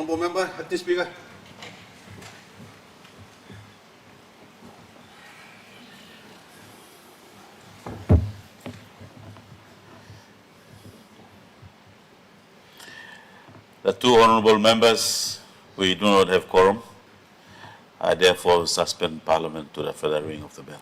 Honourable Member, Acting Speaker. The two honourable members, we do not have quorum. I therefore suspend Parliament to the further reading of the bill.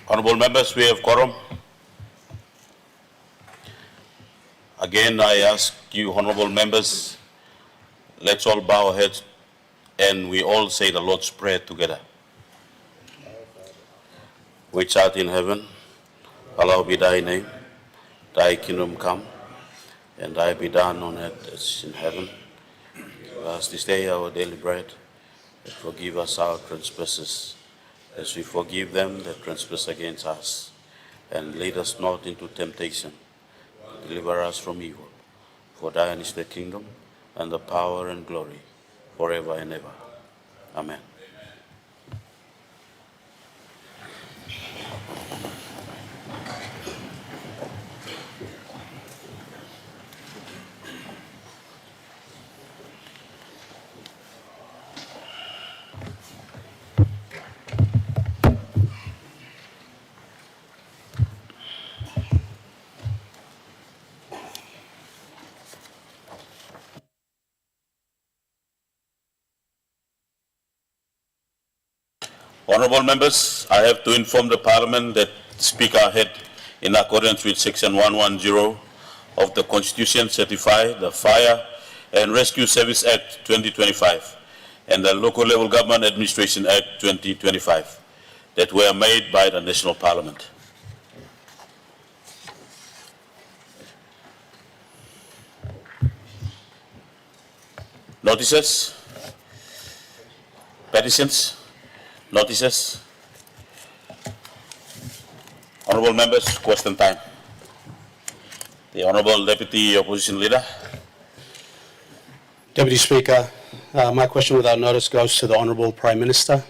Honorable members, we have quorum. Again, I ask you, honorable members, let's all bow our heads and we all say the Lord's Prayer together. Which art in heaven, hallowed be thy name. Thy kingdom come, and thy be done on earth as in heaven. Give us this day our daily bread, and forgive us our trespasses, as we forgive them that trespass against us. And lead us not into temptation, but deliver us from evil. For thine is the kingdom, and the power and glory, forever and ever. Amen. Honorable members, I have to inform the Parliament that the Speaker had, in accordance with Section 110 of the Constitution, certify the Fire and Rescue Service Act 2025 and the Local Level Government Administration Act 2025 that were made by the National Parliament. Notices, petitions, notices. Honorable members, question time. The Honorable Deputy Opposition Leader. Deputy Speaker, my question without notice goes to the Honourable Prime Minister.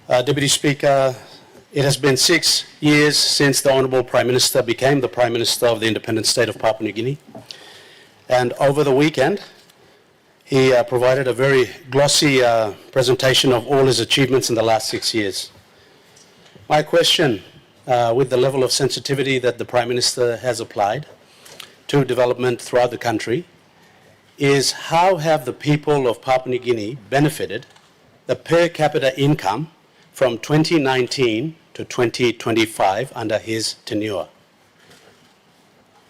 Deputy Speaker, it has been 6 years since the Honourable Prime Minister became the Prime Minister of the independent state of Papua New Guinea. And over the weekend, he provided a very glossy presentation of all his achievements in the last 6 years. My question, with the level of sensitivity that the Prime Minister has applied to development throughout the country, is how have the people of Papua New Guinea benefited the per capita income from 2019 to 2025 under his tenure?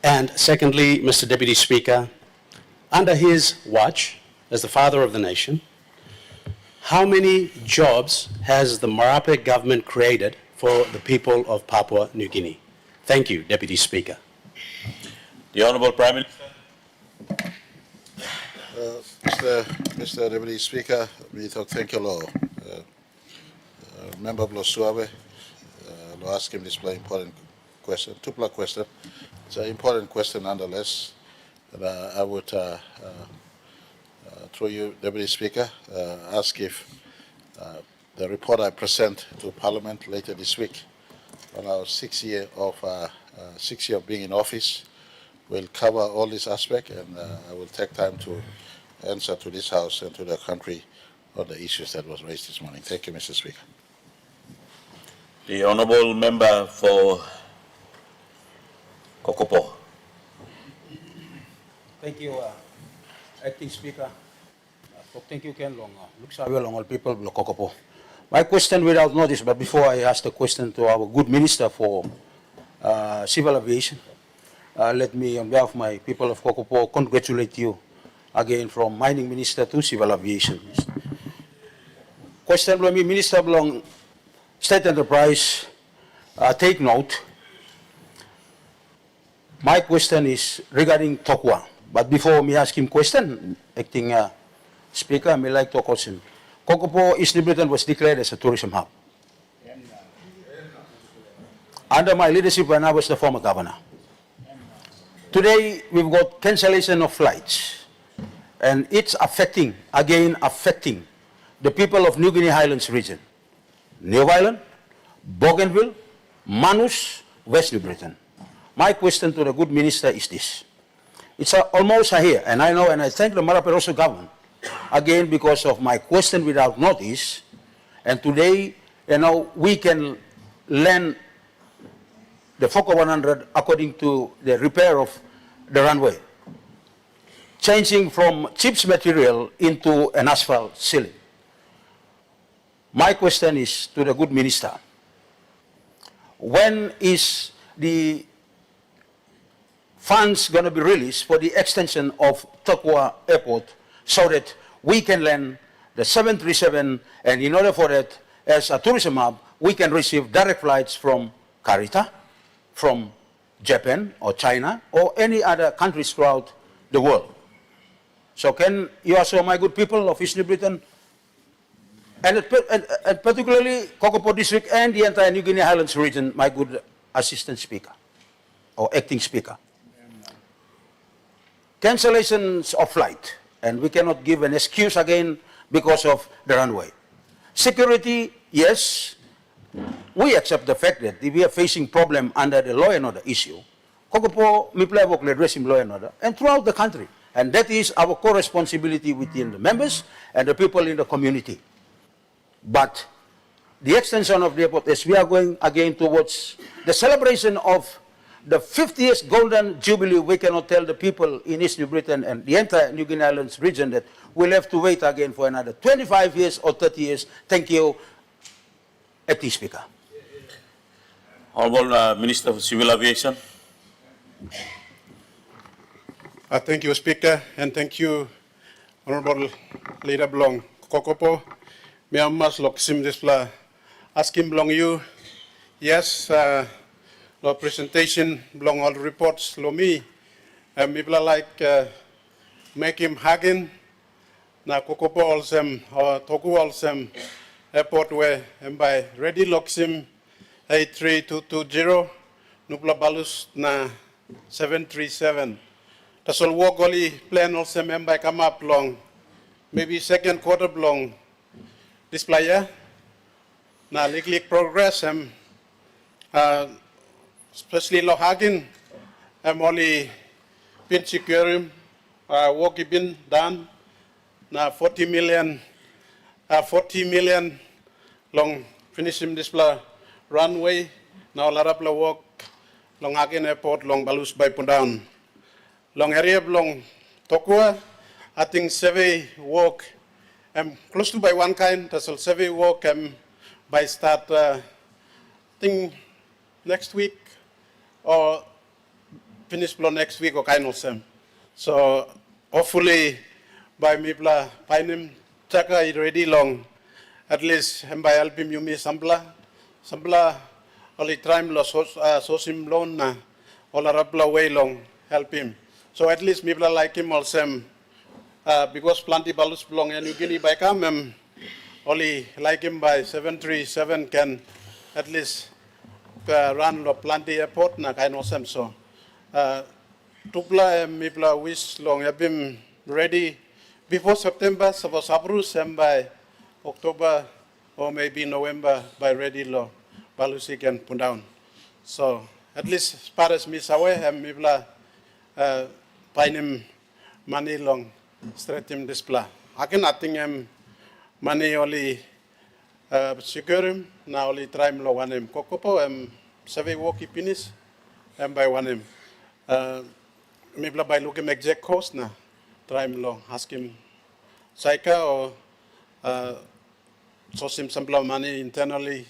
And secondly, Mr. Deputy Speaker, under his watch, as the father of the nation, how many jobs has the Marape government created for the people of Papua New Guinea? Thank you, Deputy Speaker. The Honourable Prime Minister. Mr. Deputy Speaker, we thank you, Lord. Member Blosuabe, I'll ask him this very important question, two-part question. It's an important question nonetheless. And I would, through you, Deputy Speaker, ask if the report I present to Parliament later this week on our 6 year of being in office will cover all this aspect, and I will take time to answer to this House and to the country on the issues that was raised this morning. Thank you, Mr. Speaker. The Honourable Member for Kokopo. Thank you, Acting Speaker. Thank you, Ken Long. Looks long all people of Kokopo. My question without notice, but before I ask the question to our good Minister for Civil Aviation, let me, on behalf of my people of Kokopo, congratulate you again from Mining Minister to Civil Aviation. Question from me, Minister belong State Enterprise, take note. My question is regarding Tokwa. But before me ask him question, Acting Speaker, I may like to question. Kokopo East Britain was declared as a tourism hub. Under my leadership when I was the former governor. Today, we've got cancellation of flights. And it's affecting the people of New Guinea Highlands region. New Island, Bougainville, Manus, West New Britain. My question to the good minister is this. It's almost here, and I know, and I thank the Maraperoso government, again, because of my question without notice, and today, we can land the Fokker 100 according to the repair of the runway, changing from chips material into an asphalt ceiling. My question is to the good minister. when is the funds going to be released for the extension of Papua Airport so that we can land the 737, and in order for that, as a tourism hub, we can receive direct flights from Karita, from Japan or China, or any other countries throughout the world. So can you also, my good people of East New Britain, and particularly Kokopo District and the entire New Guinea Highlands region, my good Assistant Speaker, or Acting Speaker. Cancellations of flight, and we cannot give an excuse again because of the runway. Security, yes, we accept the fact that we are facing problem under the law and order issue. Kokopo, Miplevok, addressing law and order, and throughout the country. And that is our core responsibility within the members and the people in the community. But the extension of the airport, as we are going again towards the celebration of the 50th Golden Jubilee, we cannot tell the people in East New Britain and the entire New Guinea Islands region that we'll have to wait again for another 25 years or 30 years. Thank you, Acting Speaker. Honorable Minister of Civil Aviation. Thank you, Speaker, and thank you, Honorable Leader Blong Kokopo. Miamas lok sim displa asking Blong you. Yes, lo presentation Blong all reports lo me. Mibla like make him hagen na Kokopo alsem or Toku alsem airport where and by ready lok sim 83220 nupla balus na 737. Tasol walk only plan also member come up long, maybe second quarter long display ya. Na legally progress especially lo hagin only been securing work been done na 40 million long finish him display runway now larap la work long hagin airport long balus by pundown. Long area long Tokua, I think survey work close to by one kind, that's all survey work by start I think next week or finish blow next week or kind of same. So hopefully by Mibla Pinem Chaka ready long at least by helping you me Sambla only time loss so sim loan na all Arabla way long help him. So at least people like him also, because plenty balus belong in New Guinea by come, only like him by 737 can at least run the plenty airport na kind of them. So tupla mipla wish long have been ready before September, so was Abrus and by October or maybe November by ready law balusi can put down. So at least as far as Miss Away and mipla Painim money long straight him display. I can nothing money only secure him now only try him lo one him Kokopo survey walkie finish by one him maybe by looking exact cost na try him lo ask him Saika or so sim some money internally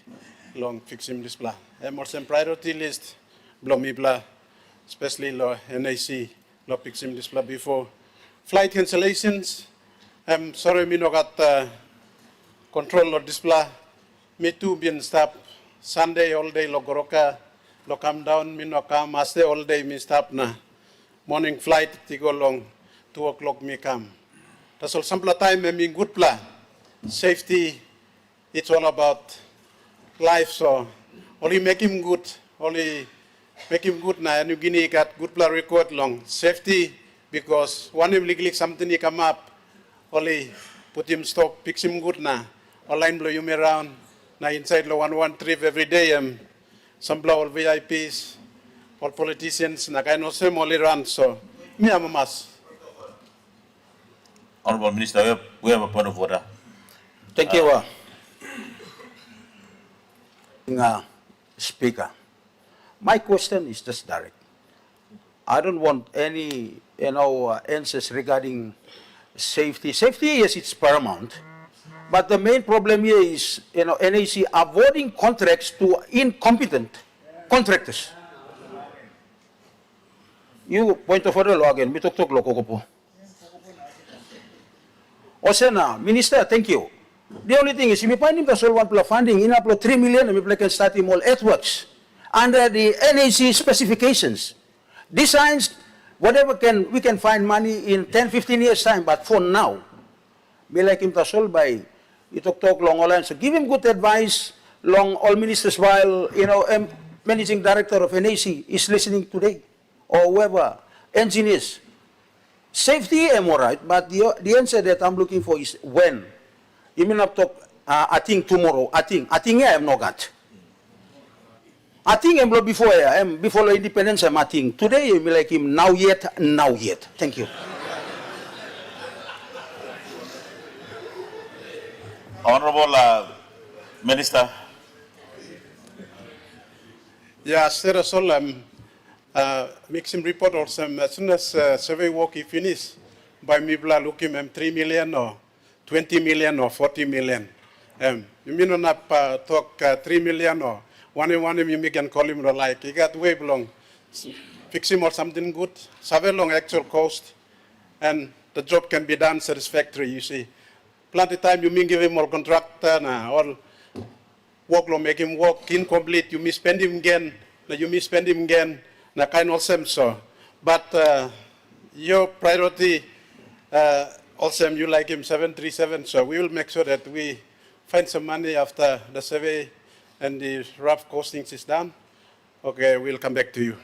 long fix him display. More some priority list blow me blah especially lo NAC. Lo fix him display before flight cancellations. I'm sorry, me no got control of display. Me too been stop Sunday all day lo goroka lo come down. Me no come Monday all day me stop na morning flight tigo long 2 o'clock me come. That's all sample time me good plan. Safety, it's all about life. So only make him good. Only make him good na New Guinea got good plan record long safety because one him legally something he come up only put him stop fix him good na online blow him around na inside lo 113 every day some blow all VIPs all politicians na kind of same only run so me am a mass. Honorable Minister, we have a point of order. Thank you, Speaker. My question is just direct. I don't want any, answers regarding safety. Safety, yes, it's paramount. But the main problem here is, NAC avoiding contracts to incompetent contractors. You point of order lo again, mitok-tok lo koko po. O Sena, Minister, thank you. The only thing is, if you find him the sole one funding, in upload 3 million, and we can start him all earthworks under the NAC specifications. Designs, whatever we can find money in 10, 15 years time, but for now, we like him to solve by itok-tok long all. So give him good advice, long all ministers while, managing director of NAC is listening today, or whoever, engineers. Safety, I'm all right, but the answer that I'm looking for is when. You mean up talk, I think tomorrow, I think I'm not got. I think I'm before independence, I think. Today, I'm like him, now yet. Thank you. Honorable Minister. Yeah, Sarah Solam, make some report also as soon as survey work is finished. By me, looking 3 million or 20 million or 40 million. You mean not talk 3 million or one you can call him like he got way long. Fix him or something good, survey long actual cost, and the job can be done satisfactory, you see. Plenty time you mean give him more contractor or work long make him work incomplete, you misspend him again, na kind of same so. But your priority also you like him 737, so we will make sure that we find some money after the survey and the rough costings is done. Okay, we'll come back to you.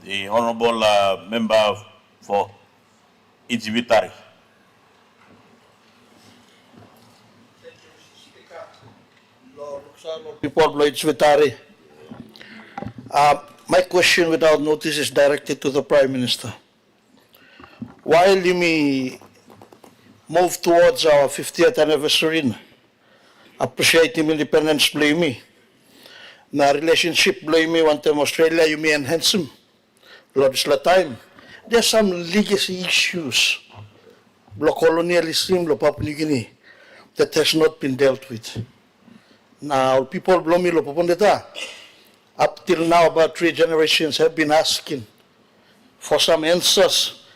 The Honorable Member for Jubilee. Report Lloyd Switari. My question without notice is directed to the Prime Minister. While you may move towards our 50th anniversary, appreciating independence blame me. Na relationship blame me one time Australia you may enhance him. Lord is la time. There are some legacy issues, block colonialism, lo Papua New Guinea, that has not been dealt with. Now, people blow me lo Papua. Up till now, about 3 generations have been asking for some answers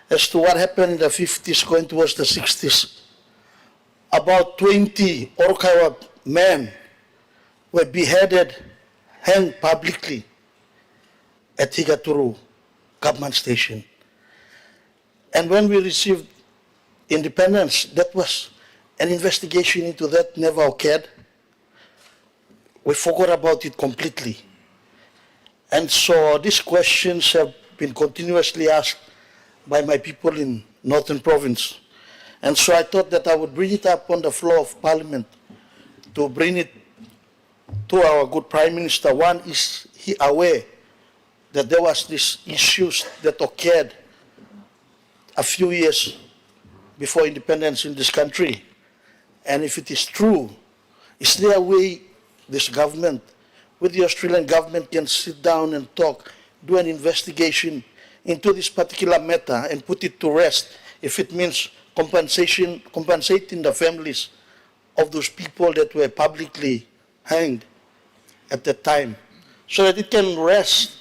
as to what happened in the 50s going towards the 60s. About 20 Orkaiwa men were beheaded, hanged publicly at Higaturu government station. And when we received independence, that was an investigation into that never occurred. We forgot about it completely. And so these questions have been continuously asked by my people in Northern Province. And so I thought that I would bring it up on the floor of Parliament to bring it to our good Prime Minister. One, is he aware that there was these issues that occurred a few years before independence in this country? And if it is true, is there a way this government, with the Australian government, can sit down and talk, do an investigation into this particular matter and put it to rest, if it means compensating the families of those people that were publicly hanged at that time, so that it can rest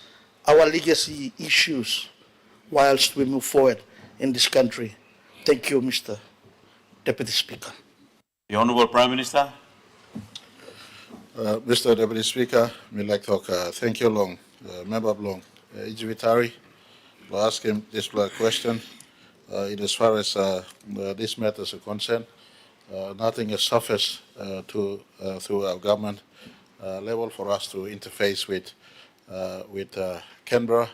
our legacy issues whilst we move forward in this country. Thank you, Mr. Deputy Speaker. The Honorable Prime Minister. Mr. Deputy Speaker, we'd like to thank you long, Member Long, Ijivitari, for asking this question. In as far as these matters are concerned, nothing has surfaced through our government level for us to interface with Canberra.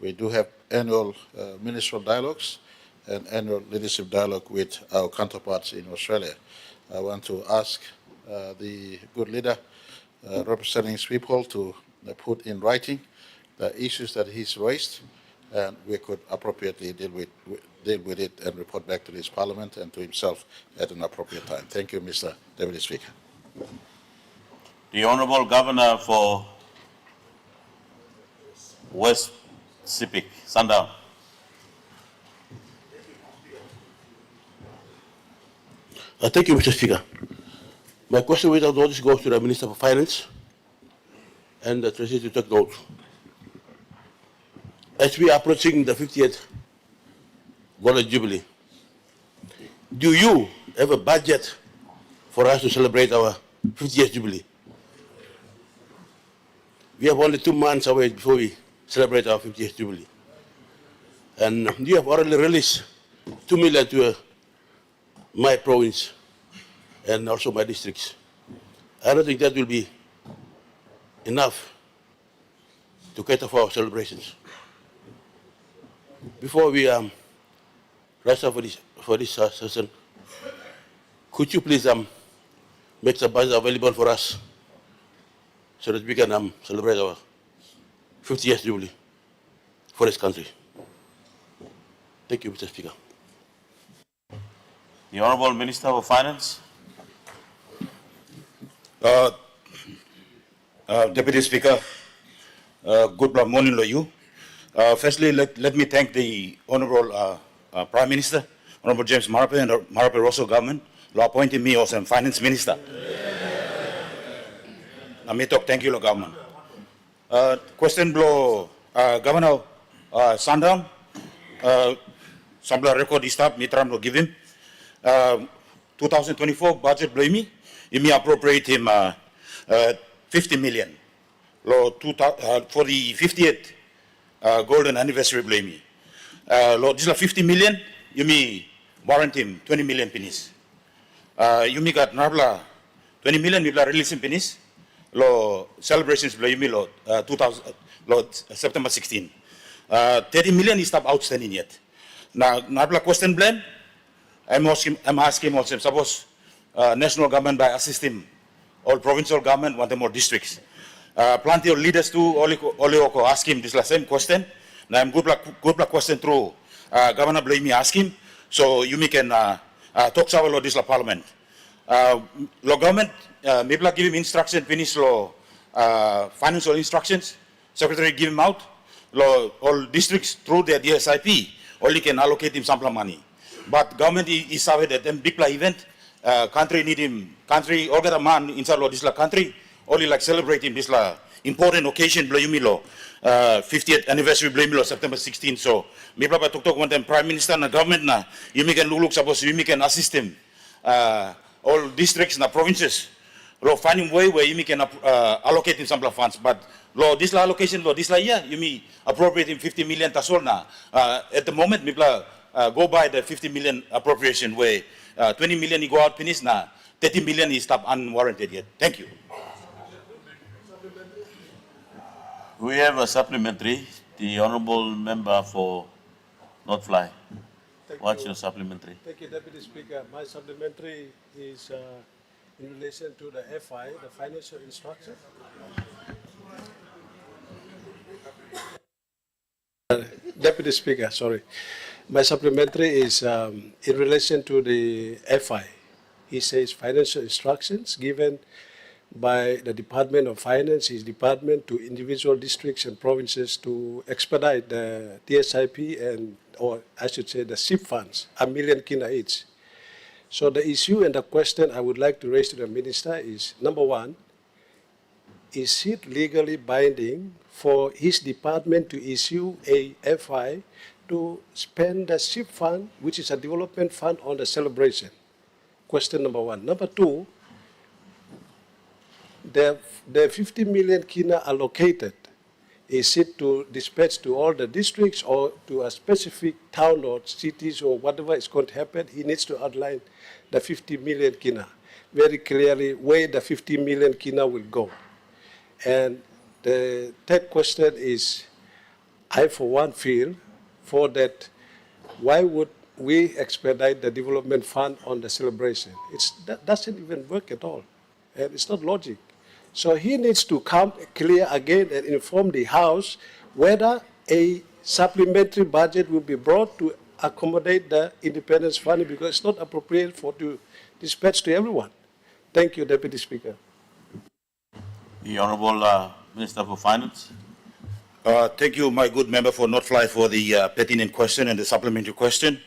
We do have annual ministerial dialogues and annual leadership dialogue with our counterparts in Australia. I want to ask the good leader representing his people to put in writing the issues that he's raised, and we could appropriately deal with it and report back to this Parliament and to himself at an appropriate time. Thank you, Mr. Deputy Speaker. The Honorable Governor for West Sepik, Sundown. Thank you, Mr. Speaker. My question without notice goes to the Minister for Finance. and the Treasury to take note. As we are approaching the 50th Golden Jubilee, do you have a budget for us to celebrate our 50th Jubilee? We have only 2 months away before we celebrate our 50th Jubilee. And you have already released 2 million to my province and also my districts. I don't think that will be enough to cater for our celebrations. Before we rest up for this session, could you please make some budget available for us so that we can celebrate our 50th Jubilee for this country? Thank you, Mr. Speaker. The Honourable Minister of Finance. Deputy Speaker, good morning to you. Firstly, let me thank the Honourable Prime Minister, Honourable James Marape and the Marape-Rosso government who appointed me as Finance Minister. Thank you, government. Question below Governor Sandam, Sambla record stop, Mitram to give him. 2024 budget below me, you appropriate him 50 million for the 50th golden anniversary below me. This is 50 million, you may warrant him 20 million pennies. You may got Nabla 20 million, you will release him pennies. Celebrations below you, 2000, September 16. 30 million is not outstanding yet. Now, Nabla question blame. I'm asking also, suppose national government by assisting all provincial government, want more districts. Plenty of leaders too, Olioko ask him this same question. Now I'm good luck question through Governor Blame ask him. So you can talk about this parliament. Law government, maybe give him instruction, finish law financial instructions. Secretary give him out. Law all districts through their DSIP, only can allocate him some money. But government is aware that them big event, country need him, country all get a man inside this country, only like celebrating this important occasion, Blayumilo, 50th anniversary Blayumilo, September 16. So, maybe I talk one time Prime Minister and government na, you can look suppose you can assist him, all districts and provinces, finding way where you can allocate him some funds. But this allocation, this year, you may appropriate him 50 million tasol na. At the moment, maybe go by the 50 million appropriation where 20 million you go out finish na 30 million is stop unwarranted yet. Thank you. We have a supplementary. The Honourable Member for North Fly. What's your supplementary? Thank you, Deputy Speaker. My supplementary is in relation to the FI, the financial instruction. Deputy Speaker, sorry. My supplementary is in relation to the FI. He says financial instructions given by the Department of Finance, his department, to individual districts and provinces to expedite the DSIP and, or I should say the SIP funds, $1 million kina each. So the issue and the question I would like to raise to the Minister is, number one, is it legally binding for his department to issue a FI to spend the SIP fund, which is a development fund, on the celebration? Question number one. Number two, the 50 million kina allocated, is it to dispatch to all the districts or to a specific town or cities or whatever is going to happen? He needs to outline the 50 million kina very clearly, where the 50 million kina will go. And the third question is, I for one feel for that, why would we expedite the development fund on the celebration? That doesn't even work at all, and it's not logic. So he needs to come clear again and inform the House whether a supplementary budget will be brought to accommodate the independence fund, because it's not appropriate to dispatch to everyone. Thank you, Deputy Speaker. The Honourable Minister for Finance. Thank you, my good member for North Fly, for the pertinent question and the supplementary question.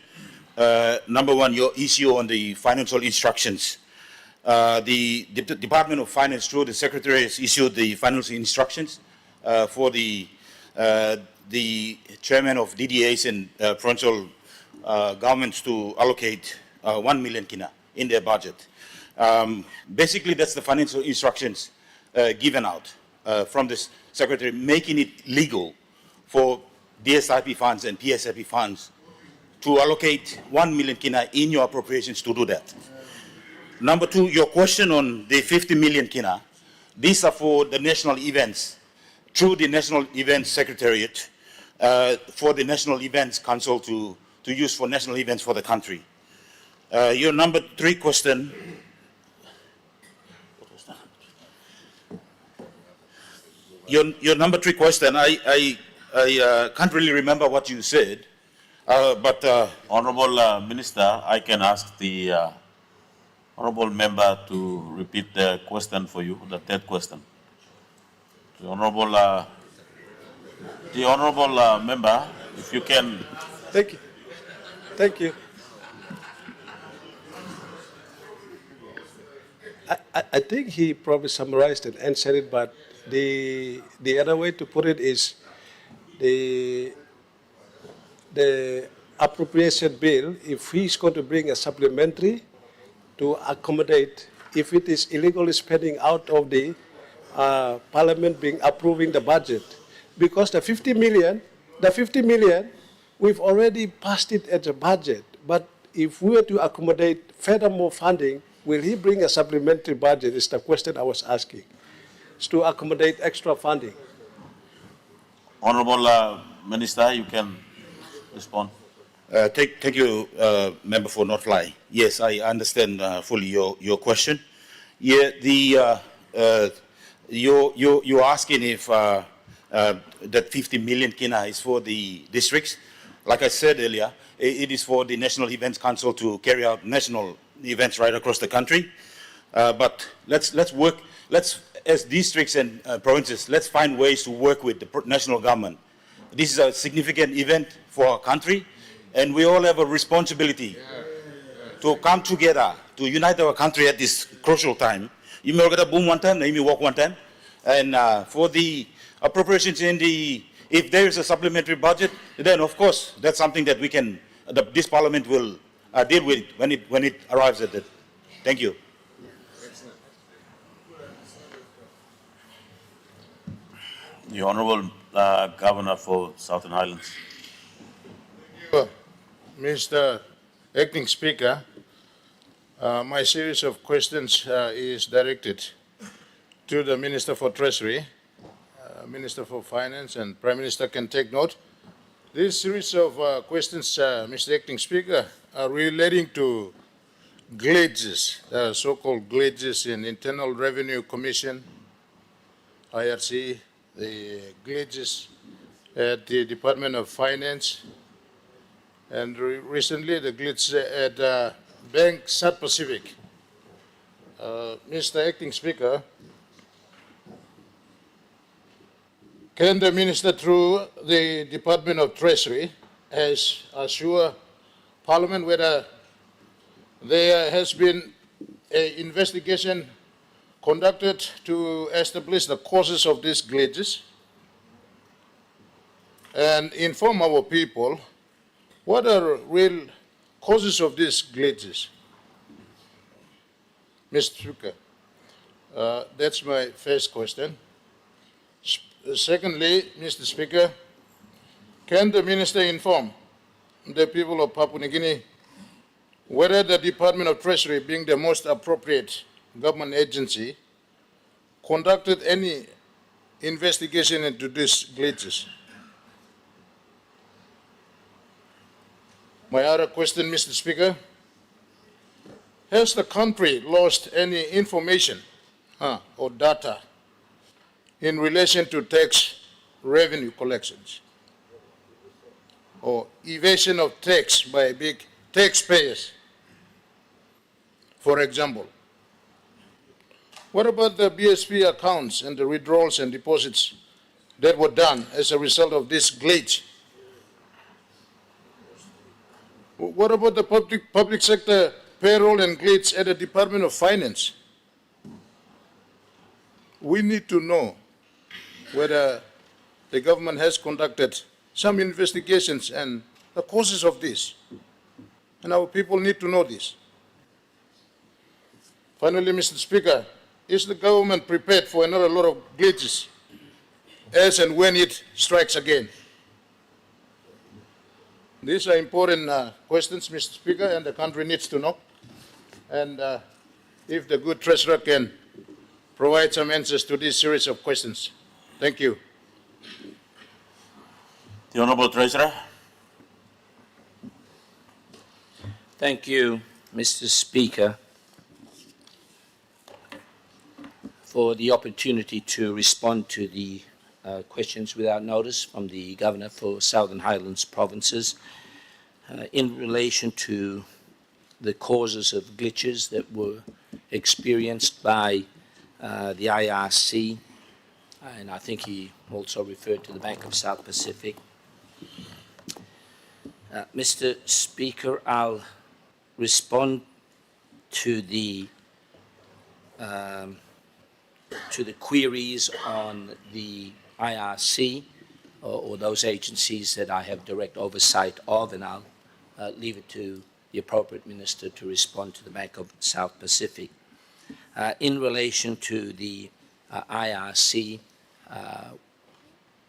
Number one, your issue on the financial instructions. the Department of Finance, through the Secretary, has issued the financial instructions for the chairman of DDAs and provincial governments to allocate 1 million kina in their budget. Basically, that's the financial instructions given out from the Secretary, making it legal for DSIP funds and PSIP funds to allocate 1 million kina in your appropriations to do that. Number two, your question on the 50 million kina, these are for the national events, through the National Events Secretariat, for the National Events Council to use for national events for the country. Your number three question, your number three question, I can't really remember what you said, but Honorable Minister, I can ask the honorable member to repeat the question for you, the third question. The honorable member, if you can. Thank you. Thank you. I think he probably summarized it and said it, but the other way to put it is the appropriation bill, if he's going to bring a supplementary to accommodate, if it is illegally spending out of the Parliament being approving the budget, because the 50 million, we've already passed it as a budget. But if we were to accommodate furthermore funding, will he bring a supplementary budget? Is the question I was asking. It's to accommodate extra funding. Honorable Minister, you can respond. Thank you, Member for North Fly. Yes, I understand fully your question. Yeah, you're asking if that 50 million kina is for the districts. Like I said earlier, it is for the National Events Council to carry out national events right across the country. But let's work. As districts and provinces, let's find ways to work with the national government. This is a significant event for our country, and we all have a responsibility to come together to unite our country at this crucial time. You may get a boom one time, you may walk one time, and for the appropriations if there is a supplementary budget, then of course that's something that we can, this Parliament will deal with when it arrives at it. Thank you. The Honorable Governor for Southern Highlands. Mr. Acting Speaker, my series of questions is directed to the Minister for Treasury, Minister for Finance, and Prime Minister can take note. This series of questions, Mr. Acting Speaker, are relating to glitches, so-called glitches in Internal Revenue Commission, IRC, the glitches at the Department of Finance, and recently the glitch at Bank South Pacific. Mr. Acting Speaker, can the Minister through the Department of Treasury assure Parliament whether there has been an investigation conducted to establish the causes of these glitches and inform our people what are real causes of these glitches? Mr. Speaker, that's my first question. Secondly, Mr. Speaker, can the Minister inform the people of Papua New Guinea whether the Department of Treasury, being the most appropriate government agency, conducted any investigation into these glitches? My other question, Mr. Speaker, has the country lost any information or data in relation to tax revenue collections or evasion of tax by big taxpayers? For example, what about the BSP accounts and the withdrawals and deposits that were done as a result of this glitch? What about the public sector payroll and glitch at the Department of Finance. We need to know whether the government has conducted some investigations and the causes of this. And our people need to know this. Finally, Mr. Speaker, is the government prepared for another lot of glitches as and when it strikes again? These are important questions, Mr. Speaker, and the country needs to know. And if the good treasurer can provide some answers to this series of questions. Thank you. The Honourable Treasurer. Thank you, Mr. Speaker, for the opportunity to respond to the questions without notice from the Governor for Southern Highlands provinces in relation to the causes of glitches that were experienced by the IRC, and I think he also referred to the Bank of South Pacific. Mr. Speaker, I'll respond to the queries on the IRC or those agencies that I have direct oversight of, and I'll leave it to the appropriate minister to respond to the Bank of South Pacific. In relation to the IRC,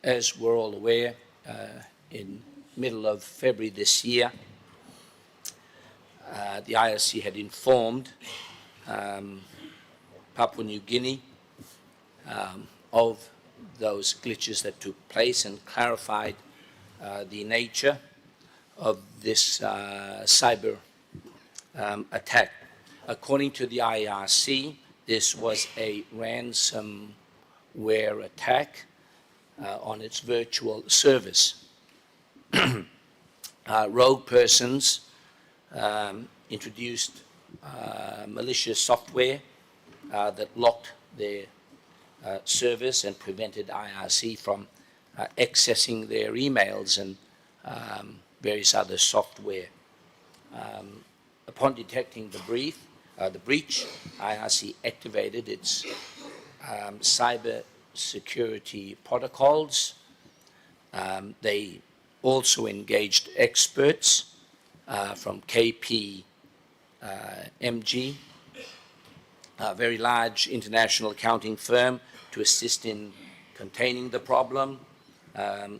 as we're all aware, in middle of February this year, the IRC had informed Papua New Guinea of those glitches that took place and clarified the nature of this cyber attack. According to the IRC, this was a ransomware attack on its virtual service. Rogue persons introduced malicious software that locked their service and prevented IRC from accessing their emails and various other software. Upon detecting the breach, IRC activated its cyber security protocols. They also engaged experts from KPMG, a very large international accounting firm, to assist in containing the problem,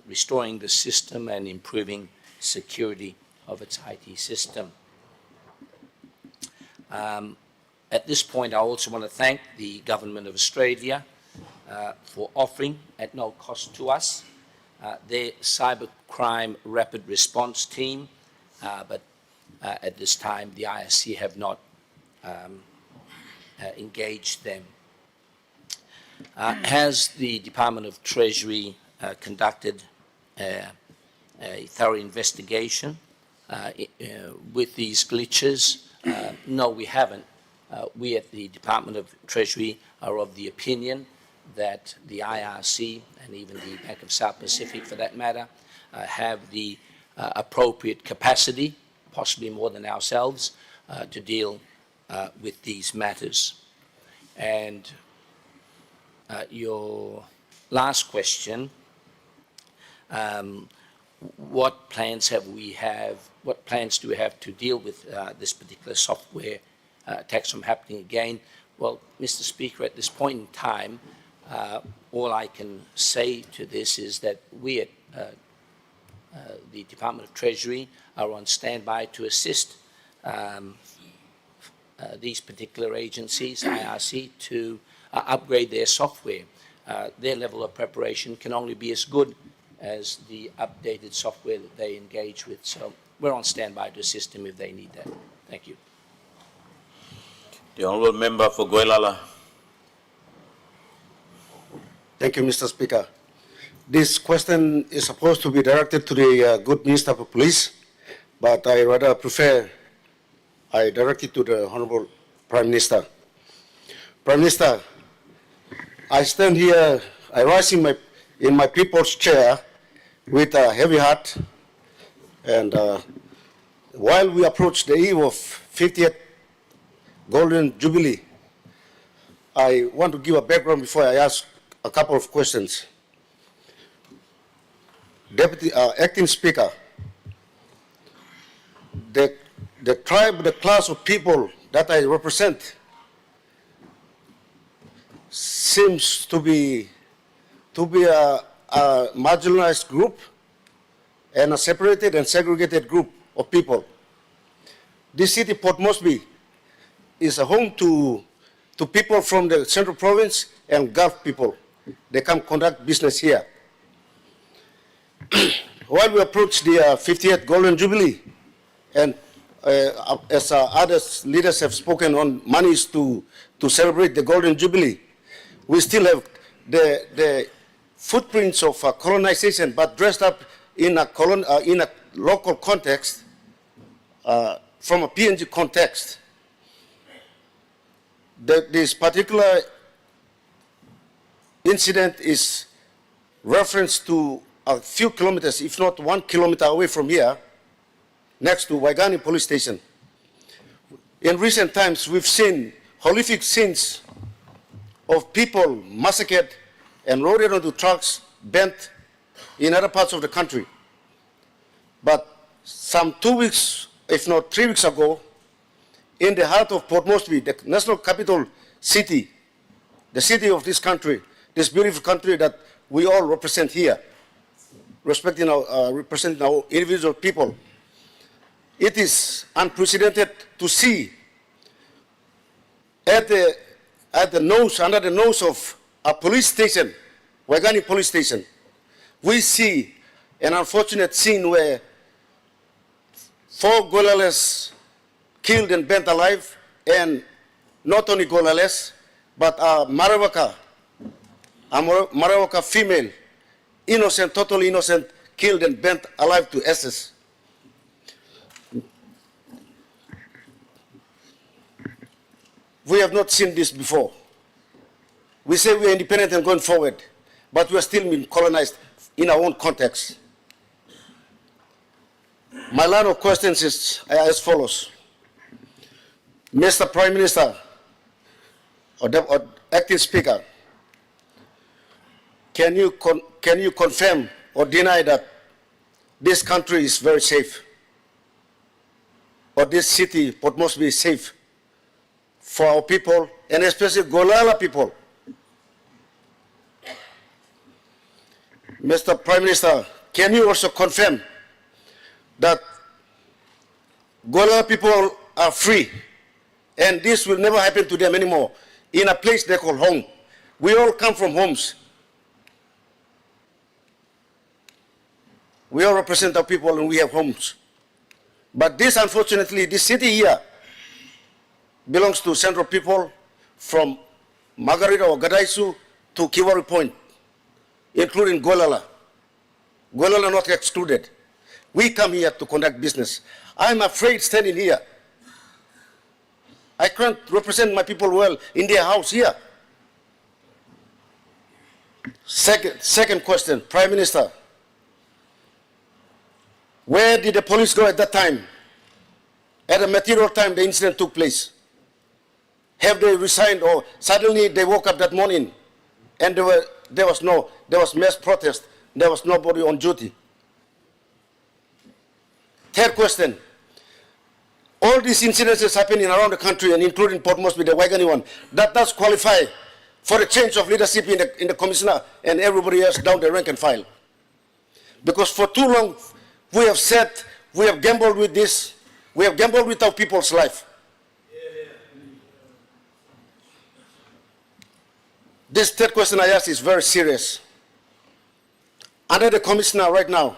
restoring the system, and improving security of its IT system. At this point, I also want to thank the Government of Australia for offering, at no cost to us, their cybercrime rapid response team, but at this time the IRC have not engaged them. Has the Department of Treasury conducted a thorough investigation with these glitches? No, we haven't. We at the Department of Treasury are of the opinion that the IRC and even the Bank of South Pacific, for that matter, have the appropriate capacity, possibly more than ourselves, to deal with these matters. And your last question, what plans do we have to deal with this particular software attacks from happening again? Well, Mr. Speaker, at this point in time, all I can say to this is that we at the Department of Treasury are on standby to assist these particular agencies, IRC, to upgrade their software. Their level of preparation can only be as good as the updated software that they engage with. So we're on standby to assist them if they need that. Thank you. The Honourable Member for Guelala. Thank you, Mr. Speaker. This question is supposed to be directed to the good Minister for Police, but I rather prefer I direct it to the Honourable Prime Minister. Prime Minister, I stand here, I rise in my people's chair with a heavy heart, and while we approach the eve of 50th Golden Jubilee, I want to give a background before I ask a couple of questions. Acting Speaker, the tribe, the class of people that I represent seems to be a marginalized group and a separated and segregated group of people. This city, Port Moresby, is a home to people from the Central Province and Gulf people. They come conduct business here. While we approach the 50th Golden Jubilee, and as other leaders have spoken on monies to celebrate the Golden Jubilee, we still have the footprints of colonization, but dressed up in a local context, from a PNG context. This particular incident is reference to a few kilometers, if not 1 kilometer away from here, next to Waigani police station. In recent times, we've seen horrific scenes of people massacred and loaded onto trucks, bent in other parts of the country. But some 2 weeks, if not 3 weeks ago, in the heart of Port Moresby, the national capital city, the city of this country, this beautiful country that we all represent here, representing our individual people, it is unprecedented to see under the nose of a police station, Waigani police station, we see an unfortunate scene where 4 Golales killed and burnt alive, and not only Golales, but a Marawaka female, innocent, totally innocent, killed and burnt alive to ashes. We have not seen this before. We say we are independent and going forward, but we are still being colonized in our own context. My line of questions is as follows. Mr. Prime Minister, or Acting Speaker, can you confirm or deny that this country is very safe, or this city, Port Moresby, is safe for our people, and especially Golala people? Mr. Prime Minister, can you also confirm that Golala people are free, and this will never happen to them anymore, in a place they call home? We all come from homes. We all represent our people and we have homes. But this, unfortunately, this city here belongs to Central people from Margarita or Gadaisu to Kiwari Point, including Golala. Golala not excluded. We come here to conduct business. I'm afraid standing here. I can't represent my people well in their house here. Second question, Prime Minister. Where did the police go at that time? At the material time the incident took place? Have they resigned, or suddenly they woke up that morning and there was mass protest, there was nobody on duty? Third question. All these incidences happening around the country and including Port Moresby, the Waigani one, that does qualify for a change of leadership in the commissioner and everybody else down the rank and file. Because for too long, we have said, we have gambled with this, we have gambled with our people's life. This third question I ask is very serious. Under the commissioner right now,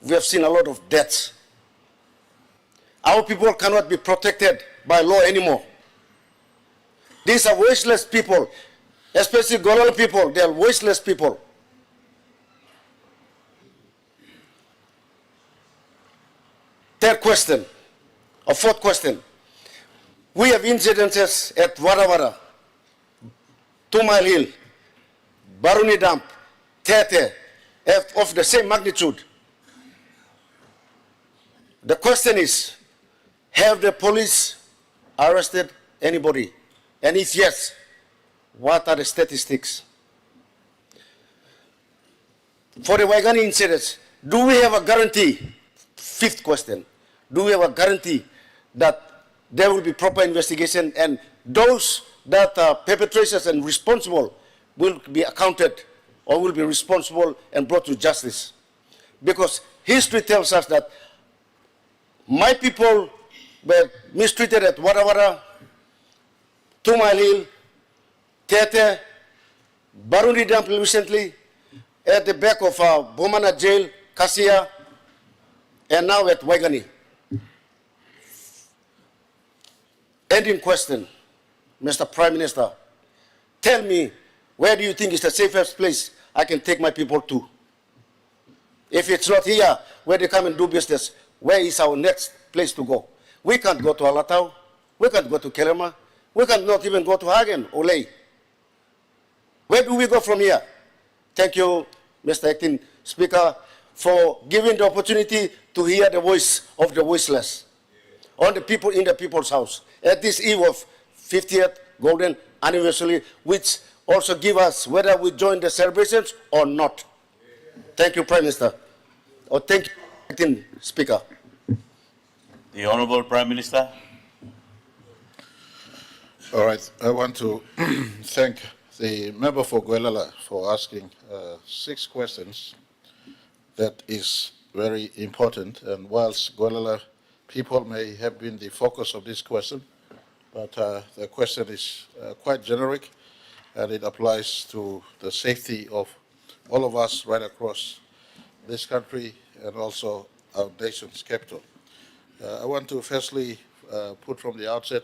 we have seen a lot of deaths. Our people cannot be protected by law anymore. These are voiceless people, especially Golala people, they are voiceless people. Third question, or fourth question. We have incidences at Warawara, 2 Mile Hill, Baruni Dump, Tete, of the same magnitude. The question is, have the police arrested Anybody? And if yes, what are the statistics? For the Waigani incidents, do we have a guarantee? Fifth question. Do we have a guarantee that there will be proper investigation and those that are perpetrators and responsible will be accounted or will be responsible and brought to justice? Because history tells us that my people were mistreated at Warawara, 2 Mile Hill, Tete, Barundi Dump recently, at the back of Bomana Jail, Kasia, and now at Waigani. Ending question, Mr. Prime Minister, tell me, where do you think is the safest place I can take my people to? If it's not here, where they come and do business, where is our next place to go? We can't go to Alatau, we can't go to Kelema, we cannot even go to Hagen or Ley. Where do we go from here? Thank you, Mr. Acting Speaker, for giving the opportunity to hear the voice of the voiceless on the people in the people's house at this eve of 50th golden anniversary, which also give us whether we join the celebrations or not. Thank you, Prime Minister. Or thank you, Acting Speaker. The Honorable Prime Minister. All right, I want to thank the member for Guelala for asking 6 questions. That is very important, and whilst Guelala people may have been the focus of this question, but the question is quite generic, and it applies to the safety of all of us right across this country and also our nation's capital. I want to firstly put from the outset,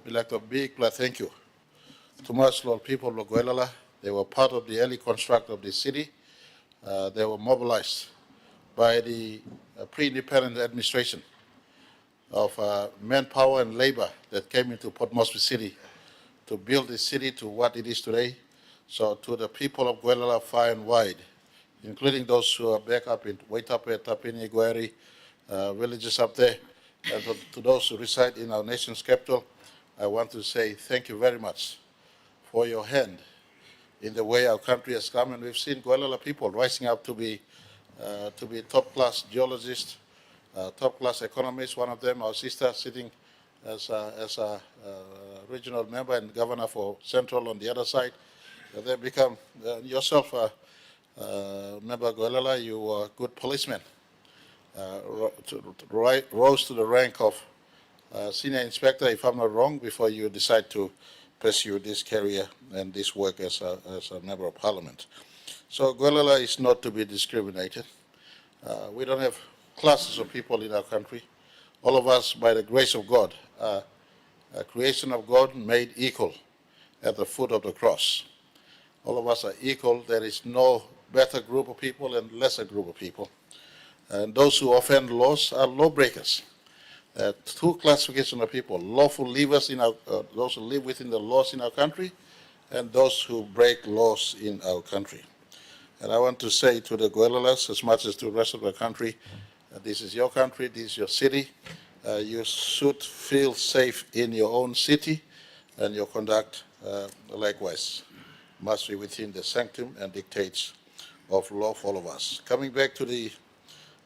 we'd like a big thank you to much Lord people of Guelala. They were part of the early construct of the city. They were mobilized by the pre-independent administration of manpower and labor that came into Port Moresby City to build the city to what it is today. So to the people of Guelala far and wide, including those who are back up in Waitape, Tapini, Gueri, villages up there, and to those who reside in our nation's capital, I want to say thank you very much for your hand in the way our country has come, and we've seen Guelala people rising up to be top-class geologists, top-class economists. One of them, our sister, sitting as a regional member and governor for Central on the other side. They become yourself, member Guelala. You were a good policeman. Rose to the rank of senior inspector, if I'm not wrong, before you decide to pursue this career and this work as a member of parliament. So Guelala is not to be discriminated. We don't have classes of people in our country. All of us, by the grace of God, are a creation of God made equal at the foot of the cross. All of us are equal. There is no better group of people and lesser group of people. And those who offend laws are lawbreakers. Two classifications of people: lawful livers in our, those who live within the laws in our country, and those who break laws in our country. And I want to say to the Guelalas, as much as to the rest of the country, this is your country, this is your city. You should feel safe in your own city, and your conduct likewise must be within the sanctum and dictates of law for all of us. Coming back to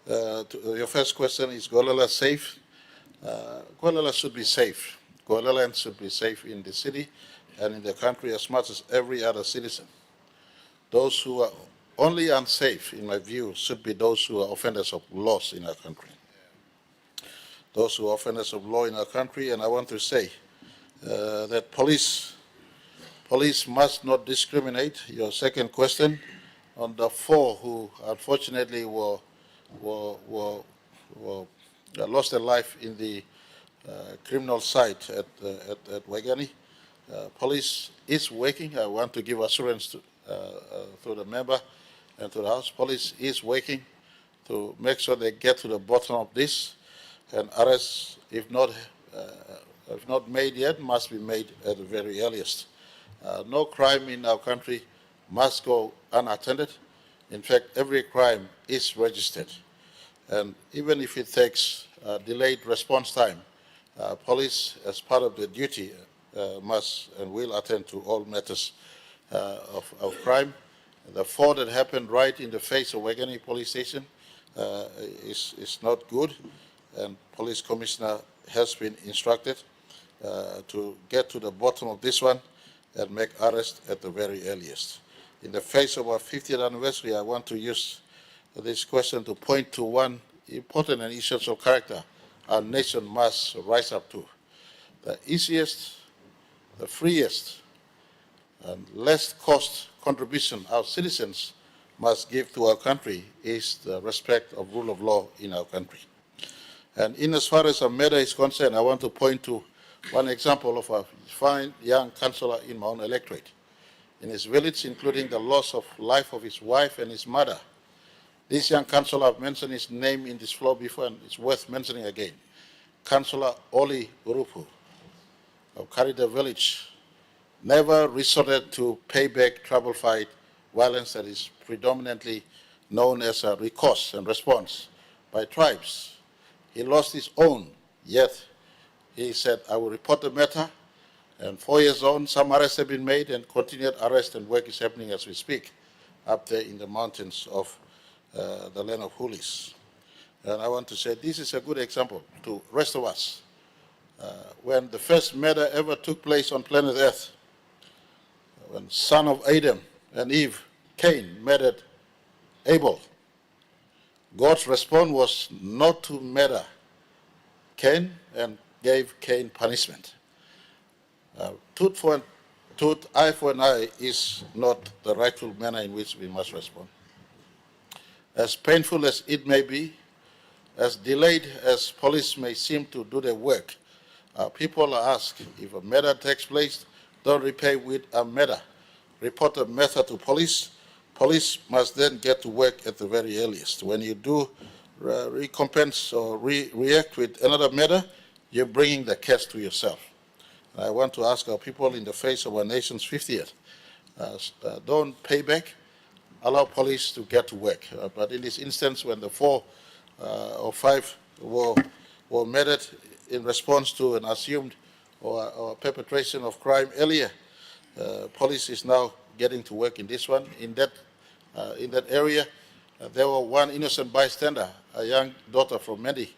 your first question, is Guelala safe? Guelala should be safe. Guelalans should be safe in the city and in the country as much as every other citizen. Those who are only unsafe, in my view, should be those who are offenders of laws in our country. Those who are offenders of law in our country, and I want to say that police must not discriminate. Your second question on the 4 who unfortunately lost their life in the criminal site at Waigani. Police is working. I want to give assurance to the member and to the House. Police is working to make sure they get to the bottom of this, and arrests, if not made yet, must be made at the very earliest. No crime in our country must go unattended. In fact, every crime is registered. And even if it takes delayed response time, police, as part of their duty, must and will attend to all matters of crime. The fall that happened right in the face of Wagani police station is not good, and police commissioner has been instructed to get to the bottom of this one and make arrest at the very earliest. In the face of our 50th anniversary, I want to use this question to point to one important and essential character our nation must rise up to. The easiest, the freest, and less cost contribution our citizens must give to our country is the respect of rule of law in our country. And in as far as a matter is concerned, I want to point to one example of a fine young councillor in my own electorate. In his village, including the loss of life of his wife and his mother. This young councillor, I've mentioned his name in this floor before, and it's worth mentioning again. Councillor Oli Urupu of Karida village never resorted to pay back trouble fight violence that is predominantly known as a recourse and response by tribes. He lost his own, yet he said, I will report the matter, and 4 years on, some arrests have been made, and continued arrest and work is happening as we speak, up there in the mountains of the land of Hulis. And I want to say this is a good example to the rest of us. When the first murder ever took place on planet Earth, when son of Adam and Eve, Cain, murdered Abel, God's response was not to murder Cain and gave Cain punishment. Tooth for an tooth, eye for an eye is not the rightful manner in which we must respond. As painful as it may be, as delayed as police may seem to do their work, people are asked, if a murder takes place, don't repay with a murder. Report the matter to police. Police must then get to work at the very earliest. When you do recompense or react with another matter, you're bringing the case to yourself. And I want to ask our people in the face of our nation's 50th, don't pay back, allow police to get to work. But in this instance, when the 4 or 5 were murdered in response to an assumed or perpetration of crime earlier, police is now getting to work in this one. In that area, there were one innocent bystander, a young daughter from Medi,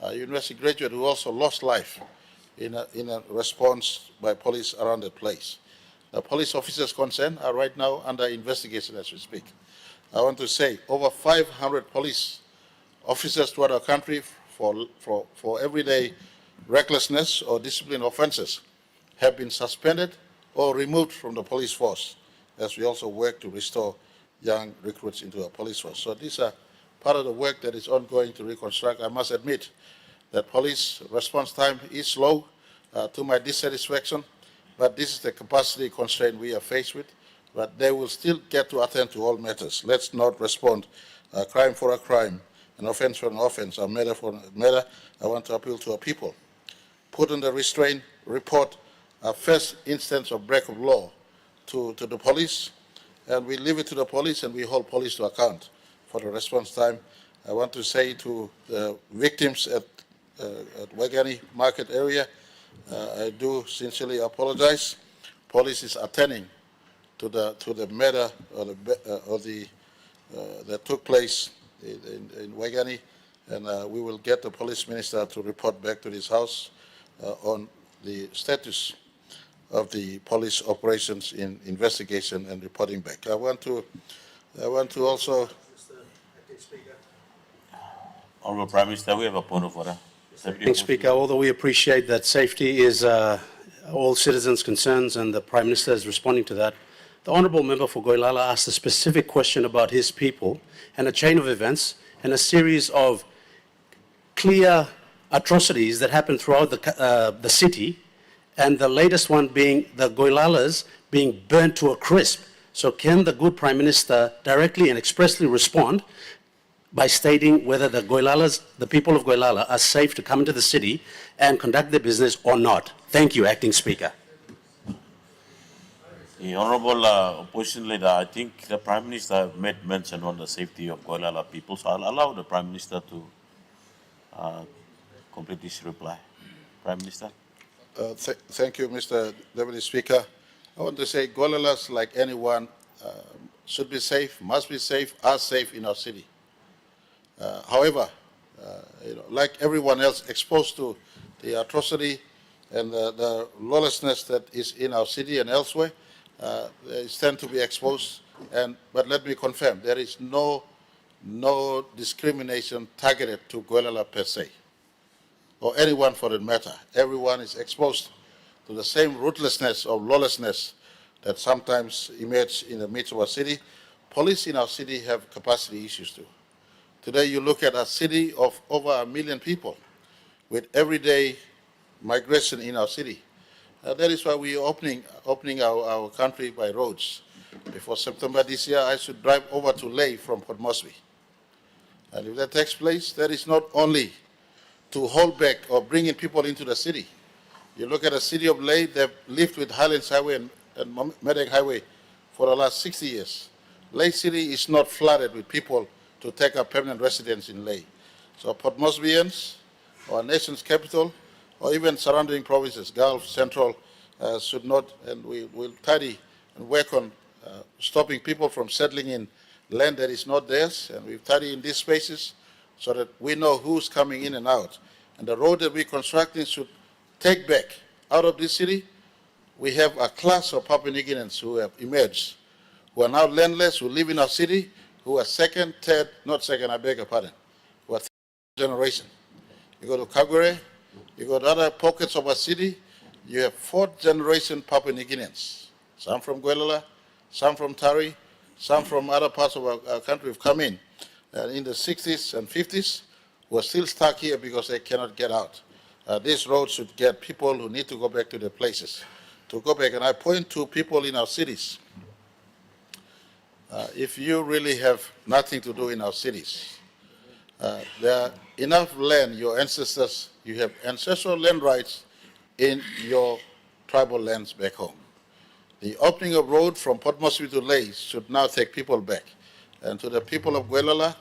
a university graduate who also lost life in a response by police around the place. The police officers concerned are right now under investigation as we speak. I want to say over 500 police officers throughout our country for everyday recklessness or discipline offences have been suspended or removed from the police force as we also work to restore young recruits into our police force. So these are part of the work that is ongoing to reconstruct. I must admit that police response time is slow to my dissatisfaction, but this is the capacity constraint we are faced with. But they will still get to attend to all matters. Let's not respond crime for a crime, an offense for an offense, a matter for a matter. I want to appeal to our people. Put under restraint, report a first instance of break of law to the police, and we leave it to the police and we hold police to account for the response time. I want to say to the victims at Wagani market area, I do sincerely apologize. Police is attending to the matter that took place in Wagani, and we will get the police minister to report back to this house on the status of the police operations in investigation and reporting back. I want to also. Honourable Prime Minister, we have a point of order. Thank Speaker. Although we appreciate that safety is all citizens' concerns and the Prime Minister is responding to that, the Honourable Member for Goilala asked a specific question about his people and a chain of events and a series of clear atrocities that happened throughout the city, and the latest one being the Goilalas being burnt to a crisp. So can the good Prime Minister directly and expressly respond by stating whether the Goilalas, the people of Goilala, are safe to come into the city and conduct their business or not? Thank you, Acting Speaker. The Honourable Opposition Leader, I think the Prime Minister made mention on the safety of Goilala people, so I'll allow the Prime Minister to complete this reply. Prime Minister. Thank you, Mr. Deputy Speaker. I want to say Golelas, like anyone, should be safe, must be safe, are safe in our city. However, like everyone else exposed to the atrocity and the lawlessness that is in our city and elsewhere, they tend to be exposed. But let me confirm, there is no discrimination targeted to Golala per se, or anyone for that matter. Everyone is exposed to the same ruthlessness or lawlessness that sometimes emerge in the midst of our city. Police in our city have capacity issues too. Today you look at a city of over 1 million people with everyday migration in our city. That is why we are opening our country by roads. Before September this year, I should drive over to Leh from Port Moresby. And if that takes place, that is not only to hold back or bring in people into the city. You look at the city of Leh, they've lived with Highlands Highway and Medak Highway for the last 60 years. Leh City is not flooded with people to take up permanent residence in Leh. So Port Moresbyans, our nation's capital, or even surrounding provinces, Gulf, Central, should not, and we will tidy and work on stopping people from settling in land that is not theirs, and we've tidied in these spaces so that we know who's coming in and out. And the road that we're constructing should take back out of this city. We have a class of Papua New Guineans who have emerged, who are now landless, who live in our city, who are second, third, not second, I beg your pardon, who are third generation. You go to Kagure, you go to other pockets of our city, you have fourth generation Papua New Guineans, some from Guelala, some from Tari, some from other parts of our country have come in the 60s and 50s, who are still stuck here because they cannot get out. This road should get people who need to go back to their places to go back. And I point to people in our cities. If you really have nothing to do in our cities, there are enough land, your ancestors, you have ancestral land rights in your tribal lands back home. The opening of road from Port Moresby to Leh should now take people back. And to the people of Guelala,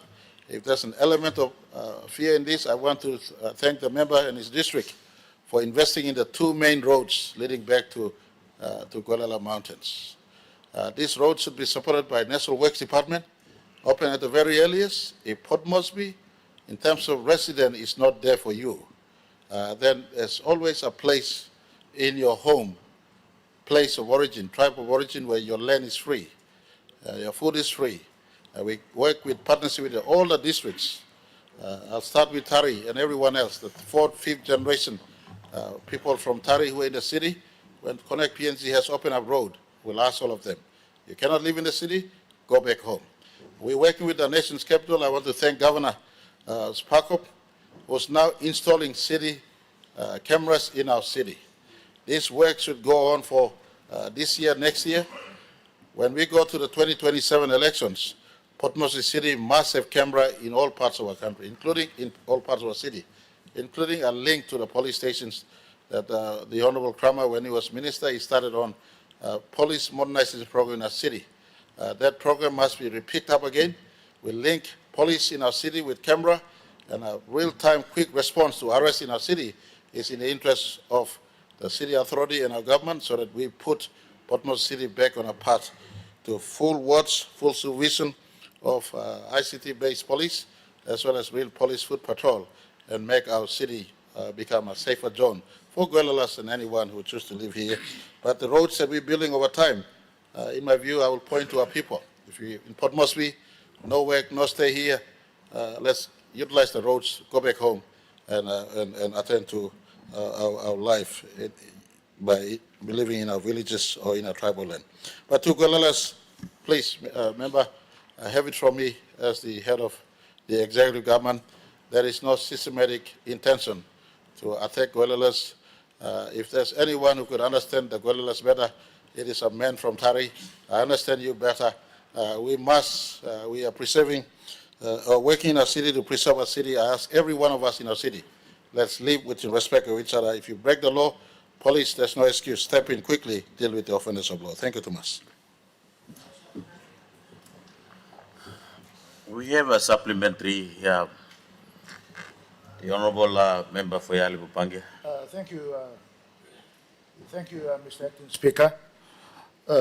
if there's an element of fear in this, I want to thank the member and his district for investing in the two main roads leading back to Guelala Mountains. This road should be supported by National Works Department, open at the very earliest. If Port Moresby, in terms of resident, is not there for you, then there's always a place in your home, place of origin, tribe of origin, where your land is free, your food is free. We work with partnership with all the districts. I'll start with Tari and everyone else, the fourth, fifth generation people from Tari who are in the city. When Connect PNC has opened up road, we'll ask all of them, you cannot live in the city, go back home. We're working with the nation's capital. I want to thank Governor Sparkop, who's now installing city cameras in our city. This work should go on for this year, next year. When we go to the 2027 elections, Port Moresby City must have camera in all parts of our country, including in all parts of our city, including a link to the police stations that the Honorable Kramer, when he was minister, he started on police modernization program in our city. That program must be picked up again. We link police in our city with camera, and a real-time quick response to arrests in our city is in the interest of the city authority and our government, so that we put Port Moresby City back on a path to full watch, full supervision of ICT-based police, as well as real police foot patrol, and make our city become a safer zone for Guelalas and anyone who chooses to live here. But the roads that we're building over time, in my view, I will point to our people. If you in Port Moresby, no work, no stay here, let's utilize the roads, go back home, and attend to our life by living in our villages or in our tribal land. But to Guelalas, please, member, have it from me as the head of the executive government. There is no systematic intention to attack Guelalas. If there's anyone who could understand the Guelalas better, it is a man from Tari. I understand you better. We are preserving, working in our city to preserve our city. I ask every one of us in our city, let's live with respect of each other. If you break the law, police, there's no excuse. Step in quickly, deal with the offenders of law. Thank you too much. We have a supplementary here. The Honorable Member for Yali Bupangia. Thank you, Thank you, Mr. Acting Speaker.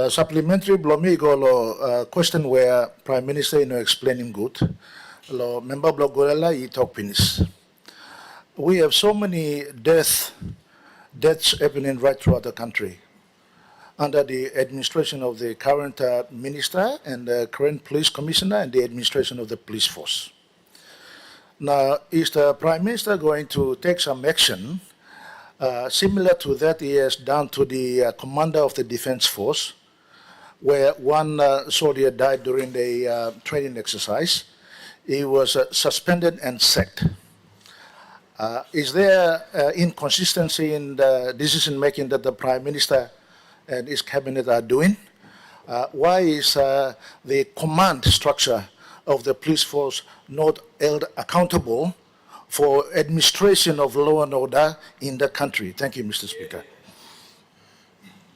Supplementary blomigo lo question where Prime Minister explaining good. Lo member blog gorella he talk finish. We have so many deaths happening right throughout the country under the administration of the current minister and the current police commissioner and the administration of the police force. Now, is the Prime Minister going to take some action similar to that he has done to the commander of the defense force, where one soldier died during the training exercise? He was suspended and sacked. Is there inconsistency in the decision-making that the Prime Minister and his cabinet are doing? Why is the command structure of the police force not held accountable for administration of law and order in the country? Thank you, Mr. Speaker.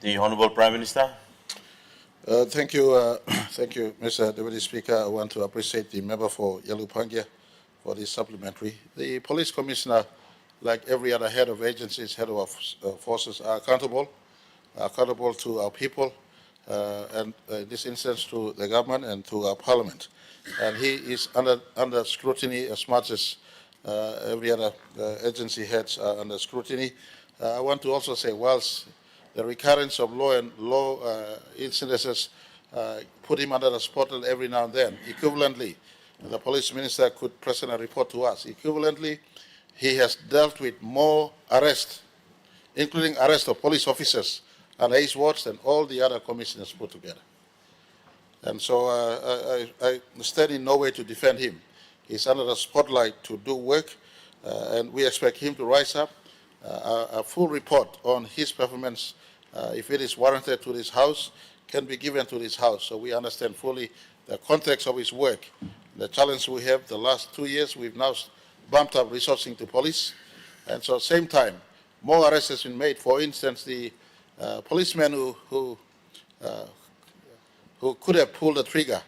The Honorable Prime Minister. Thank you, Mr. Deputy Speaker. I want to appreciate the member for Yalupangia for this supplementary. The police commissioner, like every other head of agencies, head of forces, are accountable to our people, and in this instance to the government and to our parliament. And he is under scrutiny as much as every other agency heads are under scrutiny. I want to also say, whilst the recurrence of law incidences put him under the spotlight every now and then, equivalently, the police minister could present a report to us. Equivalently, he has dealt with more arrests, including arrest of police officers under his watch than all the other commissioners put together. And so I stand in no way to defend him. He's under the spotlight to do work, and we expect him to rise up. A full report on his performance, if it is warranted to this House, can be given to this House, so we understand fully the context of his work. The challenge we have the last 2 years, we've now bumped up resourcing to police, and so same time, more arrests has been made. For instance, the policeman who could have pulled the trigger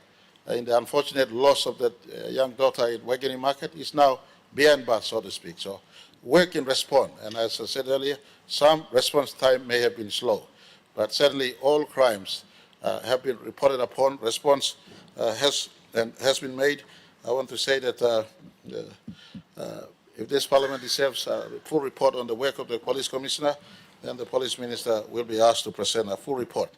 in the unfortunate loss of that young daughter in Guinea market is now behind bars, so to speak. So work and respond, and as I said earlier, some response time may have been slow, but certainly all crimes have been reported upon. Response has been made. I want to say that if this Parliament deserves a full report on the work of the police commissioner, then the police minister will be asked to present a full report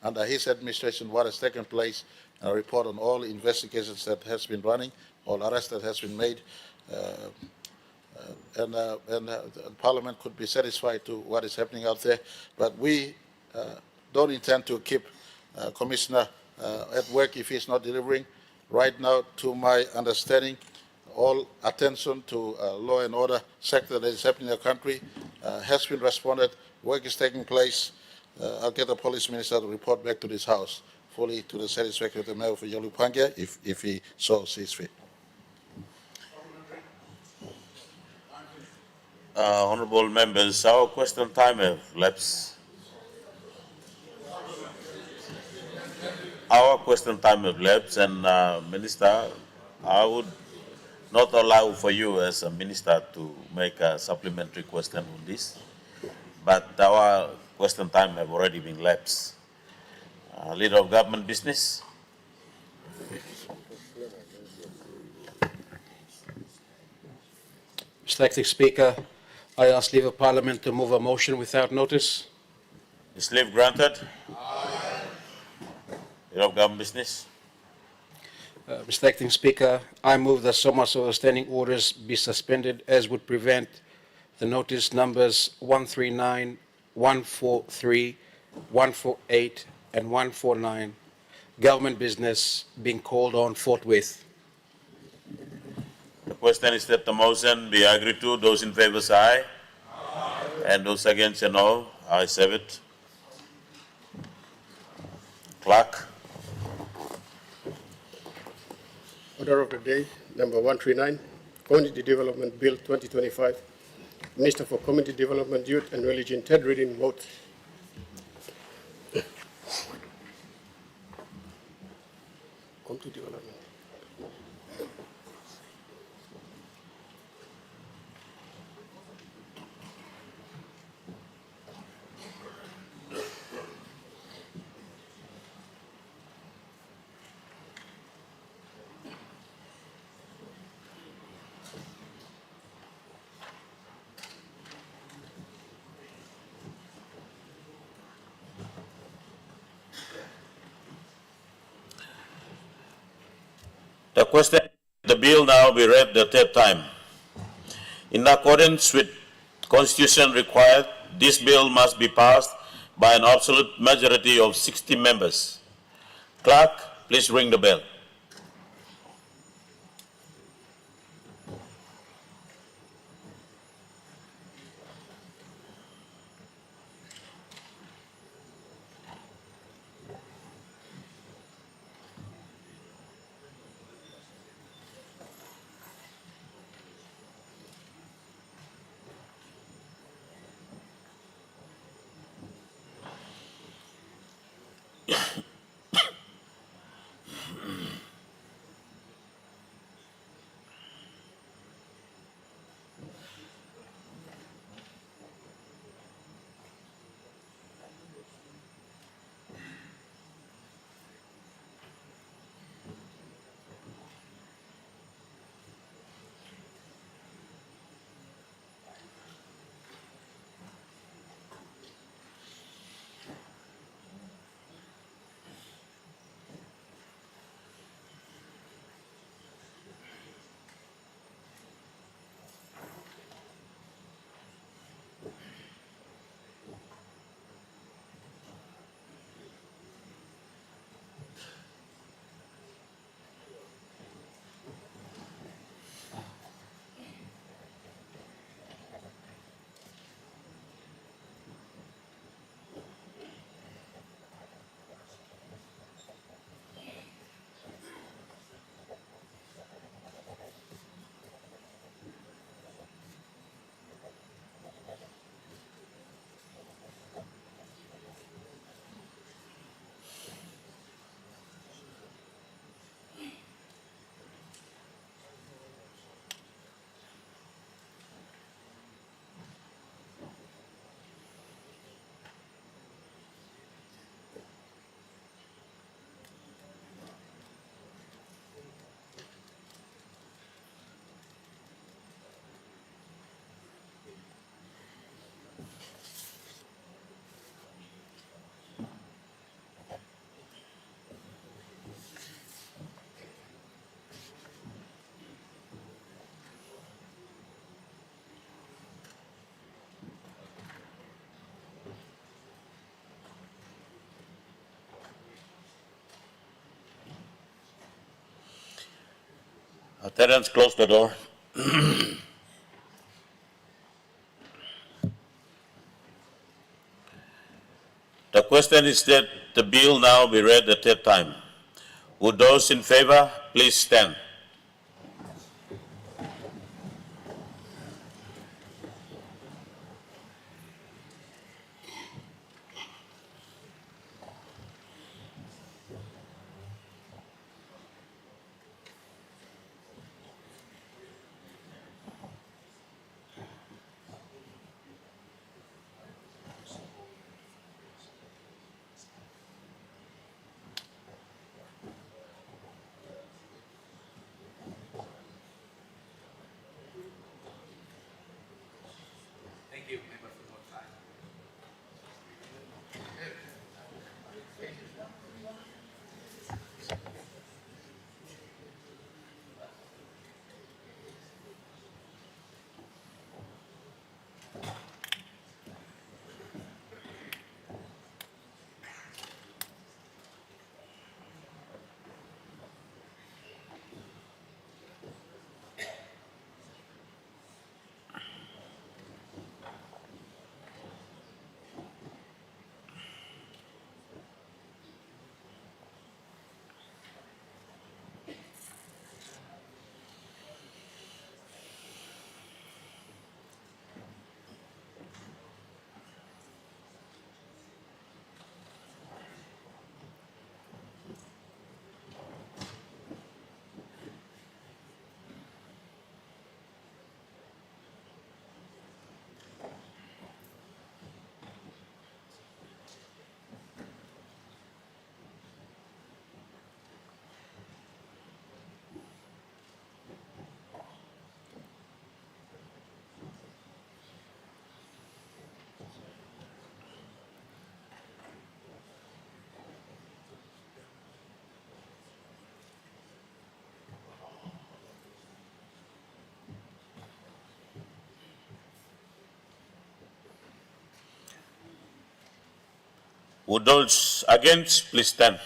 under his administration, what has taken place, a report on all investigations that has been running, all arrests that has been made, and Parliament could be satisfied to what is happening out there. But we don't intend to keep Commissioner at work if he's not delivering. Right now, to my understanding, all attention to law and order sector that is happening in the country has been responded. Work is taking place. I'll get the police minister to report back to this House fully to the satisfaction of the member for Yalupangia if he so sees fit. Honorable members, our question time has lapsed. Our question time has lapsed, and Minister, I would not allow for you as a minister to make a supplementary question on this, but our question time have already been lapsed. Leader of Government Business. Mr. Acting Speaker, I ask leave of Parliament to move a motion without notice. Is leave granted? Leader of Government Business. Mr. Acting Speaker, I move that so much of the standing orders be suspended as would prevent the notice numbers 139, 143, 148, and 149, government business, being called on forthwith. The question is that the motion be agreed to. Those in favor say aye. Aye. And those against say no. Ayes have it. Clerk. Order of the day, number 139, Community Development Bill 2025. Minister for Community Development, Youth and Religion, third reading, vote. Community Development. question, the bill now be read the third time. In accordance with Constitution required, this bill must be passed by an absolute majority of 60 members. Clerk, please ring the bell. Attendants, close the door. The question is that the bill now be read the third time. Would those in favor please stand? Would those against please stand?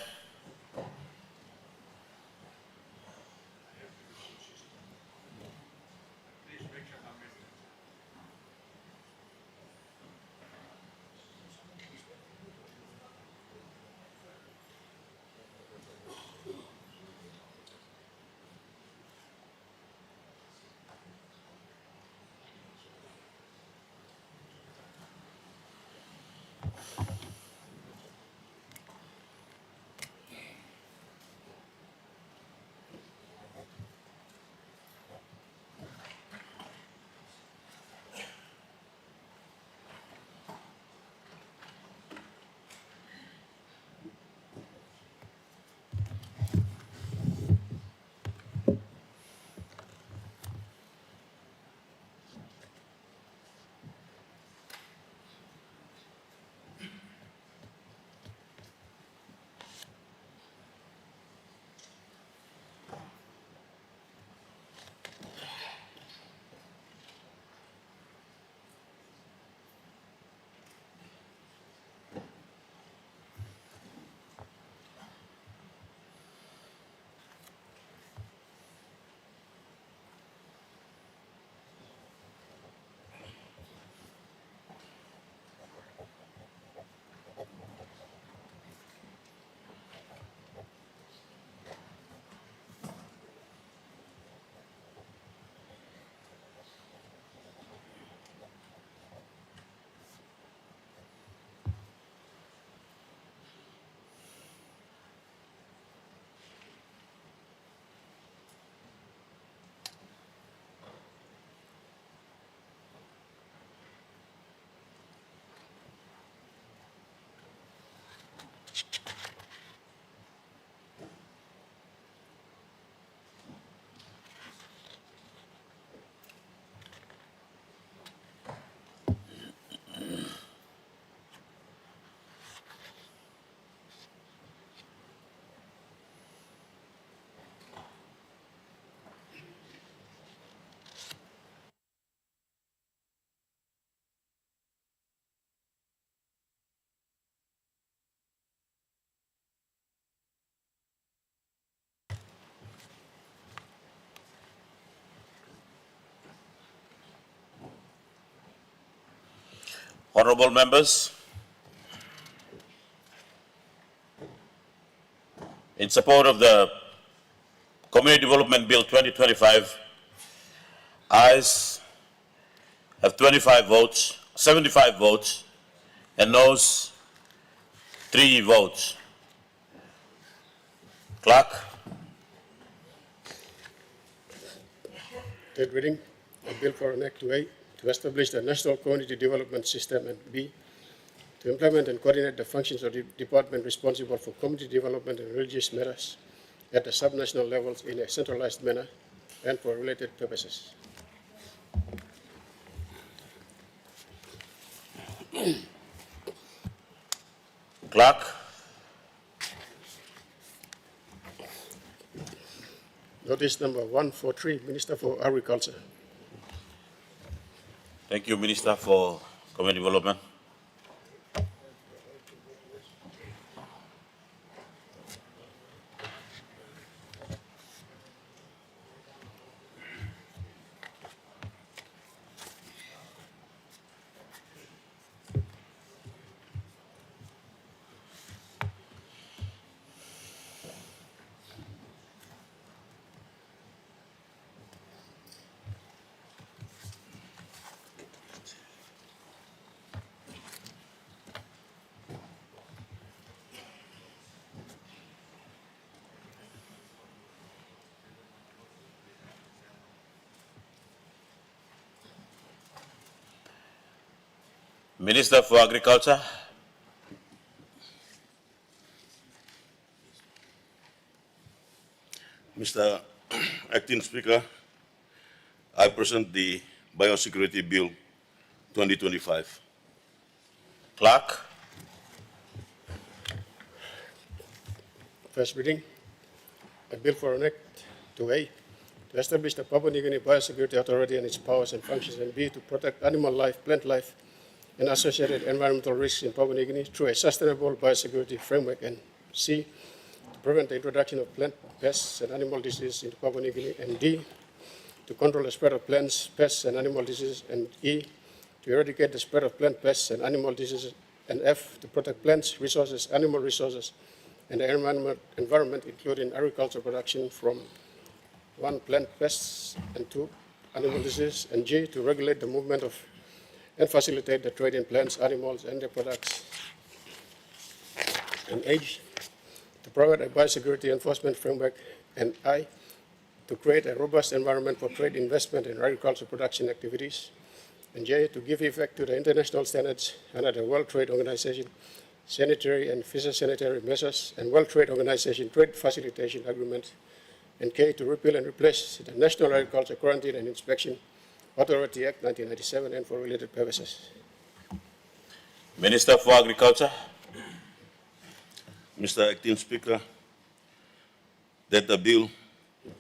Honorable members, in support of the Community Development Bill 2025, ayes have 25 votes, 75 votes, and noes 3 votes. Clerk. Third reading, a bill for an act to A, to establish the National Community Development System, and B, to implement and coordinate the functions of the department responsible for community development and religious matters at the subnational levels in a centralized manner and for related purposes. Clerk. Notice number 143, Minister for Agriculture. Thank you, Minister for Community Development. Minister for Agriculture. Mr. Acting Speaker, I present the Biosecurity Bill 2025. Clerk. First reading, a bill for an act to A, to establish the Papua New Guinea Biosecurity Authority and its powers and functions, and B, to protect animal life, plant life, and associated environmental risks in Papua New Guinea through a sustainable biosecurity framework, and C, to prevent the introduction of plant pests and animal diseases into Papua New Guinea, and D, to control the spread of plants, pests, and animal diseases, and E, to eradicate the spread of plant pests and animal diseases, and F, to protect plants, resources, animal resources, and the environment, including agriculture production from 1, plant pests, and 2, animal disease, and G, to regulate the movement of and facilitate the trade in plants, animals, and their products, and H, to provide a biosecurity enforcement framework, and I, to create a robust environment for trade investment in agricultural production activities, and J, to give effect to the international standards under the World Trade Organization sanitary and phytosanitary measures and World Trade Organization trade facilitation agreement, and K, to repeal and replace the National Agriculture Quarantine and Inspection Authority Act 1997 and for related purposes. Minister for Agriculture. Mr. Acting Speaker, that the bill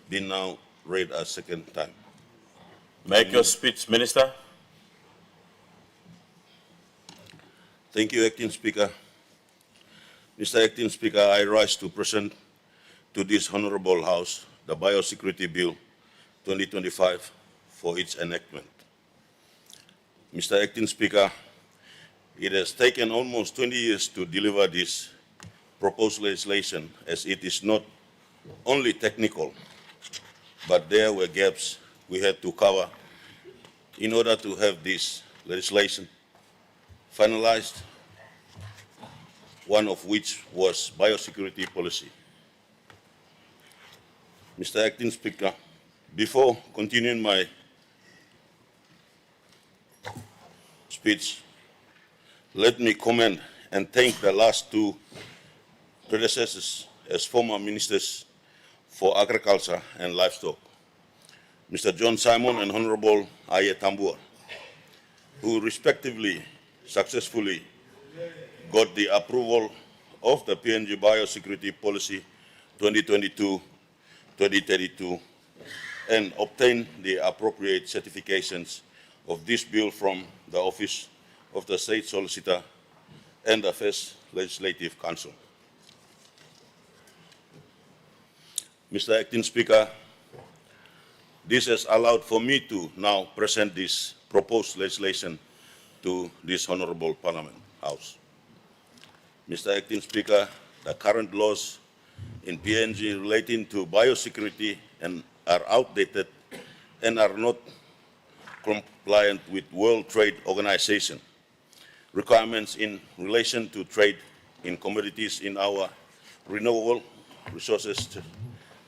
be now read a second time. Make your speech, Minister. Thank you, Acting Speaker. Mr. Acting Speaker, I rise to present to this Honorable House the Biosecurity Bill 2025 for its enactment. Mr. Acting Speaker, it has taken almost 20 years to deliver this proposed legislation, as it is not only technical, but there were gaps we had to cover in order to have this legislation finalized, one of which was biosecurity policy. Mr. Acting Speaker, before continuing my speech, let me commend and thank the last two predecessors as former ministers for agriculture and livestock, Mr. John Simon and Honorable Aye Tambua, who respectively successfully got the approval of the PNG Biosecurity Policy 2022-2032 and obtained the appropriate certifications of this bill from the Office of the State Solicitor and the First Legislative Council. Mr. Acting Speaker, this has allowed for me to now present this proposed legislation to this Honorable Parliament House. Mr. Acting Speaker, the current laws in PNG relating to biosecurity are outdated and are not compliant with World Trade Organization requirements in relation to trade in commodities in our renewable resources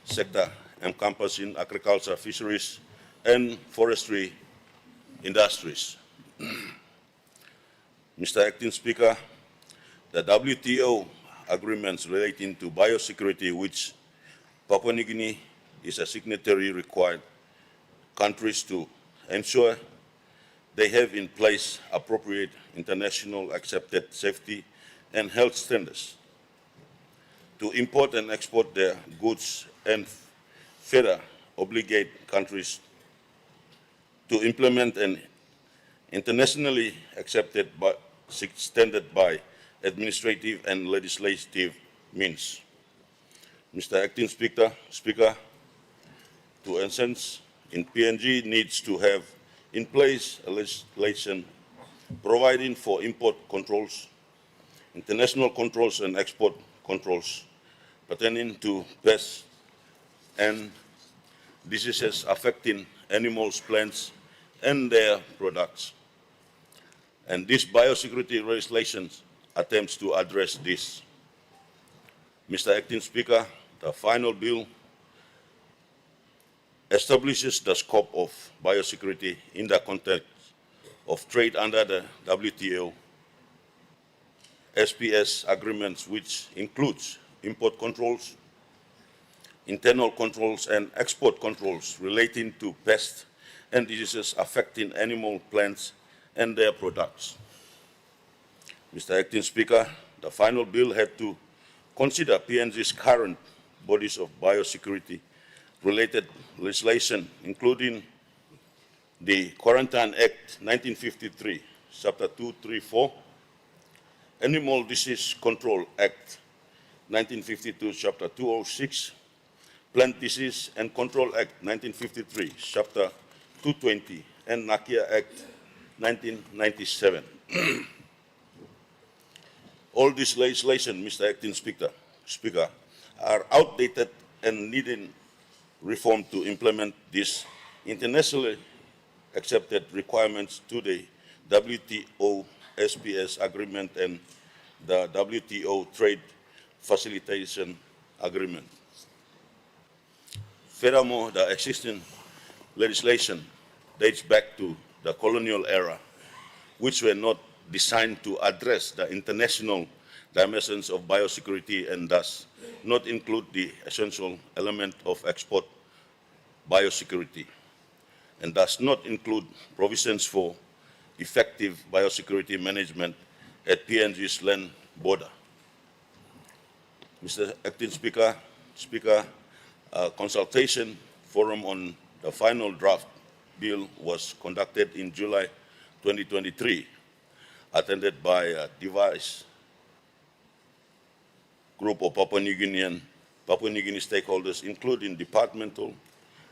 sector encompassing agriculture, fisheries, and forestry industries. Mr. Acting Speaker, the WTO agreements relating to biosecurity, which Papua New Guinea is a signatory, required countries to ensure they have in place appropriate international accepted safety and health standards to import and export their goods, and further obligate countries to implement an internationally accepted standard by administrative and legislative means. Mr. Acting Speaker, to essence, in PNG needs to have in place a legislation providing for import controls, international controls and export controls pertaining to pests and diseases affecting animals, plants, and their products. And this biosecurity legislation attempts to address this. Mr. Acting Speaker, the final bill establishes the scope of biosecurity in the context of trade under the WTO SPS agreements, which includes import controls, internal controls, and export controls relating to pests and diseases affecting animal, plants, and their products. Mr. Acting Speaker, the final bill had to consider PNG's current bodies of biosecurity related legislation, including the Quarantine Act 1953, Chapter 234, Animal Disease Control Act 1952, Chapter 206, Plant Disease and Control Act 1953, Chapter 220, and Nakia Act 1997. All this legislation, Mr. Acting Speaker, are outdated and needing reform to implement these internationally accepted requirements to the WTO SPS agreement and the WTO Trade Facilitation Agreement. Furthermore, the existing legislation dates back to the colonial era, which were not designed to address the international dimensions of biosecurity and thus not include the essential element of export biosecurity, and does not include provisions for effective biosecurity management at PNG's land border. Mr. Acting Speaker, a consultation forum on the final draft bill was conducted in July 2023, attended by a diverse group of Papua New Guinea stakeholders, including departmental,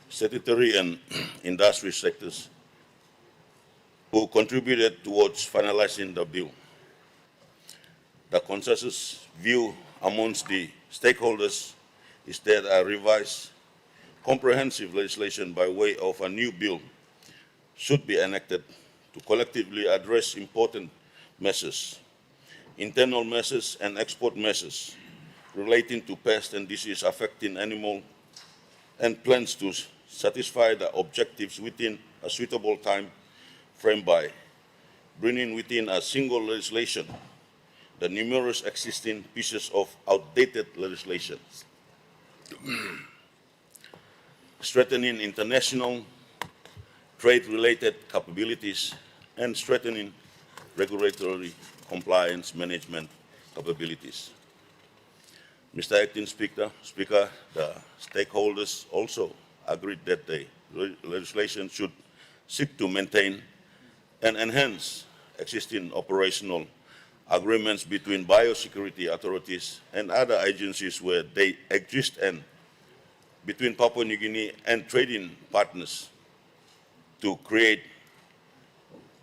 statutory, and industry sectors, who contributed towards finalizing the bill. The consensus view amongst the stakeholders is that a revised, comprehensive legislation by way of a new bill should be enacted to collectively address important measures, internal measures and export measures relating to pest and disease affecting animal and plants to satisfy the objectives within a suitable time frame by bringing within a single legislation the numerous existing pieces of outdated legislation, strengthening international trade-related capabilities, and strengthening regulatory compliance management capabilities. Mr. Acting Speaker, the stakeholders also agreed that the legislation should seek to maintain and enhance existing operational agreements between biosecurity authorities and other agencies where they exist, and between Papua New Guinea and trading partners to create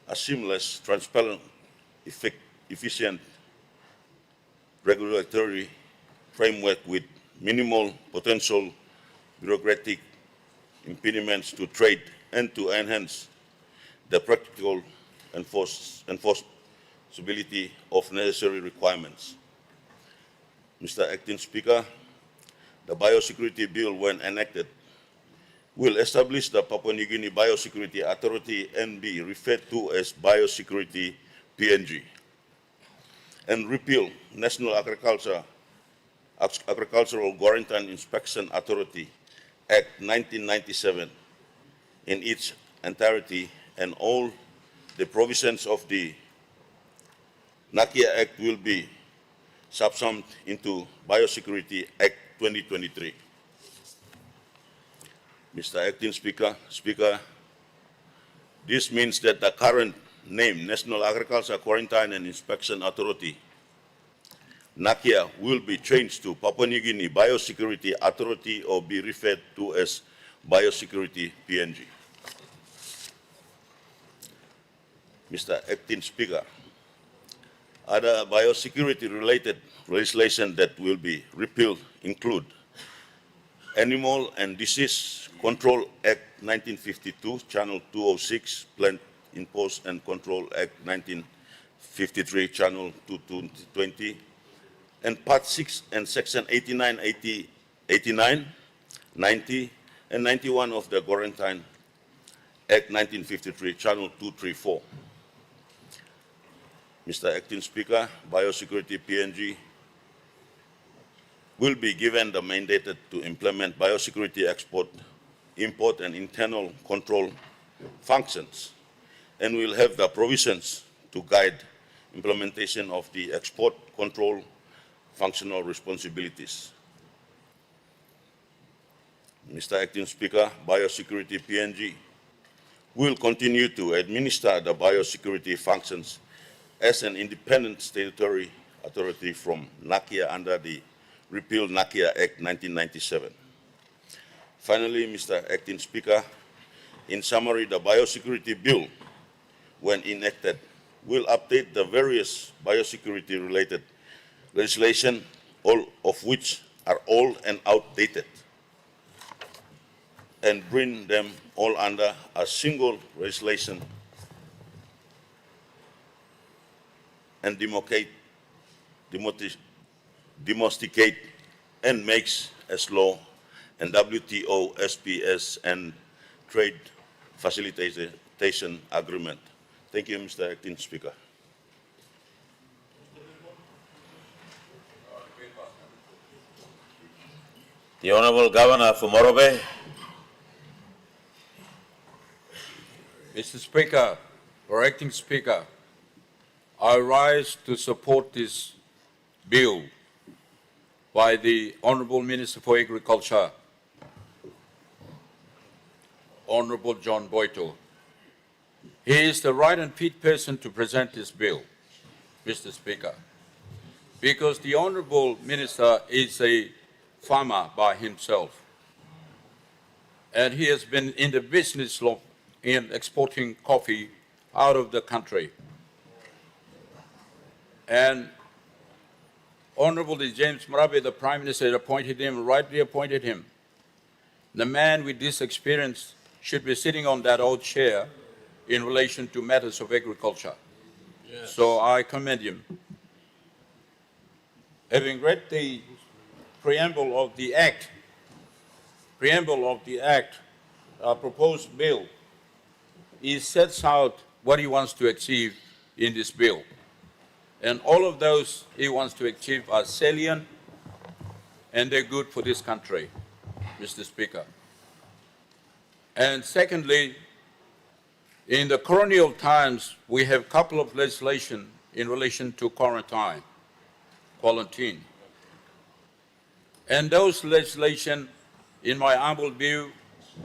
a seamless, transparent, efficient regulatory framework with minimal potential bureaucratic impediments to trade and to enhance the practical enforceability of necessary requirements. Mr. Acting Speaker, the Biosecurity Bill, when enacted, will establish the Papua New Guinea Biosecurity Authority and be referred to as Biosecurity PNG, and repeal National Agricultural Quarantine Inspection Authority Act 1997 in its entirety, and all the provisions of the Nakia Act will be subsumed into Biosecurity Act 2023. Mr. Acting Speaker, this means that the current name, National Agriculture Quarantine and Inspection Authority, Nakia, will be changed to Papua New Guinea Biosecurity Authority, or be referred to as Biosecurity PNG. Mr. Acting Speaker, other biosecurity-related legislation that will be repealed include Animal and Disease Control Act 1952, Channel 206, Plant Impose and Control Act 1953, Channel 220, and Part 6 and Section 89, 89, 90, and 91 of the Quarantine Act 1953, Channel 234. Mr. Acting Speaker, Biosecurity PNG will be given the mandate to implement biosecurity export, import, and internal control functions, and will have the provisions to guide implementation of the export control functional responsibilities. Mr. Acting Speaker, Biosecurity PNG will continue to administer the biosecurity functions as an independent statutory authority from NACIA under the repeal NACIA Act 1997. Finally, Mr. Acting Speaker, in summary, the Biosecurity Bill, when enacted, will update the various biosecurity-related legislation, all of which are old and outdated, and bring them all under a single legislation and domesticate and makes as law and WTO, SPS, and trade facilitation agreement. Thank you, Mr. Acting Speaker. The Honourable Governor for Morobe. Mr. Speaker, or Acting Speaker, I rise to support this bill by the Honourable Minister for Agriculture, Honourable John Boito. He is the right and fit person to present this bill, Mr. Speaker, because the Honourable Minister is a farmer by himself, and he has been in the business in exporting coffee out of the country. And Honourable James Marabe, the Prime Minister, appointed him, rightly appointed him. The man with this experience should be sitting on that old chair in relation to matters of agriculture. Yes. So I commend him. Having read the preamble of the proposed bill, he sets out what he wants to achieve in this bill. And all of those he wants to achieve are salient and they're good for this country, Mr. Speaker. And secondly, in the colonial times, we have a couple of legislation in relation to quarantine. And those legislation, in my humble view,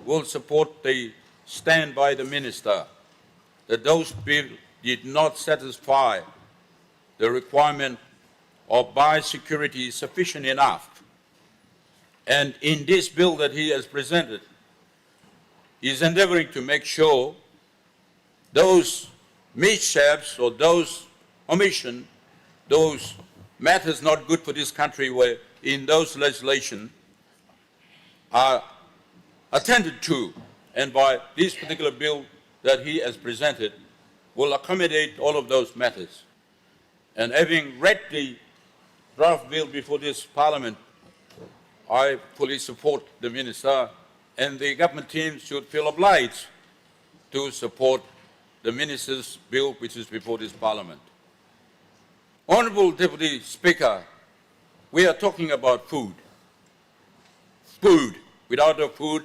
will support the stand by the Minister that those bills did not satisfy the requirement of biosecurity sufficient enough. And in this bill that he has presented, he is endeavoring to make sure those mishaps or those omission, those matters not good for this country were in those legislation are attended to, and by this particular bill that he has presented will accommodate all of those matters. And having read the draft bill before this Parliament, I fully support the Minister, and the government team should feel obliged to support the Minister's bill which is before this Parliament. Honourable Deputy Speaker, we are talking about food. Food. Without the food,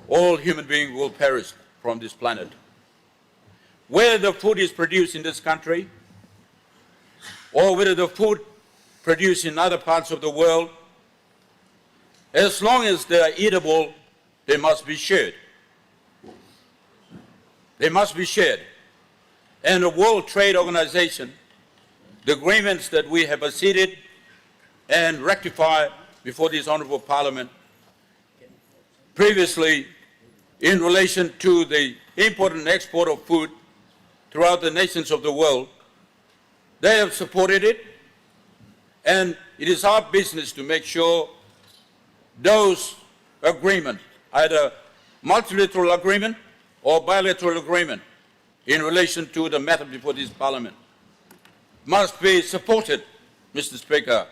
all human beings will perish from this planet. Where the food is produced in this country, or whether the food produced in other parts of the world, as long as they are eatable, they must be shared. They must be shared. And the World Trade Organization, the agreements that we have acceded and rectified before this Honourable Parliament previously in relation to the import and export of food throughout the nations of the world, they have supported it, and it is our business to make sure those agreements, either multilateral agreement or bilateral agreement in relation to the matter before this Parliament, must be supported, Mr. Speaker.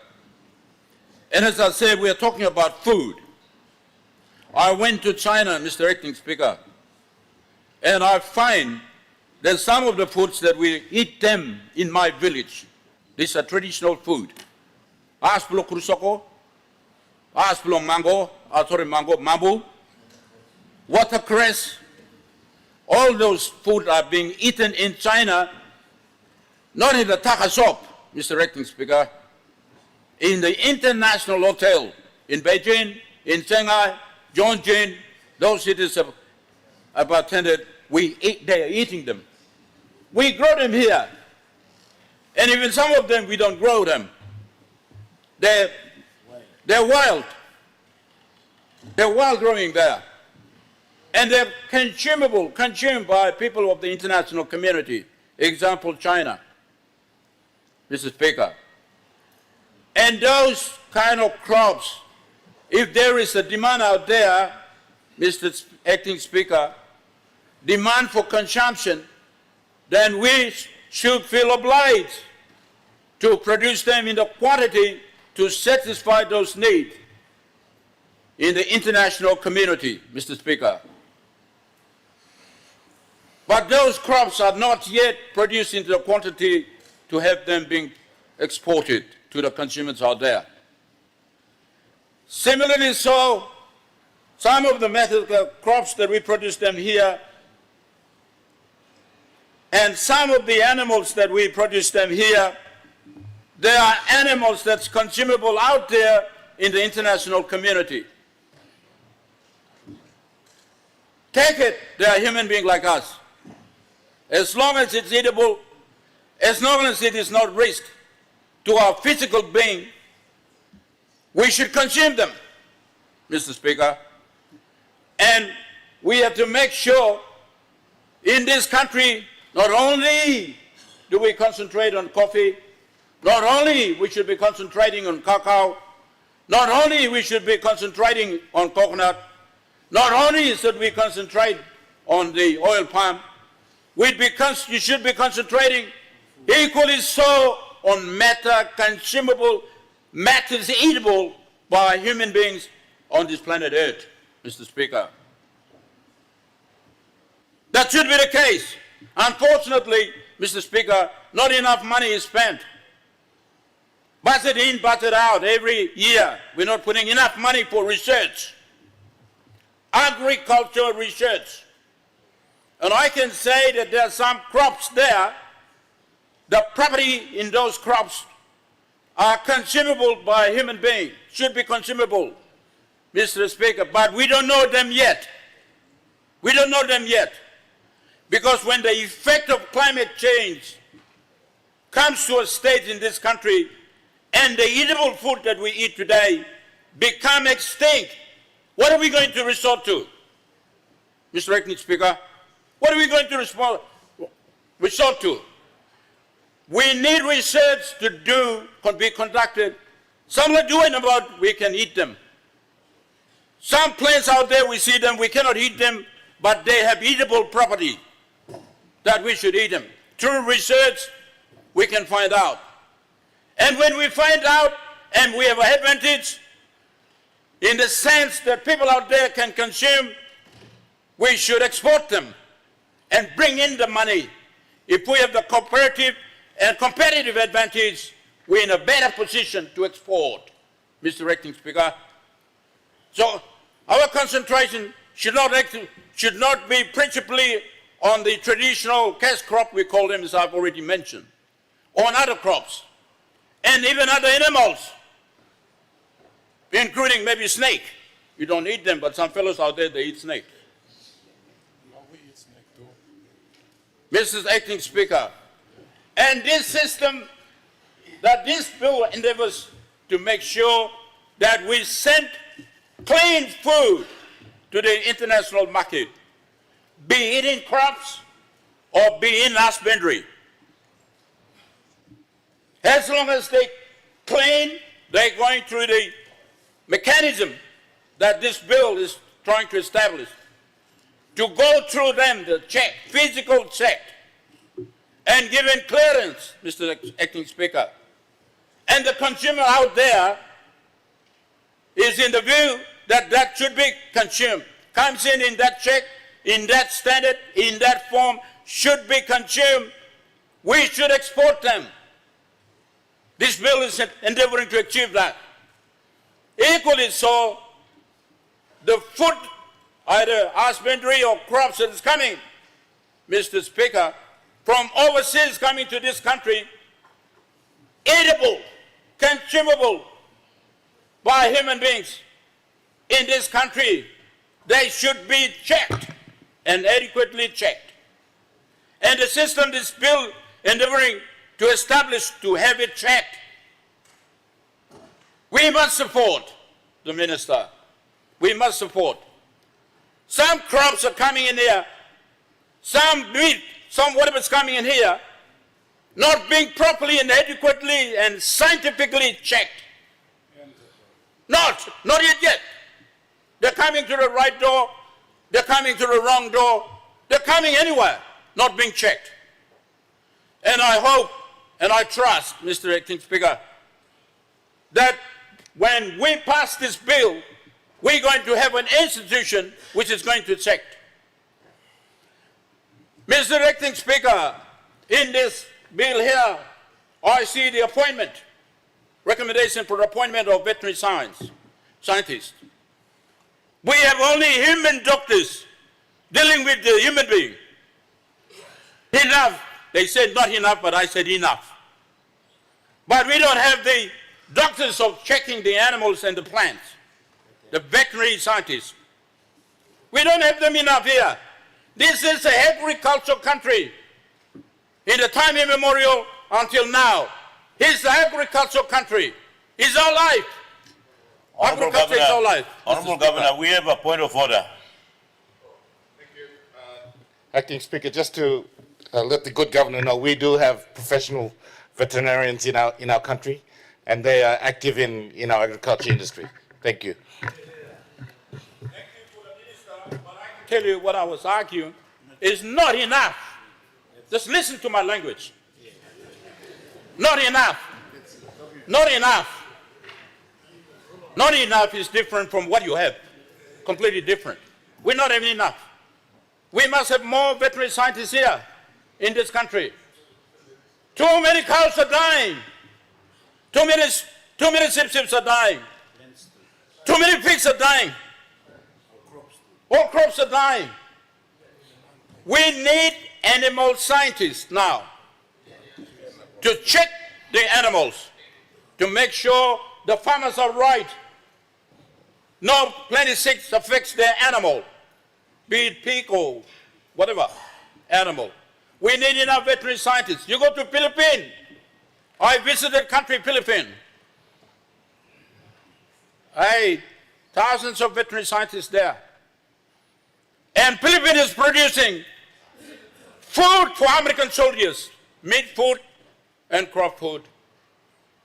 And as I said, we are talking about food. I went to China, Mr. Acting Speaker, and I find that some of the foods that we eat them in my village, these are traditional food. Asplo krusoko, asplo mango, mambu, watercress, all those food are being eaten in China, not in the taka shop, Mr. Acting Speaker, in the international hotel in Beijing, in Shanghai, Zhongjiang, those cities have attended they are eating them. We grow them here. And even some of them, we don't grow them. They're wild. They're wild growing there. And they're consumed by people of the international community. Example, China, Mr. Speaker. And those kind of crops, if there is a demand out there, Mr. Acting Speaker, demand for consumption, then we should feel obliged to produce them in the quantity to satisfy those needs in the international community, Mr. Speaker. But those crops are not yet produced into the quantity to have them being exported to the consumers out there. Similarly so, some of the crops that we produce them here, and some of the animals that we produce them here, there are animals that's consumable out there in the international community. Take it, they are human beings like us. As long as it's eatable, as long as it is not risk to our physical being, we should consume them, Mr. Speaker. And we have to make sure in this country, not only do we concentrate on coffee, not only we should be concentrating on cacao, not only we should be concentrating on coconut, not only should we concentrate on the oil palm, you should be concentrating equally so on matter consumable, matters eatable by human beings on this planet Earth, Mr. Speaker. That should be the case. Unfortunately, Mr. Speaker, not enough money is spent. Budget in, budget out every year. We're not putting enough money for research, agricultural research. And I can say that there are some crops there, the property in those crops are consumable by human beings, should be consumable, Mr. Speaker, but we don't know them yet. We don't know them yet. Because when the effect of climate change comes to a stage in this country and the eatable food that we eat today become extinct, what are we going to resort to? Mr. Acting Speaker, what are we going to resort to? We need research to be conducted. Some are doing about we can eat them. Some plants out there, we see them, we cannot eat them, but they have eatable property that we should eat them. Through research, we can find out. And when we find out and we have an advantage in the sense that people out there can consume, we should export them and bring in the money. If we have the cooperative and competitive advantage, we're in a better position to export, Mr. Acting Speaker. So our concentration should not be principally on the traditional cash crop, we call them, as I've already mentioned, on other crops, and even other animals, including maybe snake. You don't eat them, but some fellows out there, they eat snake. Mr. Acting Speaker, and this system, that this bill endeavors to make sure that we send clean food to the international market, be it in crops or be in husbandry. As long as they clean, they're going through the mechanism that this bill is trying to establish. To go through them, the check, physical check, and given clearance, Mr. Acting Speaker. And the consumer out there is in the view that that should be consumed. Comes in that check, in that standard, in that form, should be consumed. We should export them. This bill is endeavoring to achieve that. Equally so, the food, either husbandry or crops that is coming, Mr. Speaker, from overseas coming to this country, eatable, consumable by human beings in this country, they should be checked and adequately checked. And the system this bill endeavoring to establish to have it checked. We must support the minister. We must support. Some crops are coming in here, some meat, some whatever's coming in here, not being properly and adequately and scientifically checked. Not yet. They're coming to the right door, they're coming to the wrong door, they're coming anywhere, not being checked. And I hope and I trust, Mr. Acting Speaker, that when we pass this bill, we're going to have an institution which is going to check. Mr. Acting Speaker, in this bill here, I see the appointment, recommendation for the appointment of veterinary scientists. We have only human doctors dealing with the human being. Enough. They said not enough, but I said enough. But we don't have the doctors of checking the animals and the plants, the veterinary scientists. We don't have them enough here. This is an agricultural country. In the time immemorial until now, it's an agricultural country. It's our life. Agriculture is our life. Honorable Governor, we have a point of order. Thank you. Acting Speaker, just to let the good governor know, we do have professional veterinarians in our country, and they are active in our agriculture industry. Thank you. Thank you for the minister, but I can tell you what I was arguing is not enough. Just listen to my language. Not enough. Not enough. Not enough is different from what you have. Completely different. We're not having enough. We must have more veterinary scientists here in this country. Too many cows are dying. Too many sheep are dying. Too many pigs are dying. All crops are dying. We need animal scientists now to check the animals, to make sure the farmers are right. No plenty sick affects their animal, be it pig or whatever animal. We need enough veterinary scientists. You go to Philippines. I visited country Philippines. Thousands of veterinary scientists there. And Philippines is producing food for American soldiers, meat food and crop food.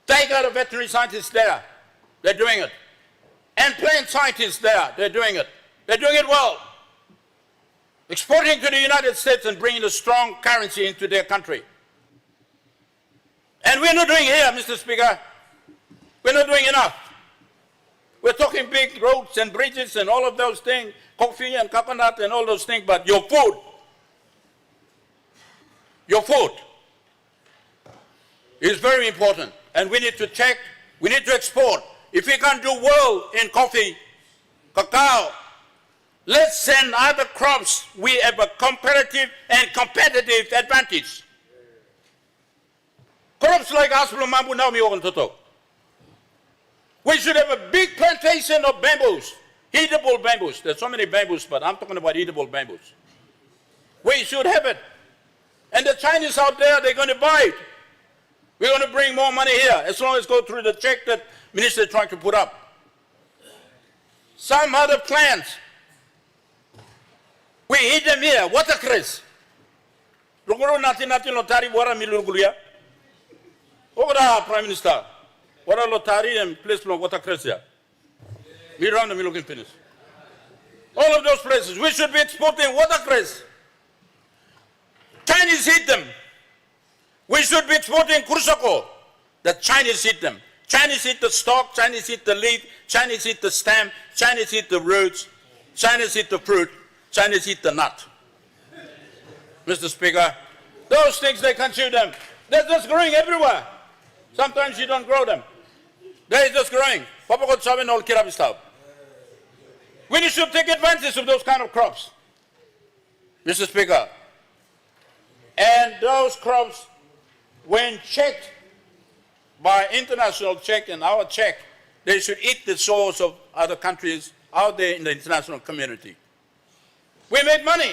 They got a veterinary scientist there. They're doing it. And plant scientists there. They're doing it. They're doing it well. Exporting to the United States and bringing a strong currency into their country. And we're not doing here, Mr. Speaker. We're not doing enough. We're talking big roads and bridges and all of those things, coffee and coconut and all those things, but your food is very important. And we need to check, we need to export. If we can't do well in coffee, cacao, let's send other crops. We have a comparative and competitive advantage. Crops like Asplumambu Naumi Ogontoto. We should have a big plantation of bamboos, eatable bamboos. There's so many bamboos, but I'm talking about eatable bamboos. We should have it. And the Chinese out there, they're going to buy it. We're going to bring more money here, as long as go through the check that minister is trying to put up. Some other plants, we eat them here, watercress. Runguru natin lotari wara milungulia. Ogara Prime Minister, wara lotari and place from watercress here. We run the milungin finish. All of those places, we should be exporting watercress. Chinese eat them. We should be exporting kursako. The Chinese eat them. Chinese eat the stalk, Chinese eat the leaf, Chinese eat the stem, Chinese eat the roots, Chinese eat the fruit, Chinese eat the nut. Mr. Speaker, those things, they consume them. They're just growing everywhere. Sometimes you don't grow them. They're just growing. We should take advantage of those kind of crops. Mr. Speaker, and those crops, when checked by international check and our check, they should eat the soils of other countries out there in the international community. We make money.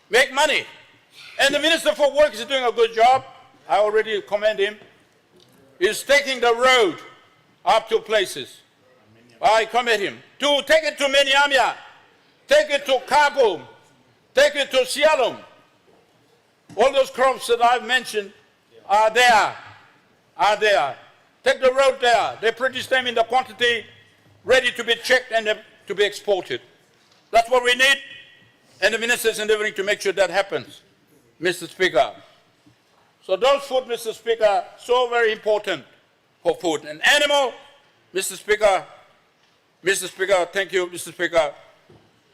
Make money. And the Minister for Work is doing a good job. I already commend him. He's taking the road up to places. I commend him. To take it to Meniamia, take it to Kabul, take it to Sialum. All those crops that I've mentioned are there. Take the road there. They produce them in the quantity ready to be checked and to be exported. That's what we need. And the Minister is endeavoring to make sure that happens, Mr. Speaker. So those food, Mr. Speaker, so very important for food. And animal, Mr. Speaker, thank you, Mr. Speaker.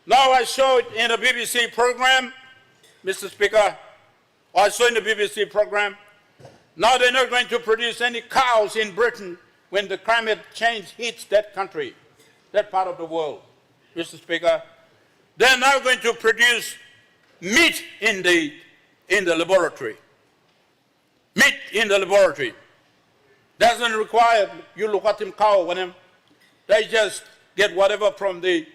Now I saw it in a BBC program, Mr. Speaker. I saw in the BBC program. Now they're not going to produce any cows in Britain when the climate change hits that country, that part of the world, Mr. Speaker. They're now going to produce meat in the laboratory. Meat in the laboratory. Doesn't require you look at them cow when they just get whatever from the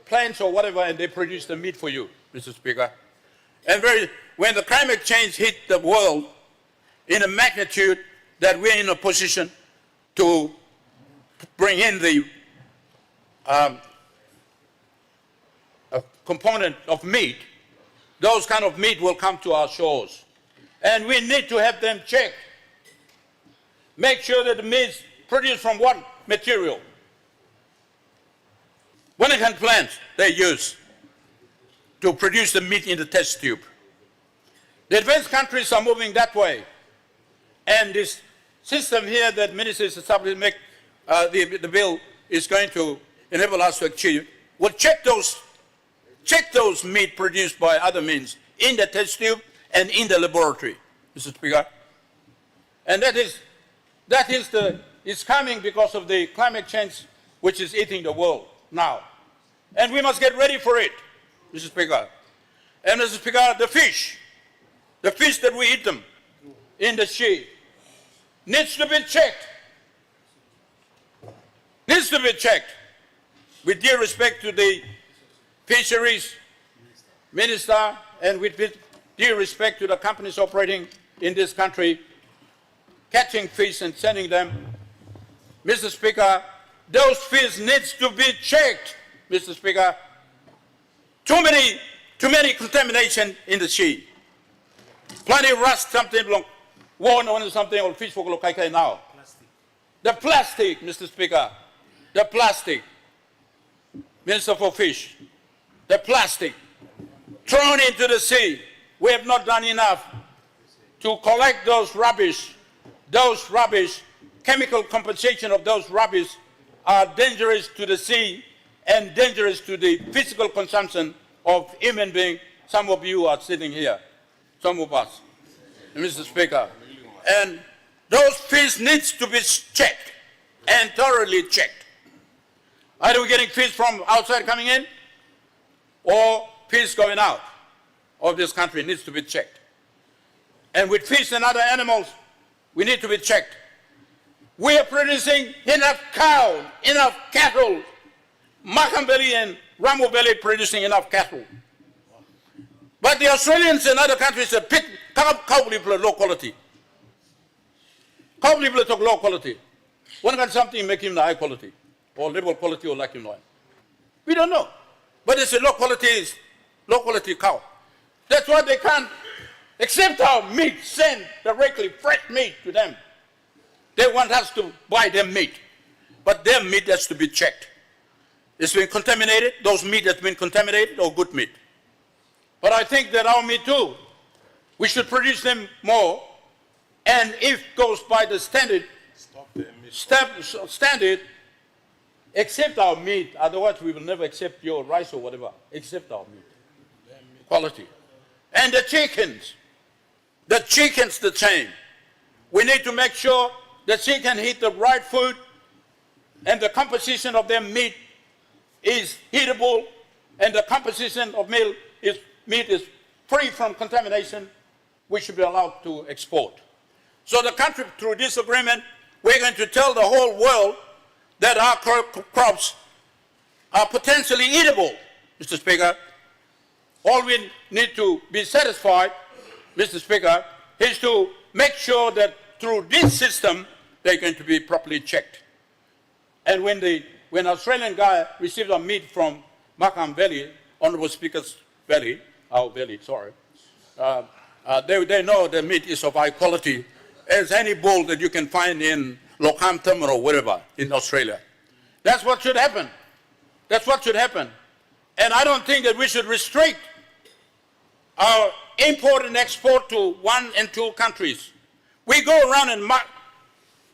plants or whatever, and they produce the meat for you, Mr. Speaker. And when the climate change hit the world in a magnitude that we're in a position to bring in the a component of meat, those kind of meat will come to our shores. And we need to have them checked. Make sure that the meat is produced from what material? Winnicott plants they use to produce the meat in the test tube. The advanced countries are moving that way. And this system here that ministers established make the bill is going to enable us to achieve will check those meat produced by other means in the test tube and in the laboratory, Mr. Speaker. And it's coming because of the climate change which is eating the world now. And we must get ready for it, Mr. Speaker. And Mr. Speaker, the fish that we eat them in the sea needs to be checked. Needs to be checked. With due respect to the fisheries minister and with due respect to the companies operating in this country, catching fish and sending them, Mr. Speaker, those fish needs to be checked, Mr. Speaker. Too many contamination in the sea. Plenty rust, something long, worn on something or fish for now. The plastic, Mr. Speaker, the plastic. Minister for Fish, the plastic thrown into the sea. We have not done enough to collect those rubbish. Those rubbish, chemical compensation of those rubbish are dangerous to the sea and dangerous to the physical consumption of human beings. Some of you are sitting here, some of us, Mr. Speaker. And those fish needs to be checked and thoroughly checked. Either we're getting fish from outside coming in or fish going out of this country needs to be checked. And with fish and other animals, we need to be checked. We are producing enough cow, enough cattle. Macambelly and Ramobelly producing enough cattle. But the Australians and other countries are cow low quality. Cow talk low quality. One can something make him the high quality, or liberal quality, or like him not. We don't know. But it's a low quality cow. That's why they can't accept our meat, send directly fresh meat to them. They want us to buy their meat. But their meat has to be checked. It's been contaminated, those meat has been contaminated, or good meat. But I think that our meat too, we should produce them more, and if goes by the standard, accept our meat, otherwise we will never accept your rice or whatever, accept our meat. Quality. And the chickens, the same. We need to make sure the chicken eat the right food and the composition of their meat is eatable and the composition of meat is free from contamination. We should be allowed to export. So the country, through this agreement, we're going to tell the whole world that our crops are potentially eatable Mr. Speaker, all we need to be satisfied, Mr. Speaker, is to make sure that through this system, they're going to be properly checked. And when Australian guy received a meat from Markham Valley, Honourable Speaker's Valley, our valley, sorry, they know the meat is of high quality as any bull that you can find in Lockhampton or wherever in Australia. That's what should happen. That's what should happen. And I don't think that we should restrict our import and export to 1 and 2 countries. We go around and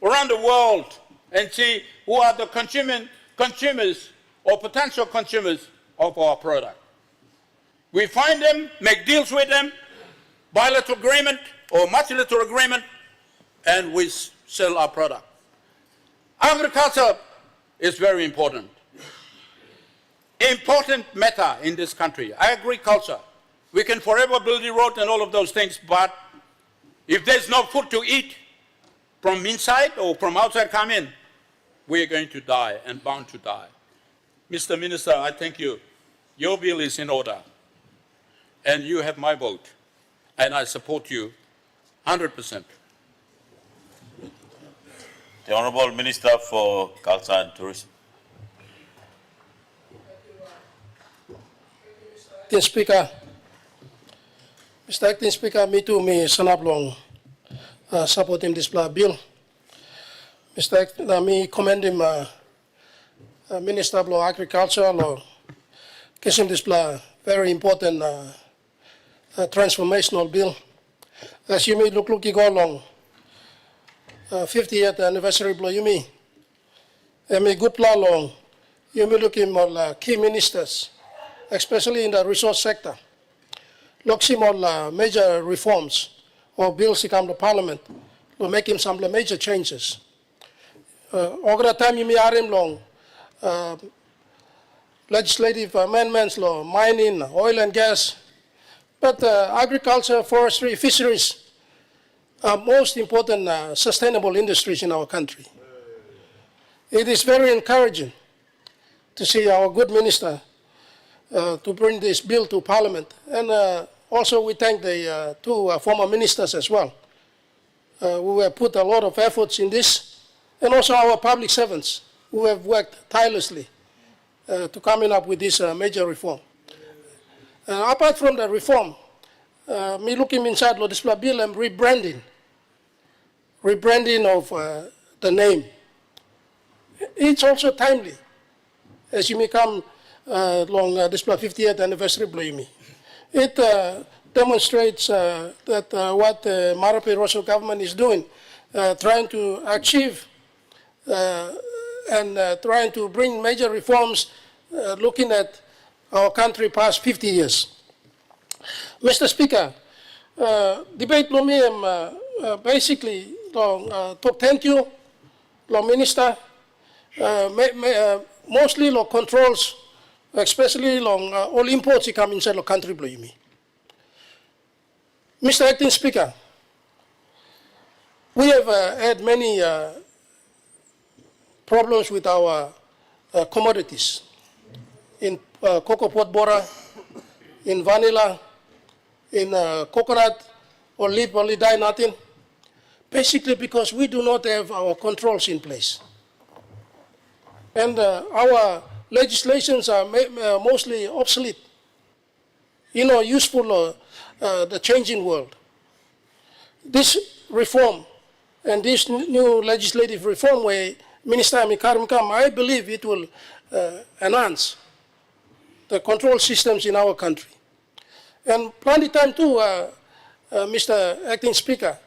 around the world and see who are the consumers or potential consumers of our product. We find them, make deals with them, bilateral agreement or multilateral agreement, and we sell our product. Agriculture is very important. Important matter in this country, agriculture. We can forever build the road and all of those things, but if there's no food to eat from inside or from outside come in, we're going to die and bound to die. Mr. Minister, I thank you. Your bill is in order, and you have my vote, and I support you 100%. The Honourable Minister for Culture and Tourism. Acting Speaker, Mr. Acting Speaker, me too, me sanablong supporting this bill. Mr. Acting, me commend him, Minister of Agriculture, kisim this very important transformational bill. As you may look you go along, 50th anniversary blow you me. And me good plan long, you may look in more key ministers, especially in the resource sector. Look see more major reforms or bills to come to Parliament will make him some major changes. Over the time you may are him long, legislative amendments law, mining, oil and gas, but agriculture, forestry, fisheries are most important sustainable industries in our country. It is very encouraging to see our good minister to bring this bill to Parliament. And also we thank the 2 former ministers as well, who have put a lot of efforts in this, and also our public servants who have worked tirelessly to coming up with this major reform. Apart from the reform, me looking inside this bill and rebranding of the name. It's also timely, as you may come along this 50th anniversary, believe me. It demonstrates that what the Marape Rosso government is doing, trying to achieve and trying to bring major reforms, looking at our country past 50 years. Mr. Speaker, debate basically talk thank you, Minister, mostly controls, especially all imports that come inside the country. Mr. Acting Speaker, we have had many problems with our commodities in cocoa pod bora, in vanilla, in coconut, or leaf only dye nothing, basically because we do not have our controls in place. And our legislations are mostly obsolete, useful the changing world. This reform and this new legislative reform where Minister Amikarum come, I believe it will enhance the control systems in our country. And plenty time too, Mr. Acting Speaker,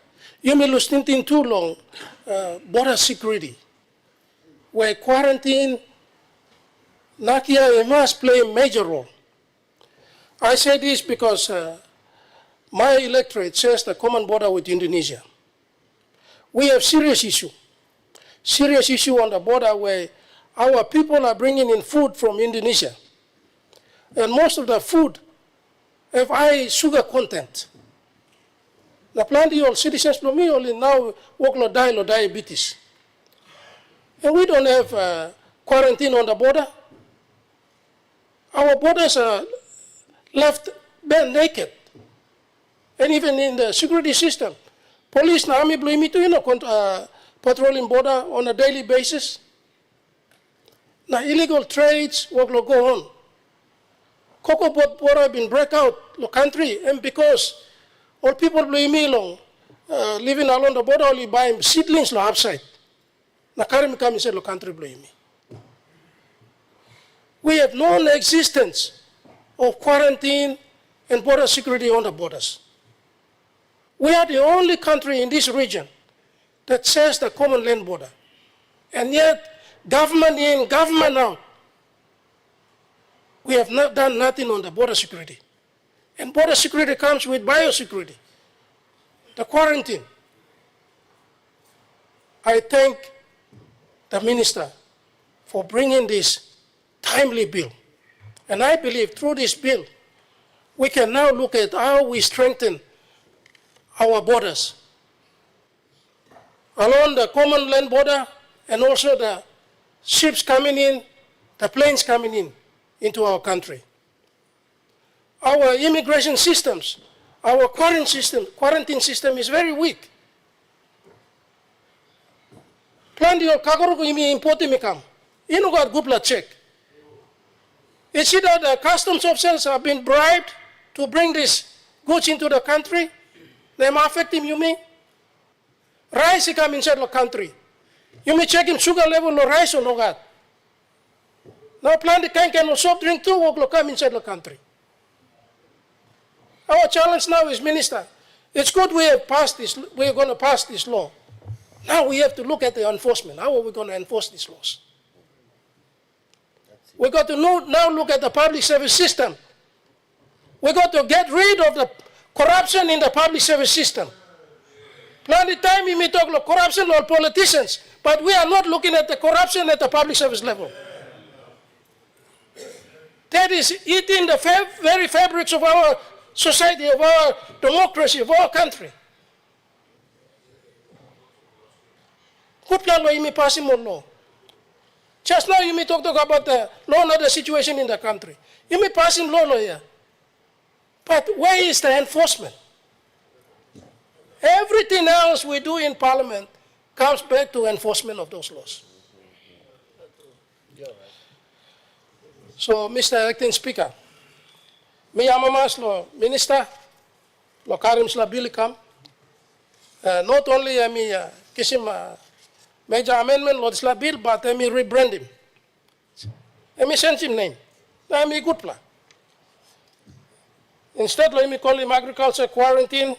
you may lose thinking too long, border security, where quarantine, Nakia must play a major role. I say this because my electorate shares the common border with Indonesia. We have serious issue on the border where our people are bringing in food from Indonesia. And most of the food have high sugar content. The plenty of citizens only now walk diabetes. And we don't have quarantine on the border. Our borders are left bare naked. And even in the security system, police and army blame me to, patrolling border on a daily basis. Now illegal trades will go on. Cocoa border been break out the country, and because all people blame me long, living along the border only buying seedlings outside. Now Karim come inside the country blame me. We have non-existence of quarantine and border security on the borders. We are the only country in this region that shares the common land border. And yet, government in, government out, we have not done nothing on the border security. And border security comes with biosecurity, the quarantine. I thank the minister for bringing this timely bill. And I believe through this bill, we can now look at how we strengthen our borders along the common land border, and also the ships coming in, the planes coming in into our country. Our immigration systems, our quarantine system is very weak. Plenty of kagoro imi importi mikam. Inu got gupla check. It's either the customs officers have been bribed to bring these goods into the country. They are affecting you me. Rice come inside the country. You may check in sugar level of rice or no god. Now plenty can of soft drink too will come inside the country. Our challenge now is, Minister, it's good we have passed this, we're going to pass this law. Now we have to look at the enforcement. How are we going to enforce these laws? We got to now look at the public service system. We got to get rid of the corruption in the public service system. Plenty time we may talk about corruption or politicians, but we are not looking at the corruption at the public service level. That is eating the very fabrics of our society, of our democracy, of our country. Law. Just now you may talk about the law and the situation in the country. You may pass in law here. But where is the enforcement? Everything else we do in Parliament comes back to enforcement of those laws. So, Mr. Acting Speaker, me amamas lo minister, lo karim sla bilikam. Not only me kisim major amendment lo sla bill, but me rebrand him. Me change him name. Me good plan. Instead, let me call him Agriculture Quarantine,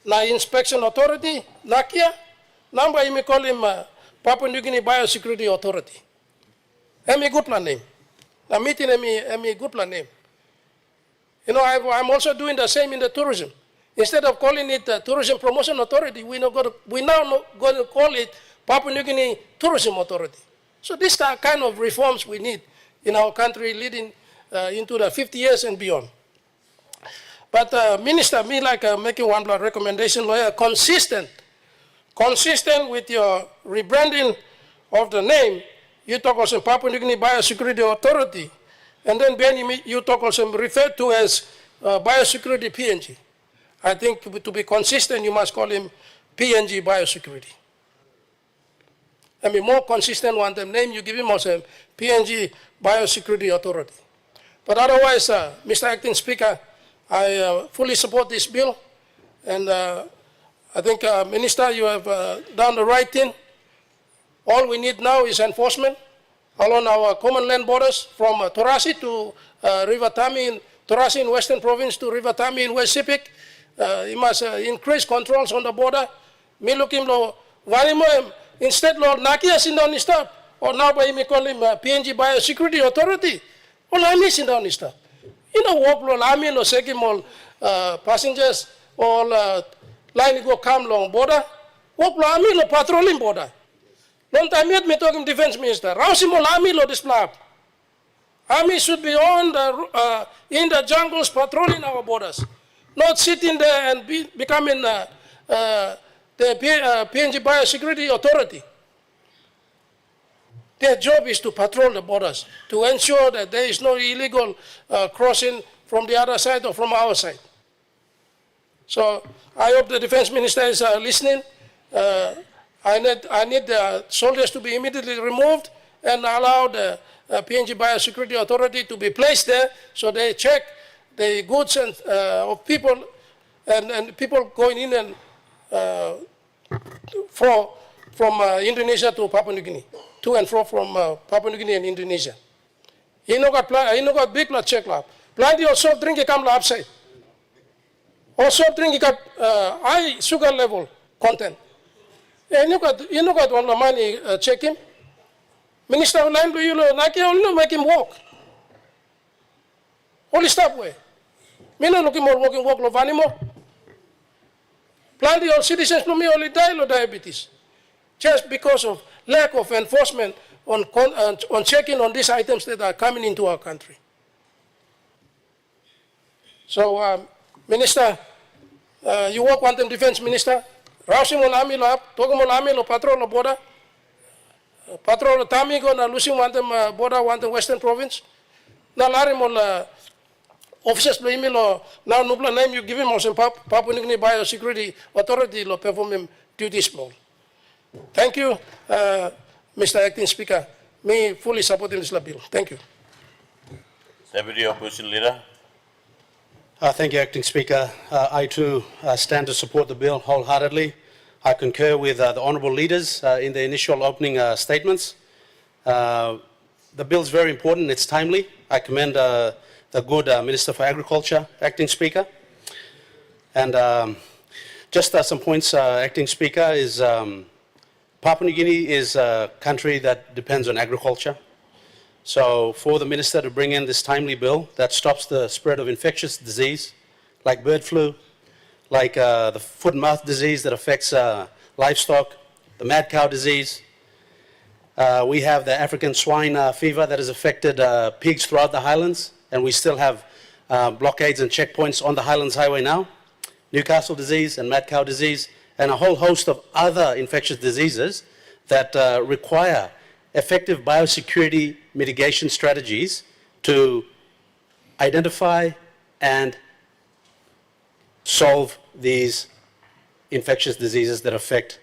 na Inspection Authority, NACIA. Number, let me call him Papua New Guinea Biosecurity Authority. A good plan name. The meeting, a good plan name. You know, I'm also doing the same in the tourism. Instead of calling it the Tourism Promotion Authority, we now going to call it Papua New Guinea Tourism Authority. So these are kind of reforms we need in our country leading into the 50 years and beyond. But Minister, me like making one recommendation, lawyer, consistent with your rebranding of the name. You talk also Papua New Guinea Biosecurity Authority, and then Benny, you talk also referred to as Biosecurity PNG. I think to be consistent, you must call him PNG Biosecurity. I mean, more consistent one, the name you give him also PNG Biosecurity Authority. But otherwise, Mr. Acting Speaker, I fully support this bill, and I think, Minister, you have done the right thing. All we need now is enforcement along our common land borders from Torasi to River Tami, Torasi in Western Province to River Tami in West Sepik. You must increase controls on the border. Me looking lo varimo instead lo nakia sin down stop, or now by me call him PNG Biosecurity Authority. All I miss in down stop. You know, walk lo lami lo sekim all passengers all line go come long border. Walk lo ami lo patrolling border. Long time yet me talking defense minister. Rausimo lami lo display. Army should be on the in the jungles patrolling our borders, not sitting there and becoming the PNG Biosecurity Authority. Their job is to patrol the borders, to ensure that there is no illegal crossing from the other side or from our side. So I hope the defense minister is listening. I need the soldiers to be immediately removed and allow the PNG Biosecurity Authority to be placed there so they check the goods and, of people and people going in and from Indonesia to Papua New Guinea, to and fro from Papua New Guinea and Indonesia. You know got big lot check lab. Plenty of soft drink come upside. Or soft drink got high sugar level content. And you know got one money check him. Minister of Land, you only make him walk. Only stop way. Me no looking more walking walk of animal. Plenty of citizens to me only die of diabetes. Just because of lack of enforcement on checking on these items that are coming into our country. So, Minister, you work one time defense minister, Rausi mo lami lo up, togo mo lami lo patrol lo border, patrol lo tami go na losing one time border one time Western Province, na lari mo la officers lo imi lo now nubla name you give him also Papua New Guinea Biosecurity Authority lo perform him duties more. Thank you, Mr. Acting Speaker. Me fully supporting this bill. Thank you. Deputy Opposition Leader. Thank you, Acting Speaker. I too stand to support the bill wholeheartedly. I concur with the honourable leaders in the initial opening statements. The bill is very important. It's timely. I commend the good Minister for Agriculture, Acting Speaker. And just some points, Acting Speaker, is Papua New Guinea is a country that depends on agriculture. So for the Minister to bring in this timely bill that stops the spread of infectious disease like bird flu, like the foot and mouth disease that affects livestock, the mad cow disease. We have the African swine fever that has affected pigs throughout the highlands, and we still have blockades and checkpoints on the Highlands Highway now. Newcastle disease and mad cow disease, and a whole host of other infectious diseases that require effective biosecurity mitigation strategies to identify and solve these infectious diseases that affect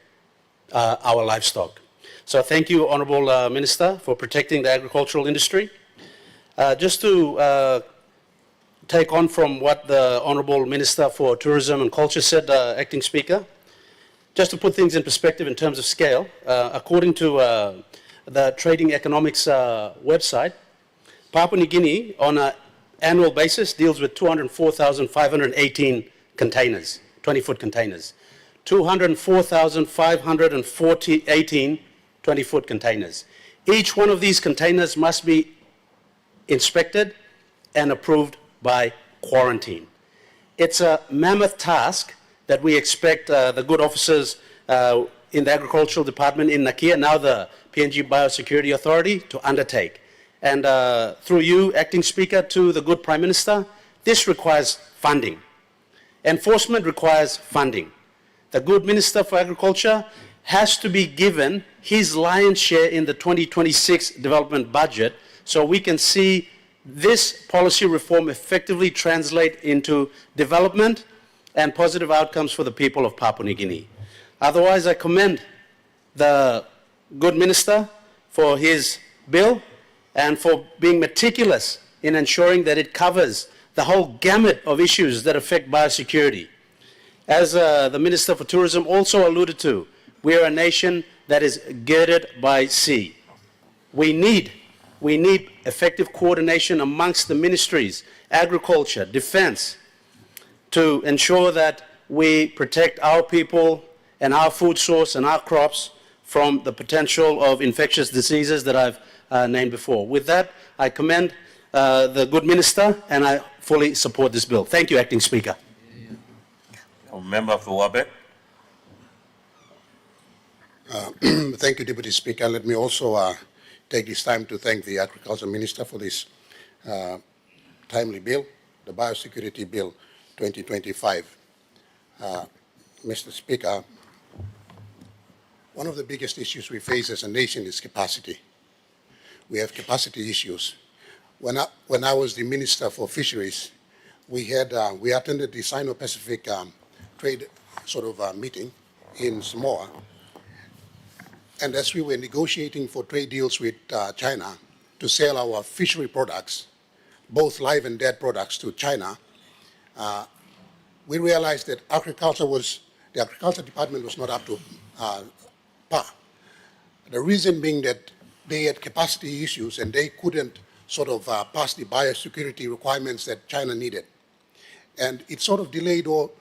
our livestock. So thank you, Honourable Minister, for protecting the agricultural industry. Just to take on from what the Honourable Minister for Tourism and Culture said, Acting Speaker, just to put things in perspective in terms of scale, according to the Trading Economics website, Papua New Guinea on an annual basis deals with 204,518 containers, 20-foot containers. 204,518 20-foot containers. Each one of these containers must be inspected and approved by quarantine. It's a mammoth task that we expect the good officers in the Agricultural Department in Nakia, now the PNG Biosecurity Authority, to undertake. And through you, Acting Speaker, to the good Prime Minister, this requires funding. Enforcement requires funding. The good Minister for Agriculture has to be given his lion's share in the 2026 development budget so we can see this policy reform effectively translate into development and positive outcomes for the people of Papua New Guinea. Otherwise, I commend the good Minister for his bill and for being meticulous in ensuring that it covers the whole gamut of issues that affect biosecurity. As the Minister for Tourism also alluded to, we are a nation that is girded by sea. We need effective coordination amongst the ministries, agriculture, defense, to ensure that we protect our people and our food source and our crops from the potential of infectious diseases that I've named before. With that, I commend the good Minister and I fully support this bill. Thank you, Acting Speaker. Member for Wabek. Thank you, Deputy Speaker. Let me also take this time to thank the Agriculture Minister for this timely bill, the Biosecurity Bill 2025. Mr. Speaker, one of the biggest issues we face as a nation is capacity. we have capacity issues. When I was the Minister for Fisheries, we attended the Sino-Pacific trade meeting in Samoa. And as we were negotiating for trade deals with China to sell our fishery products, both live and dead products, to China, we realized that the Agriculture Department was not up to par. The reason being that they had capacity issues and they couldn't pass the biosecurity requirements that China needed. And it delayed all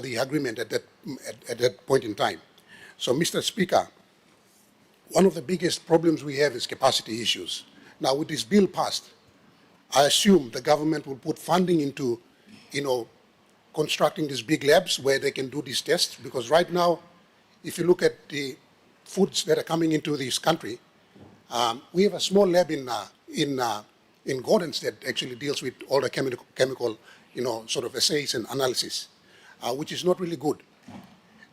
the agreement at that point in time. So, Mr. Speaker, one of the biggest problems we have is capacity issues. Now, with this bill passed, I assume the government will put funding into, constructing these big labs where they can do these tests, because right now, if you look at the foods that are coming into this country, we have a small lab in Gordon's that actually deals with all the chemical assays and analysis, which is not really good.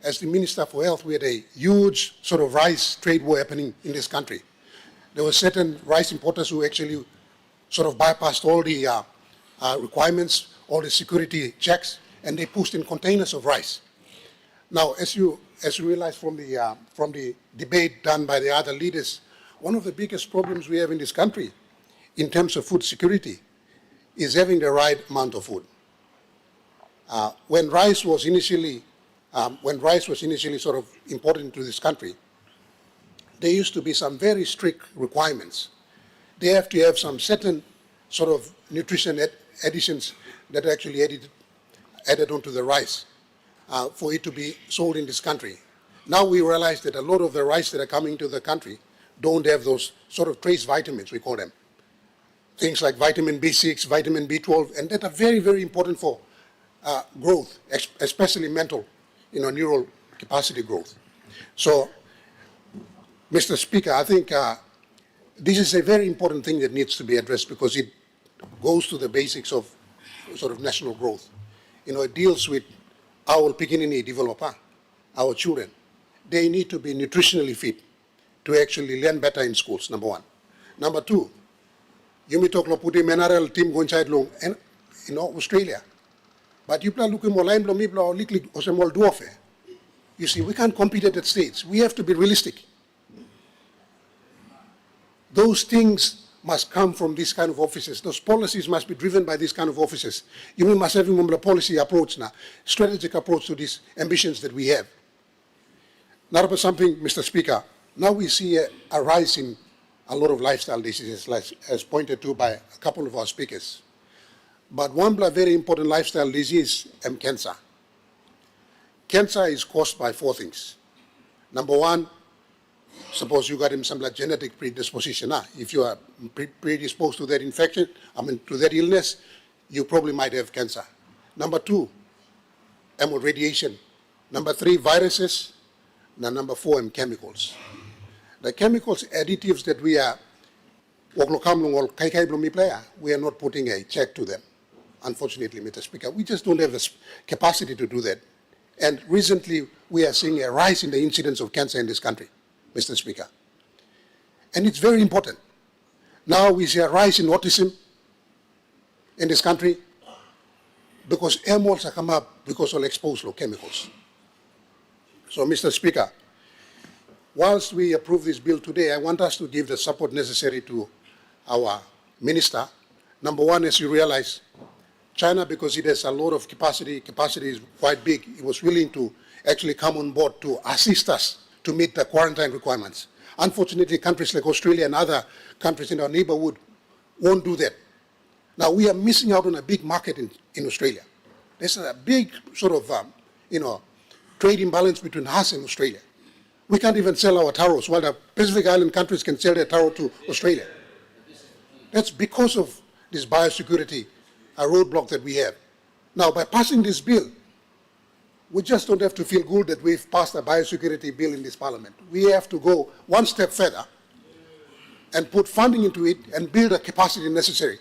As the Minister for Health, we had a huge rice trade war happening in this country. There were certain rice importers who actually bypassed all the requirements, all the security checks, and they pushed in containers of rice. Now, as you realize from the debate done by the other leaders, one of the biggest problems we have in this country in terms of food security is having the right amount of food. When rice was initially imported into this country, there used to be some very strict requirements. They have to have some certain nutrition additions that are actually added onto the rice for it to be sold in this country. Now we realize that a lot of the rice that are coming to the country don't have those trace vitamins, we call them. Things like vitamin B6, vitamin B12, and that are very, very important for growth, especially mental, neural capacity growth. So, Mr. Speaker, I think this is a very important thing that needs to be addressed because it goes to the basics of national growth. It deals with our Pikinini developer, our children. They need to be nutritionally fit to actually learn better in schools, number one. Number two, you may talk about putting mineral team going inside long, and Australia. But you plan looking more line blow me blow likely or some more dwarf. You see, we can't compete at that stage. We have to be realistic. Those things must come from these kind of offices. Those policies must be driven by these kind of offices. You must have a policy approach now, strategic approach to these ambitions that we have. Not about something, Mr. Speaker. Now we see a rise in a lot of lifestyle diseases, as pointed to by a couple of our speakers. But one very important lifestyle disease is cancer. Cancer is caused by four things. Number one, suppose you got some genetic predisposition. If you are predisposed to that infection, to that illness, you probably might have cancer. Number two, radiation. Number three, viruses. Now, number four, chemicals. The chemicals, additives that we are not putting a check to them, unfortunately, Mr. Speaker. We just don't have the capacity to do that. And recently, we are seeing a rise in the incidence of cancer in this country, Mr. Speaker. And it's very important. Now we see a rise in autism in this country because air moles have come up because of exposed to chemicals. So, Mr. Speaker, whilst we approve this bill today, I want us to give the support necessary to our minister. Number one, as you realize, China, because it has a lot of capacity is quite big, it was willing to actually come on board to assist us to meet the quarantine requirements. Unfortunately, countries like Australia and other countries in our neighborhood won't do that. Now, we are missing out on a big market in Australia. There's a big trade imbalance between us and Australia. We can't even sell our taros, while the Pacific Island countries can sell their taro to Australia. That's because of this biosecurity roadblock that we have. Now, by passing this bill, we just don't have to feel good that we've passed a biosecurity bill in this parliament. We have to go one step further and put funding into it and build the capacity necessary.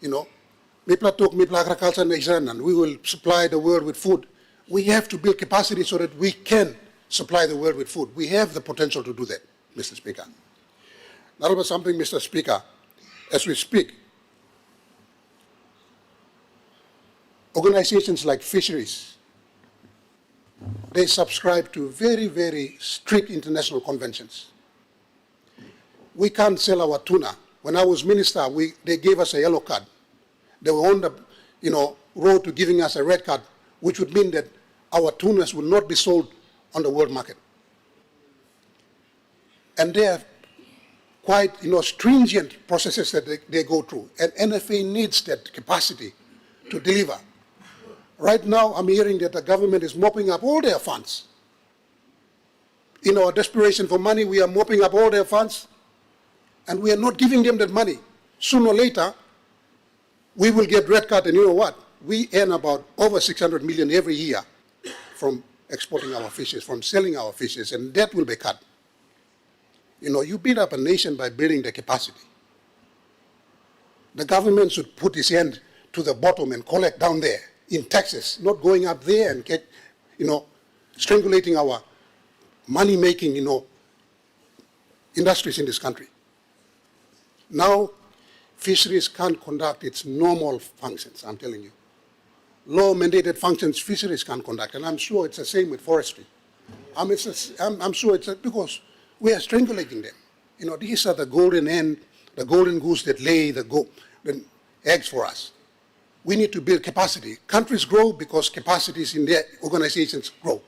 Mipla talk, Mipla agriculture and we will supply the world with food. We have to build capacity so that we can supply the world with food. We have the potential to do that, Mr. Speaker. Now, something, Mr. Speaker, as we speak, organizations like fisheries, they subscribe to very, very strict international conventions. We can't sell our tuna. When I was minister, they gave us a yellow card. They were on the road to giving us a red card, which would mean that our tunas would not be sold on the world market. And they have quite stringent processes that they go through. And NFA needs that capacity to deliver. Right now, I'm hearing that the government is mopping up all their funds. In our desperation for money, we are mopping up all their funds, and we are not giving them that money. Sooner or later, we will get red card, and you know what? We earn about over 600 million every year from exporting our fishes, from selling our fishes, and that will be cut. You build up a nation by building the capacity. The government should put its hand to the bottom and collect down there in taxes, not going up there and strangulating our money-making, industries in this country. Now, fisheries can't conduct its normal functions, I'm telling you. Law-mandated functions, fisheries can't conduct, and I'm sure it's the same with forestry. I'm sure it's because we are strangulating them. These are the golden hen, the golden goose that lay the eggs for us. We need to build capacity. Countries grow because capacities in their organizations grow.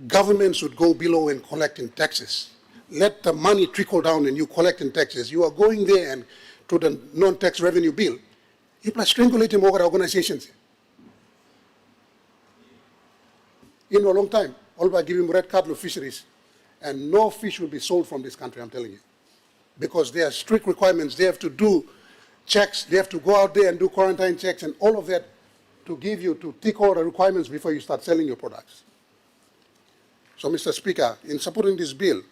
Governments should go below and collect in taxes. Let the money trickle down and you collect in taxes. You are going there and to the non-tax revenue bill. You are strangulating over organizations. A long time, all by giving red card of fisheries, and no fish will be sold from this country, I'm telling you. Because there are strict requirements. They have to do checks. They have to go out there and do quarantine checks and all of that to tick all the requirements before you start selling your products. So, Mr. Speaker, in supporting this bill,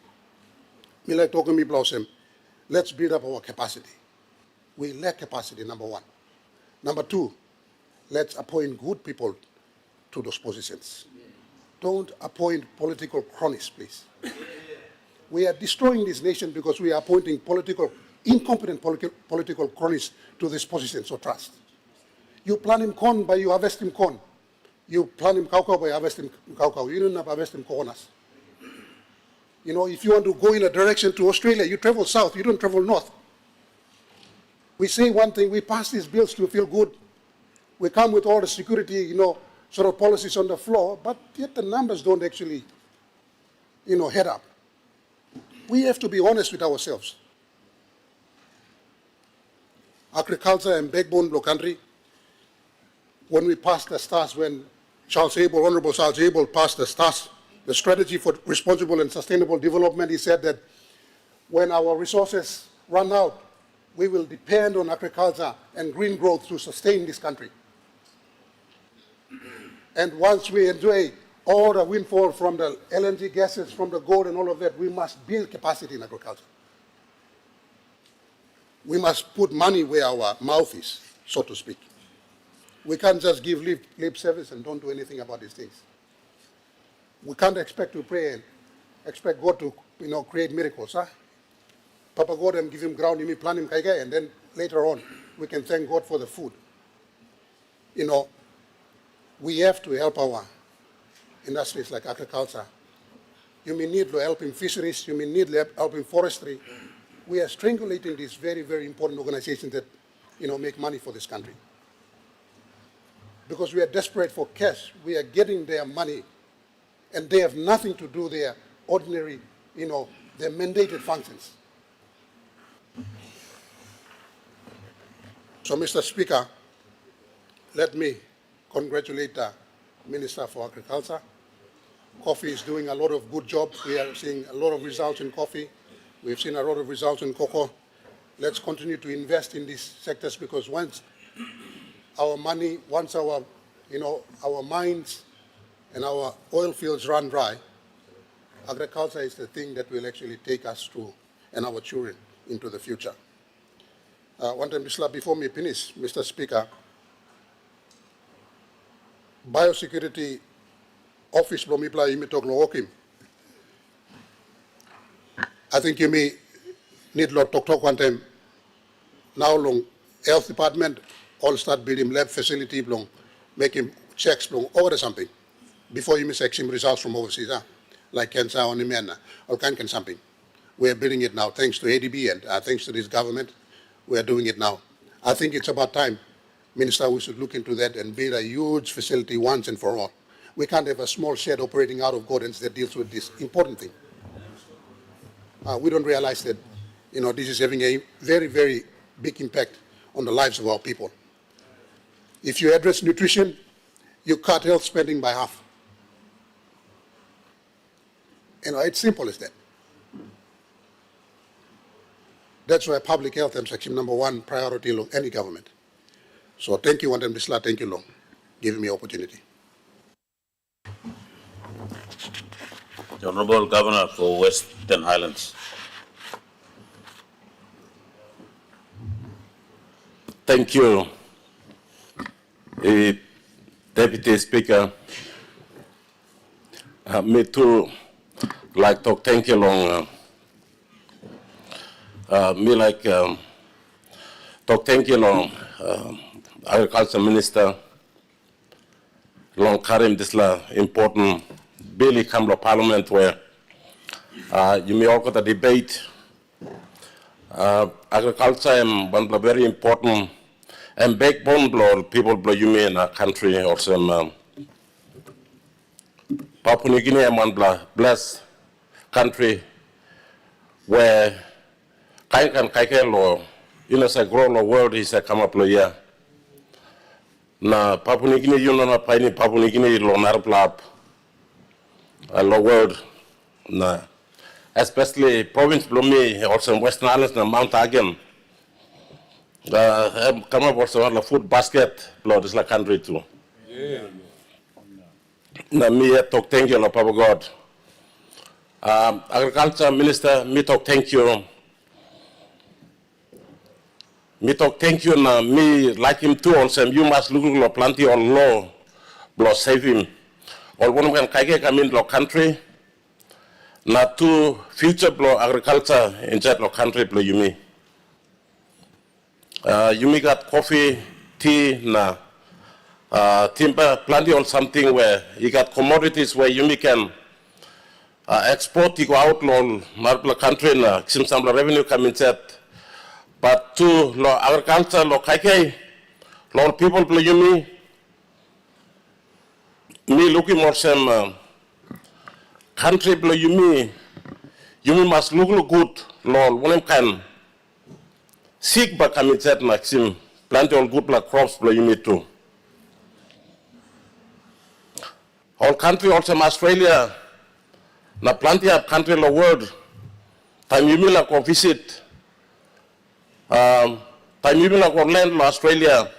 let's build up our capacity. We lack capacity, number one. Number two, let's appoint good people to those positions. Don't appoint political cronies, please. We are destroying this nation because we are appointing incompetent political cronies to these positions of trust. You plant him corn, but you harvest him corn. You plant him cocoa, but you harvest him cocoa. You don't harvest him coconuts. If you want to go in a direction to Australia, you travel south, you don't travel north. We say one thing, we pass these bills to feel good. We come with all the security, sort of policies on the floor, but yet the numbers don't actually, head up. We have to be honest with ourselves. Agriculture and backbone of the country, when we passed the STARS, when Honorable Charles Abel passed the STARS, the Strategy for Responsible and Sustainable Development, he said that when our resources run out, we will depend on agriculture and green growth to sustain this country. And once we enjoy all the windfall from the LNG gases, from the gold and all of that, we must build capacity in agriculture. We must put money where our mouth is, so to speak. We can't just give lip service and don't do anything about these things. We can't expect to pray and expect God to, create miracles. Huh? Papa God and give him ground, you plant him kaiga, and then later on we can thank God for the food. We have to help our industries like agriculture. You may need help in fisheries, you may need help in forestry. We are strangulating these very, very important organizations that, make money for this country. Because we are desperate for cash. We are getting their money, and they have nothing to do their ordinary, their mandated functions. So, Mr. Speaker, let me congratulate the Minister for Agriculture. Coffee is doing a lot of good jobs. We are seeing a lot of results in coffee. We've seen a lot of results in cocoa. Let's continue to invest in these sectors, because once our money, once our mines and our oil fields run dry, agriculture is the thing that will actually take us through and our children into the future. One time, before me finish, Mr. Speaker, Biosecurity Office Blomipla Imitok Lookim. I think you may need to talk one time. Now long health department all start building lab facility long, making checks long over something before you miss extreme results from overseas, like cancer or pneumonia, all kind of something. We are building it now thanks to ADB and thanks to this government. We are doing it now. I think it's about time, Minister, we should look into that and build a huge facility once and for all. We can't have a small shed operating out of Gordon's that deals with this important thing. We don't realize that, this is having a very, very big impact on the lives of our people. If you address nutrition, you cut health spending by half. It's simple as that. That's why public health is section number 1 priority of any government. So thank you, Wandam Bisla, thank you, Long, giving me opportunity. The Honorable Governor for Western Highlands. Thank you, Deputy Speaker. Me too like to thank you long. To thank you long, Agriculture Minister long Karim Disla important Billy come to Parliament where you may all got a debate. Agriculture is one very important and backbone blow people blow you in a country or some Papua New Guinea one blessed country where Kaikan law say grow the world is a come up here. Na Papua New Guinea you know not Papua New Guinea law narplap a law world na especially province below me also in Western Islands and Mount Again. Come up also on the food basket below this country too. Yeah. Na me talk thank you, Papa God. Agriculture Minister, me talk thank you. Me talk thank you na me like him too also you must look at plenty on law blow save him. All one can come in the country. Na to future blow agriculture in that country blow you me. You may got coffee, tea, na timber, plenty on something where you got commodities where you can export, you go out on the country na some revenue coming set. But to lo agriculture lo kaikai, lo people blow you me looking more some country blow you must look good lo one can seek back coming set maxim plant all good like crops blow you too. All country also Australia na plenty of country in the world time you mean like go visit time you mean like go land in Australia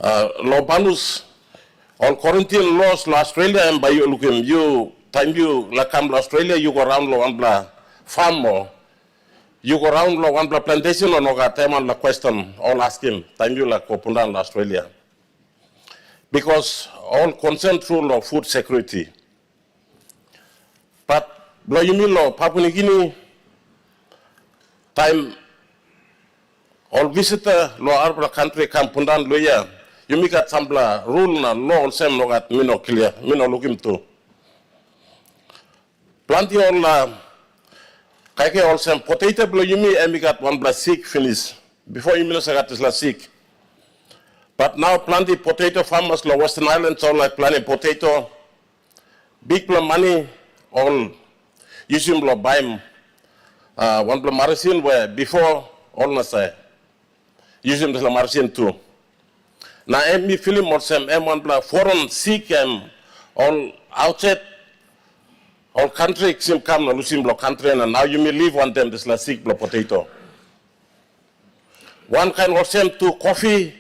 lo banus all quarantine laws in Australia and by you look him you time you like come to Australia you go around lo one blah farm or you go around lo one blah plantation or no got time on the question all ask him time you like open down Australia because all concerned through law food security. But blow you mean law Papua New Guinea time all visitor law our country come pundan lawyer you make got some rule na law same no got me no clear me no look him too. Plenty all kaike all same potato blow you me and we got one blood sick finish before you mean got this sick. But now plenty potato farmers in Western Islands all like planting potato, big money, all using buy one marathon where before all na say using the marathon too. Now me feeling more some one foreign sick and all outside all country sim come na losing country and now you may leave one them this sick potato. One kind of same to coffee.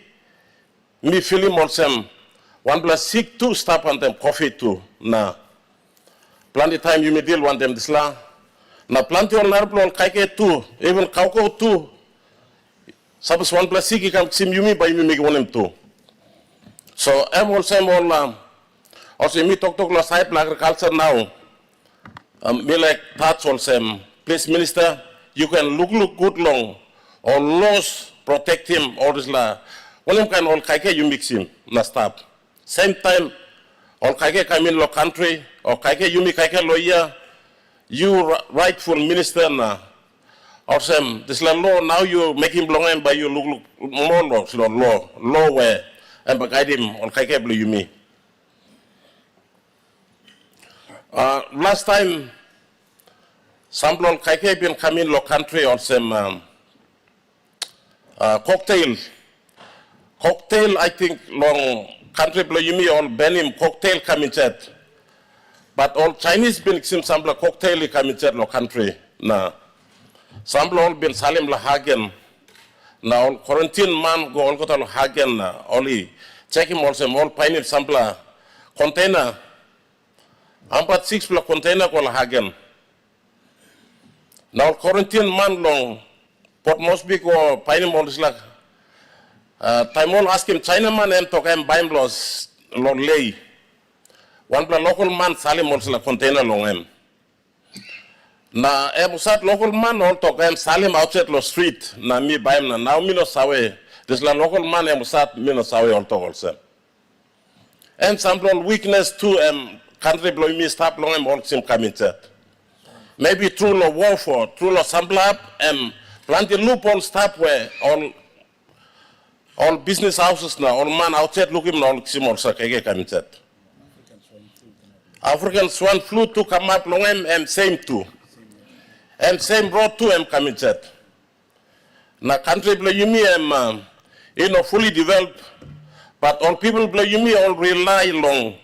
Me feeling more some one plus sick too stop on them coffee too na plenty time you may deal one them this la na plenty on narble kaike too even kauko too suppose one plus sick you can sim you me by me make one them too so I'm also also me talk la side agriculture now me like touch on some please, Minister, you can look good long, or laws protect him, or this la. When can all kaike you mix him, na stop. Same time, all kaike come in law country, or kaike you make kaike lawyer, you rightful minister na. Or some this law now you make him belong by you look more law where and guide him on kaike blue you me. Last time, some long kaike been coming law country or some cocktail. Cocktail, I think long country blue you me all ban him cocktail coming chat. But all Chinese been some cocktail coming chat law country na. Some all been salim la hagen. Now quarantine man go all go to hagen na only check him also all pine sample container. Ampat 6 pla container ko la hagen. Now quarantine man long Port Moresby ko pine all is like time all ask him China man and talk him buy loss long lay. One pla local man salim also la container long him. Na musat local man all talk salim outside the street na mi baim na now mi no sawe this la local man musat mi no sawe all talk also and some weakness to country blow me stop long all sim coming chat maybe through the warfare through the sample up plenty loophole stop where all business houses now all man outside looking all sim also kege coming chat African swan flu to come up long and same too. And same road to coming chat. Na country blame you fully developed, but all people blame you all rely long.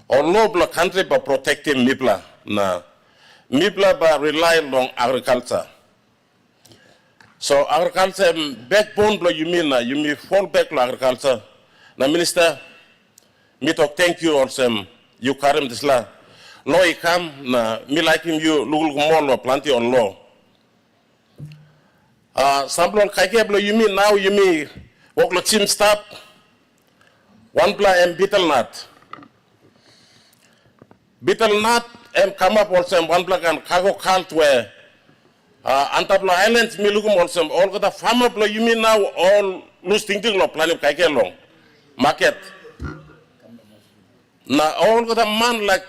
All noble country by protecting Mipla. Na Mipla by rely on agriculture. So agriculture backbone blame you may fall back to agriculture. Na minister, me talk thank you also. You carry this law. Law come na me like him you look more law plenty on law. Sample kaike blo you mean now you mean walk lo chim stop one bla beetle nut. Beetle nut come up also one bla and cargo cult where Antabla Islands me look also all got the farmer blo you mean now all lose thinking law plan kaike long market. Na all got a man like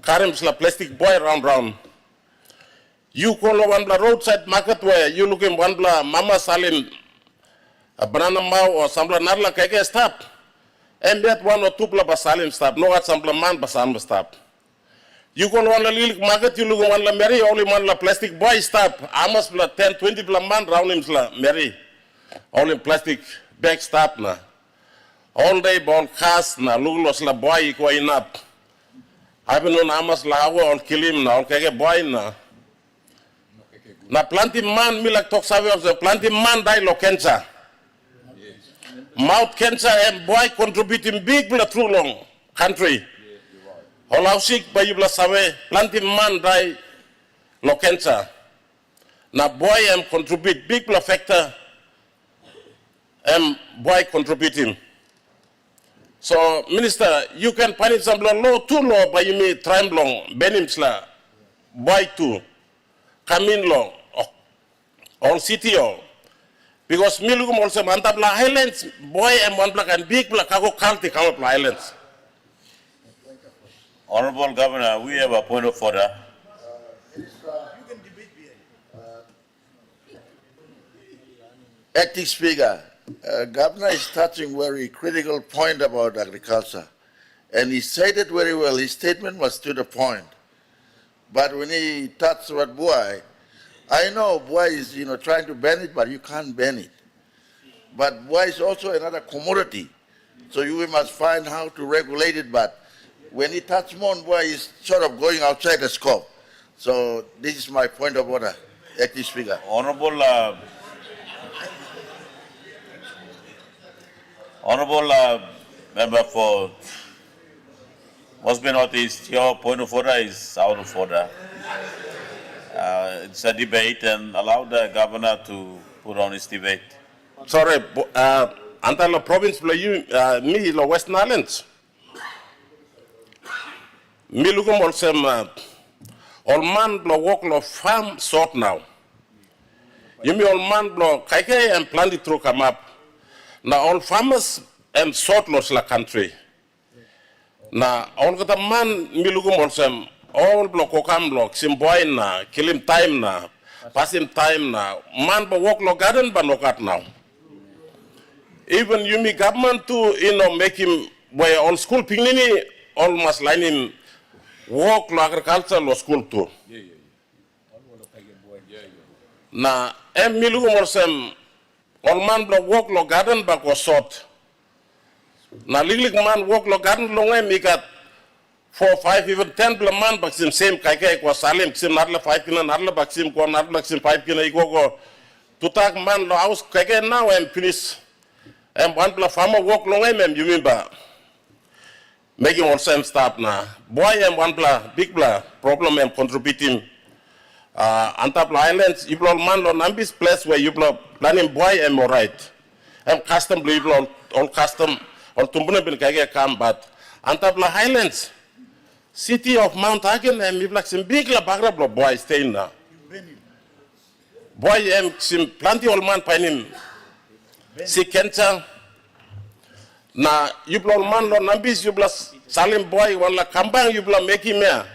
Karim's la plastic boy round. You call one bla roadside market where you looking one bla mama salim a banana mau or some bla narla kege stop. And that 1 or 2 bla basalim stop. No at some bla man basam stop. You call one la little market you look one la Mary only one la plastic boy stop. Amas bla 10, 20 bla man round him la Mary. Only plastic bag stop na. All day bon cast na luglos la boy ko inap. I've been on Amas Lawa or kill him now, okay, boy na. Na planting man, me like talk savvy of the planting man die lo cancer. Mouth cancer and boy contributing big blood through long country. All how sick by you blood savvy, planting man die lo cancer. Na boy contribute big blood factor boy contributing. So, Minister, you can punish some law, 2 law, by you may try long, Benimsla, boy 2, come in law, all city all. Because Milugum also Mantabla Highlands, boy and one black and big black, Kako Kalti come up Highlands. Honorable Governor, we have a point of order. Acting Speaker, Governor is touching very critical point about agriculture. And he said it very well. His statement was to the point. But when he touched about Buai, I know Buai is trying to ban it, but you can't ban it. But Buai is also another commodity. So we must find how to regulate it. But when he touched more on Buai, he's sort of going outside the scope. So this is my point of order, Acting Speaker. Honorable member for Moresby North East, your point of order is out of order. It's a debate and allow the governor to put on his debate. Sorry, Antala province me lo Western Islands. Me lugum also all man blow walk lo farm sort now. You mean all man blow kaike and plant it through come up. Now all farmers and sort lots la country. Now all the man milugum olsem all blow kokam block sim boy na kill him time na pass him time na man but walk lo garden but no cut now. Even you me government too, make him where all school pinini all must line him walk lo agriculture lo school too. Na milu morsem all man block walk lo garden but go short. Na liglig man walk lo garden lo ngay mikat 4, 5, even 10 man baksim same kaike ko salim sim narla 5 kina narla baksim ko narla sim 5 kina go tutak man lo house kaike now and finish. And one farmer walk long and you remember making all same stop now. Boy and one big problem and contributing Antap Islands, you blow man on Nambis place where you blow planning boy and more right. And custom blow all custom or Tumbuna bin Kage come, but Antap Highlands, city of Mount Hagen and you black some big bagra blow boy staying now. Boy and some plenty old man pining. Si cancer na you blow man lo nambis you blow salim boy one la kambang you blow make him here.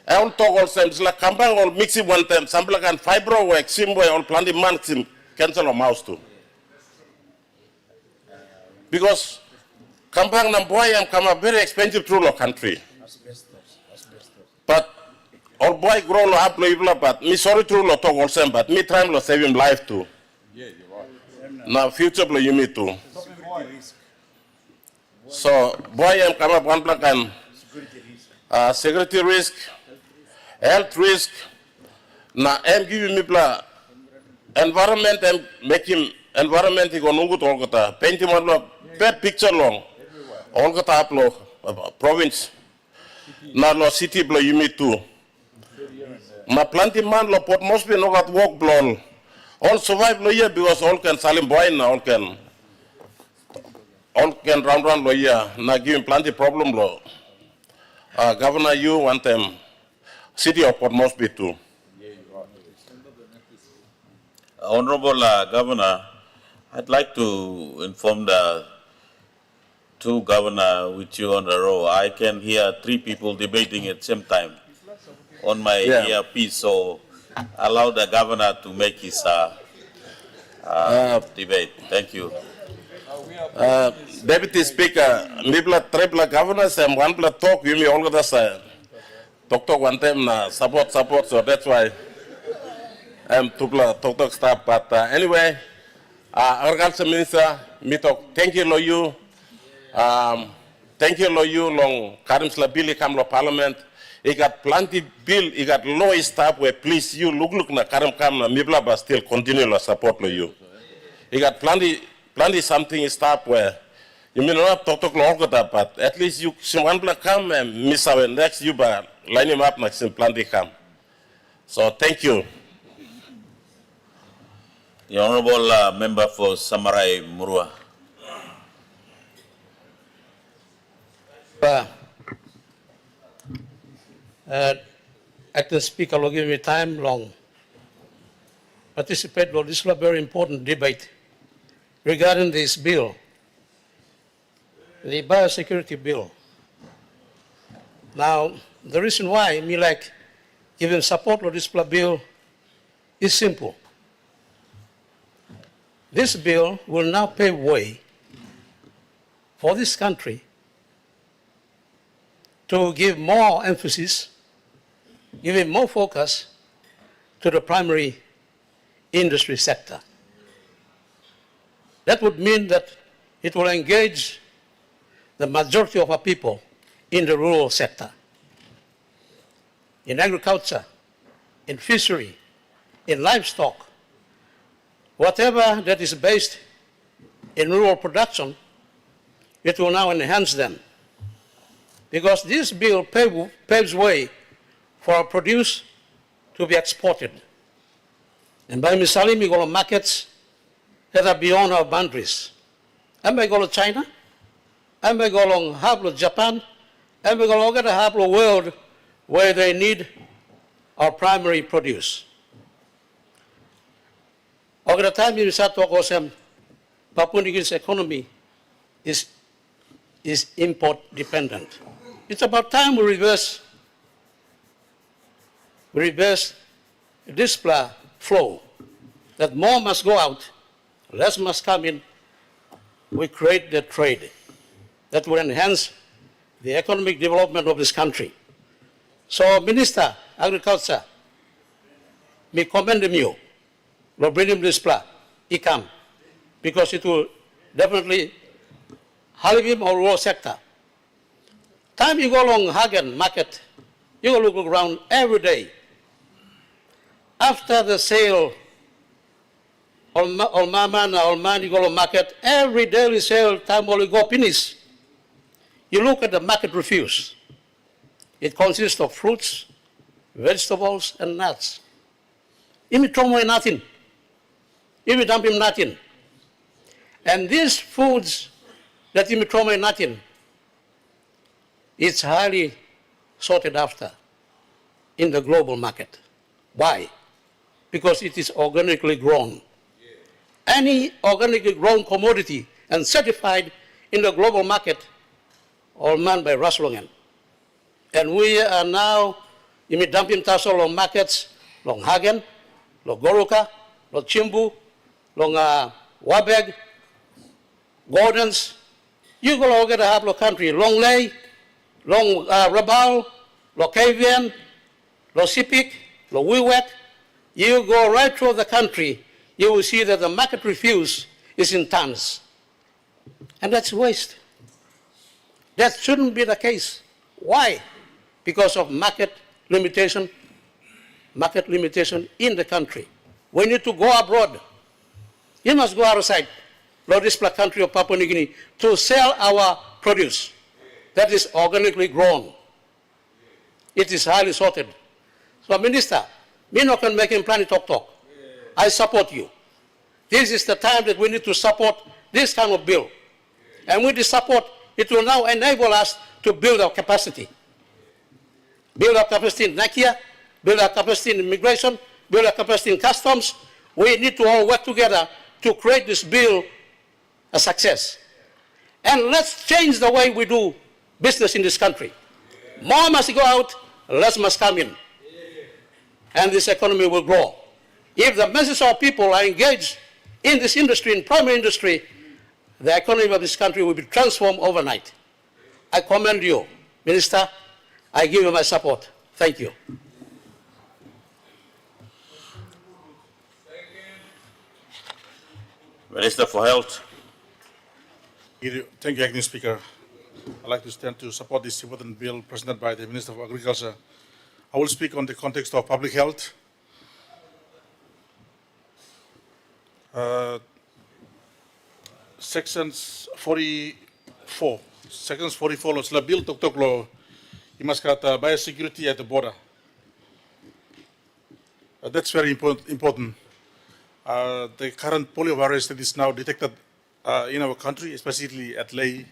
All talk all same la kambang all mix it one time. Some like fibro work sim boy all planting man sim cancer or mouse too. Because kambang na boy am come a very expensive through the country. But all boy grow lo up lo but me sorry through lo talk all same but me trying to save him life too. Now future play you me too. So boy am come up one black and security risk, health risk. Now am giving me blah environment and make him environment he go nungut all gota. Paint him on lo bad picture long. All gota up lo province. Now lo city blow you me too. Ma planting man lo pot must be no got walk blown. All survive lawyer because all can salim boy now all can round lawyer now give him plenty problem law. Governor you want them city of Port Moresby too. Honorable Governor, I'd like to inform the two governor with you on the row. I can hear 3 people debating at the same time on my earpiece, so allow the governor to make his debate. Thank you. Deputy Speaker, Nibla triple governors and one blood talk, you may all of us talk one time support, so that's why I'm talk stuff. But anyway, Agriculture Minister, me talk, thank you, you. Thank you, you, long Karim Slabili come to Parliament. He got plenty bill, he got law stuff where please you look na Karim come na Mibla but still continue to support you. He got plenty something stuff where you may not talk long but at least you one black come and miss our next you but line him up next and plenty come. So thank you. The Honorable Member for Samarai Murua. Acting Speaker will give me time long. Participate in this very important debate regarding this bill, the Biosecurity Bill. Now, the reason why me like giving support to this bill is simple. This bill will now pave way for this country to give more emphasis, giving more focus to the primary industry sector. That would mean that it will engage the majority of our people in the rural sector, in agriculture, in fishery, in livestock, whatever that is based in rural production, it will now enhance them. Because this bill paves way for our produce to be exported. And by misalim, we go to markets that are beyond our boundaries. I may go to China, I may go along half of Japan, I may go along the half of the world where they need our primary produce. Over the time you start to talk, Papua New Guinea's economy is import dependent. It's about time we reverse this flow, that more must go out, less must come in. We create the trade that will enhance the economic development of this country. So, Minister, Agriculture, me commend you. We'll bring him this plan, he come, because it will definitely help him or rural sector. Time you go along Hagen market, you go look around every day. After the sale, all man, you go to market, every daily sale, time only go finish. You look at the market refuse. It consists of fruits, vegetables, and nuts. If you throw away nothing, if you dump him nothing. And these foods that you throw away nothing, it's highly sought after in the global market. Why? Because it is organically grown. Any organically grown commodity and certified in the global market, all manned by Raslongen. And we are now dumping tassel on markets, long Hagen, long Goroka, long Chimbu, long Wabeg, Gordons. You go all get a half of country, long Lay, long Rabal, long Kavian, long Sipik, long Wiwek. You go right through the country, you will see that the market refuse is in tons. And that's waste. That shouldn't be the case. Why? Because of market limitation in the country. We need to go abroad. You must go outside, this country of Papua New Guinea, to sell our produce that is organically grown. It is highly sorted. So, Minister, me not can make him plan talk. I support you. This is the time that we need to support this kind of bill. And with this support, it will now enable us to build our capacity. Build our capacity in Nakia, build our capacity in immigration, build our capacity in customs. We need to all work together to create this bill a success. And let's change the way we do business in this country. More must go out, less must come in. And this economy will grow. If the masses of people are engaged in this industry, in primary industry, the economy of this country will be transformed overnight. I commend you, Minister. I give you my support. Thank you. Minister for Health. Thank you, Acting Speaker. I'd like to stand to support this important bill presented by the Minister of Agriculture. I will speak on the context of public health. Sections 44 was la bill tok lo imaskata biosecurity at the border. That's very important. The current poliovirus that is now detected in our country, especially at Ley,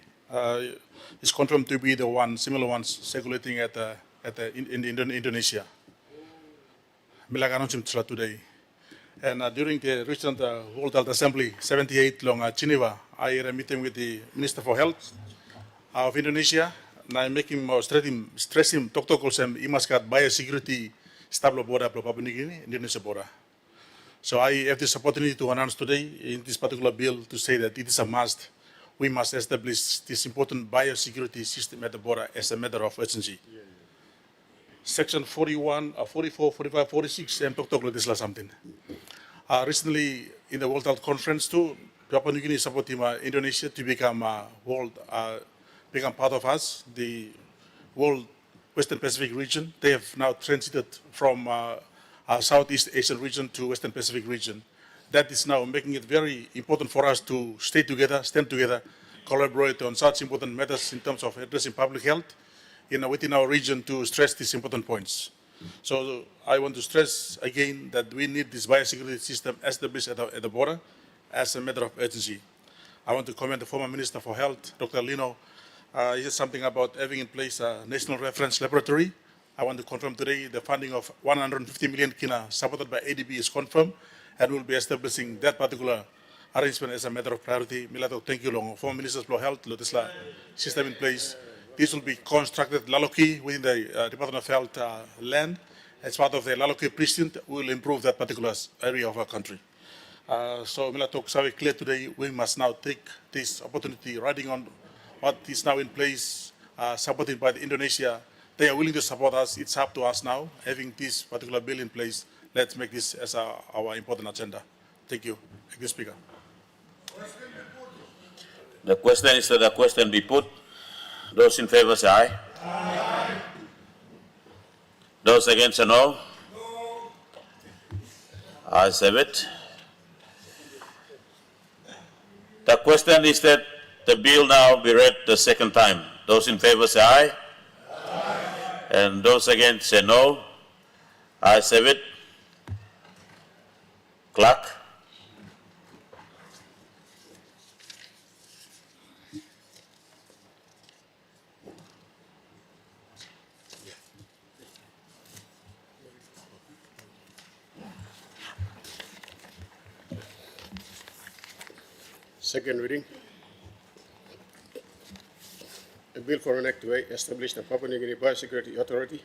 is confirmed to be the similar ones circulating in Indonesia. Today. And during the recent World Health Assembly 78 long Geneva, I had a meeting with the Minister for Health of Indonesia, and I'm making stressing tokolsem imaskat biosecurity stablo border Papua New Guinea, Indonesia border. So I have this opportunity to announce today in this particular bill to say that it is a must. We must establish this important biosecurity system at the border as a matter of urgency. Section 41, 44, 45, 46, and Toktok this something. Recently, in the World Health Conference too, Papua New Guinea supporting Indonesia to become part of us, the World Western Pacific region. They have now transited from Southeast Asian region to Western Pacific region. That is now making it very important for us to stay together, stand together, collaborate on such important matters in terms of addressing public health within our region to stress these important points. So I want to stress again that we need this biosecurity system established at the border as a matter of urgency. I want to commend the former Minister for Health, Dr. Lino. He said something about having in place a national reference laboratory I want to confirm today the funding of 150 million kina supported by ADB is confirmed, and we'll be establishing that particular arrangement as a matter of priority. Milato, thank you long. Former Ministers of Health, Lotisla system in place. This will be constructed Laloki within the Department of Health land. As part of the Laloki precinct, we will improve that particular area of our country. So Milato, so clear today, we must now take this opportunity, riding on what is now in place, supported by Indonesia. They are willing to support us. It's up to us now, having this particular bill in place. Let's make this as our important agenda. Thank you. Thank you, Speaker. The question is that the question be put. Those in favor say aye. Aye. Those against say no. No. Ayes have it. The question is that the bill now be read the second time. Those in favor say aye. Aye. And those against say no. Ayes have it. Clerk. Second reading. A bill for an act to establish the Papua New Guinea Biosecurity Authority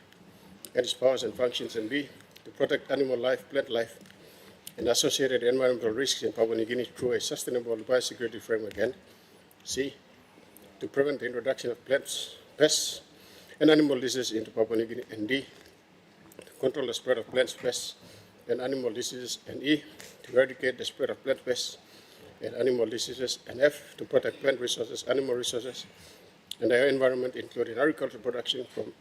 and its powers and functions, and B, to protect animal life, plant life, and associated environmental risks in Papua New Guinea through a sustainable biosecurity framework, and C, to prevent the introduction of plants, pests, and animal diseases into Papua New Guinea, and D, to control the spread of plants, pests, and animal diseases, and E, to eradicate the spread of plant pests and animal diseases, and F, to protect plant resources, animal resources, and the environment, including agricultural production from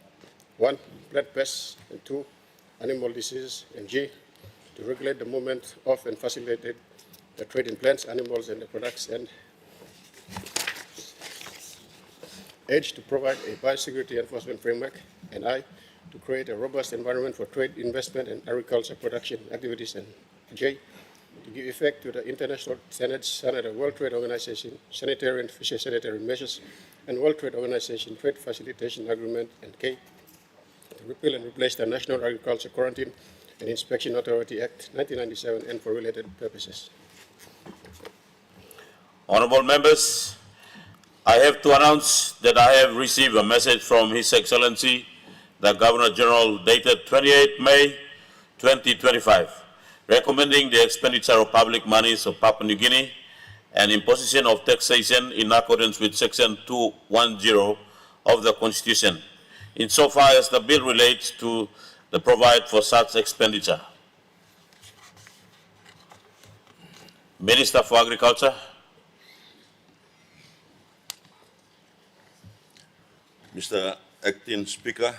1, plant pests, and 2, animal diseases, and G, to regulate the movement of and facilitate the trade in plants, animals, and the products, and H, to provide a biosecurity enforcement framework, and I, to create a robust environment for trade, investment, and agriculture production activities, and J, to give effect to the international standards under the World Trade Organization, sanitary and phytosanitary measures, and World Trade Organization Trade Facilitation Agreement, and K, to repeal and replace the National Agriculture Quarantine and Inspection Authority Act 1997 and for related purposes. Honorable members, I have to announce that I have received a message from His Excellency, the Governor General, dated 28 May 2025, recommending the expenditure of public monies of Papua New Guinea and imposition of taxation in accordance with Section 210 of the Constitution, insofar as the bill relates to the provide for such expenditure. Minister for Agriculture. Mr. Acting Speaker,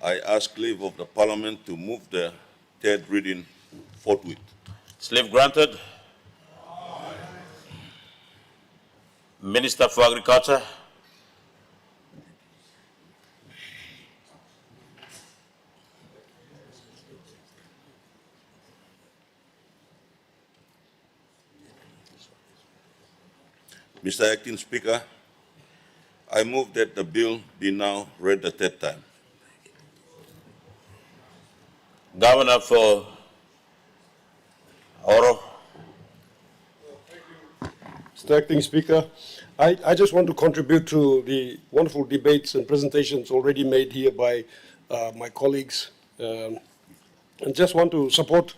I ask leave of the Parliament to move the third reading forthwith. Leave granted. Minister for Agriculture. Mr. Acting Speaker, I move that the bill be now read the third time. Governor for Oro. Mr. Acting Speaker, I just want to contribute to the wonderful debates and presentations already made here by my colleagues, and just want to support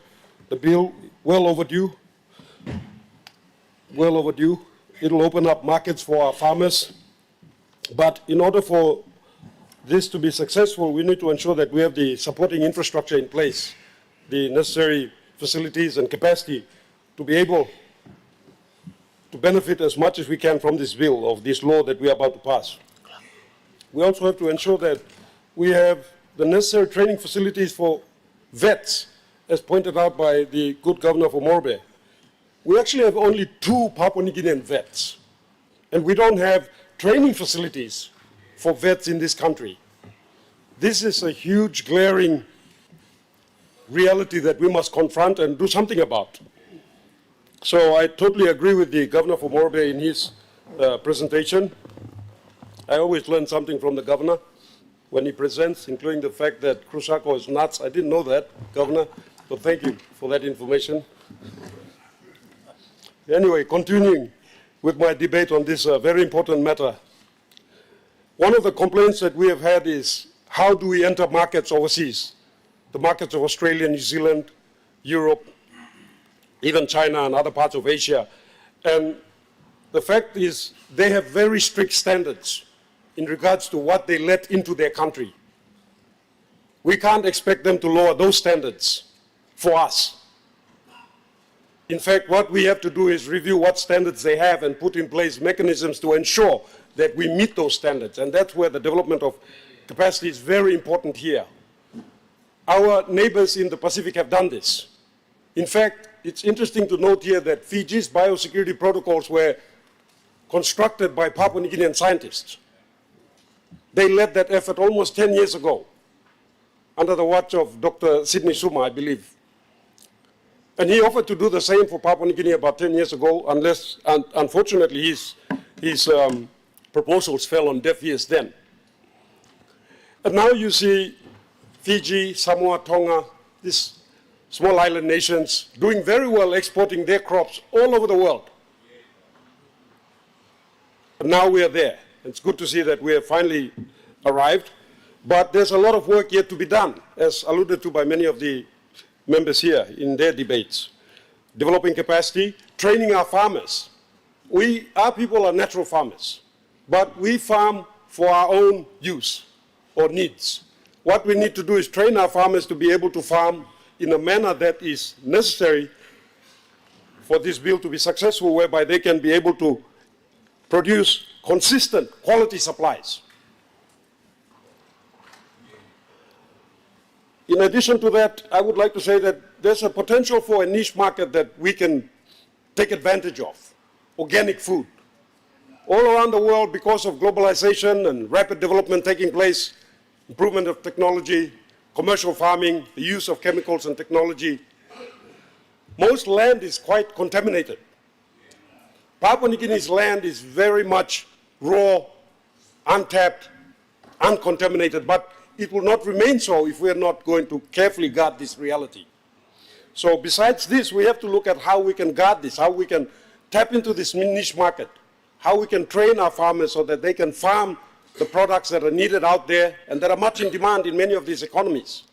the bill. Well overdue. Well overdue. It'll open up markets for our farmers. But in order for this to be successful, we need to ensure that we have the supporting infrastructure in place, the necessary facilities and capacity to be able to benefit as much as we can from this bill, of this law that we are about to pass. We also have to ensure that we have the necessary training facilities for vets, as pointed out by the good governor for Morbe. We actually have only 2 Papua New Guinean vets, and we don't have training facilities for vets in this country. This is a huge, glaring reality that we must confront and do something about. So I totally agree with the governor for Morbe in his presentation. I always learn something from the governor. when he presents, including the fact that Krusako is nuts. I didn't know that, Governor, so thank you for that information. Anyway, continuing with my debate on this very important matter. One of the complaints that we have had is, how do we enter markets overseas? The markets of Australia, New Zealand, Europe, even China and other parts of Asia. And the fact is, they have very strict standards in regards to what they let into their country. We can't expect them to lower those standards for us. In fact, what we have to do is review what standards they have and put in place mechanisms to ensure that we meet those standards. And that's where the development of capacity is very important here. Our neighbors in the Pacific have done this. In fact, it's interesting to note here that Fiji's biosecurity protocols were constructed by Papua New Guinean scientists. They led that effort almost 10 years ago, under the watch of Dr. Sidney Suma, I believe. And he offered to do the same for Papua New Guinea about 10 years ago, unfortunately, his proposals fell on deaf ears then. And now you see Fiji, Samoa, Tonga, these small island nations doing very well exporting their crops all over the world. And now we are there. It's good to see that we have finally arrived, but there's a lot of work yet to be done, as alluded to by many of the members here in their debates. Developing capacity, training our farmers. Our people are natural farmers, but we farm for our own use or needs. What we need to do is train our farmers to be able to farm in a manner that is necessary for this bill to be successful, whereby they can be able to produce consistent quality supplies. In addition to that, I would like to say that there's a potential for a niche market that we can take advantage of, organic food. All around the world, because of globalization and rapid development taking place, improvement of technology, commercial farming, the use of chemicals and technology, most land is quite contaminated. Papua New Guinea's land is very much raw, untapped, uncontaminated, but it will not remain so if we are not going to carefully guard this reality. So besides this, we have to look at how we can guard this, how we can tap into this niche market, how we can train our farmers so that they can farm the products that are needed out there and that are much in demand in many of these economies.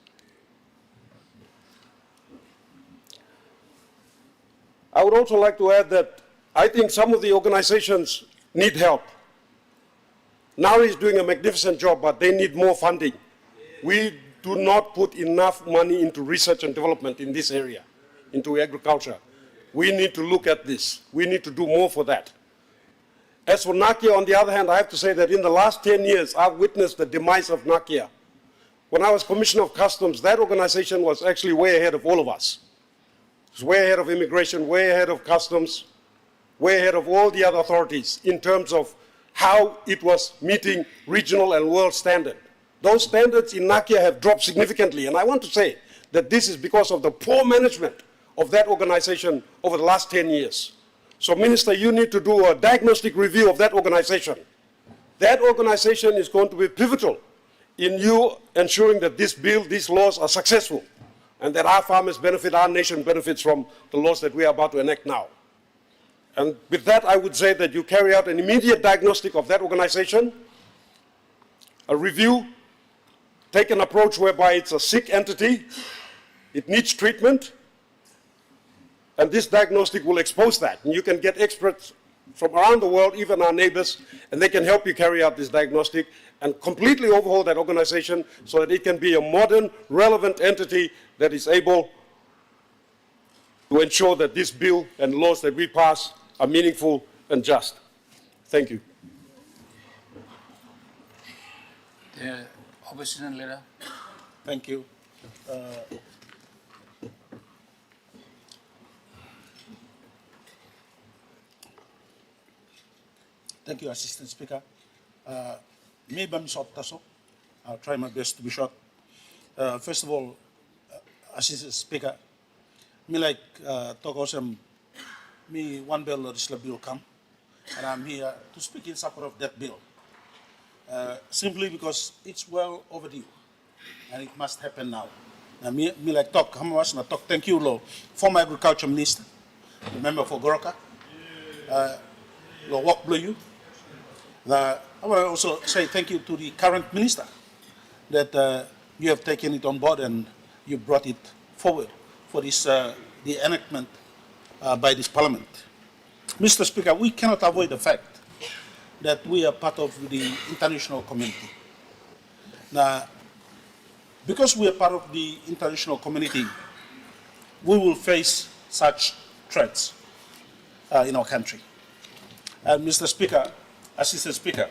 I would also like to add that I think some of the organizations need help. NARI is doing a magnificent job, but they need more funding. We do not put enough money into research and development in this area, into agriculture. We need to look at this. We need to do more for that. As for Nakia, on the other hand, I have to say that in the last 10 years, I've witnessed the demise of Nakia. When I was Commissioner of Customs, that organization was actually way ahead of all of us. It was way ahead of immigration, way ahead of customs, way ahead of all the other authorities in terms of how it was meeting regional and world standard. Those standards in Nakia have dropped significantly, and I want to say that this is because of the poor management of that organization over the last 10 years. So, Minister, you need to do a diagnostic review of that organization. That organization is going to be pivotal in you ensuring that this bill, these laws are successful, and that our farmers benefit, our nation benefits from the laws that we are about to enact now. And with that, I would say that you carry out an immediate diagnostic of that organization, a review, take an approach whereby it's a sick entity, it needs treatment, and this diagnostic will expose that. And you can get experts from around the world, even our neighbors, and they can help you carry out this diagnostic and completely overhaul that organization so that it can be a modern, relevant entity that is able to ensure that this bill and laws that we pass are meaningful and just. Thank you. The opposition leader. Thank you. Thank you, Assistant Speaker. Maybe I'm short, Tasso. I'll try my best to be short. First of all, Assistant Speaker, me like talk awesome, me one bill legislative bill come, and I'm here to speak in support of that bill. simply because it's well overdue and it must happen now. Now, me like talk, Hamawas na talk, thank you, Lo, former Agriculture Minister, the member for Goroka, Lo walk blue you. I want to also say thank you to the current minister that you have taken it on board and you brought it forward for this, the enactment by this parliament. Mr. Speaker, we cannot avoid the fact that we are part of the international community. Now, because we are part of the international community, we will face such threats in our country. And Mr. Speaker, Assistant Speaker,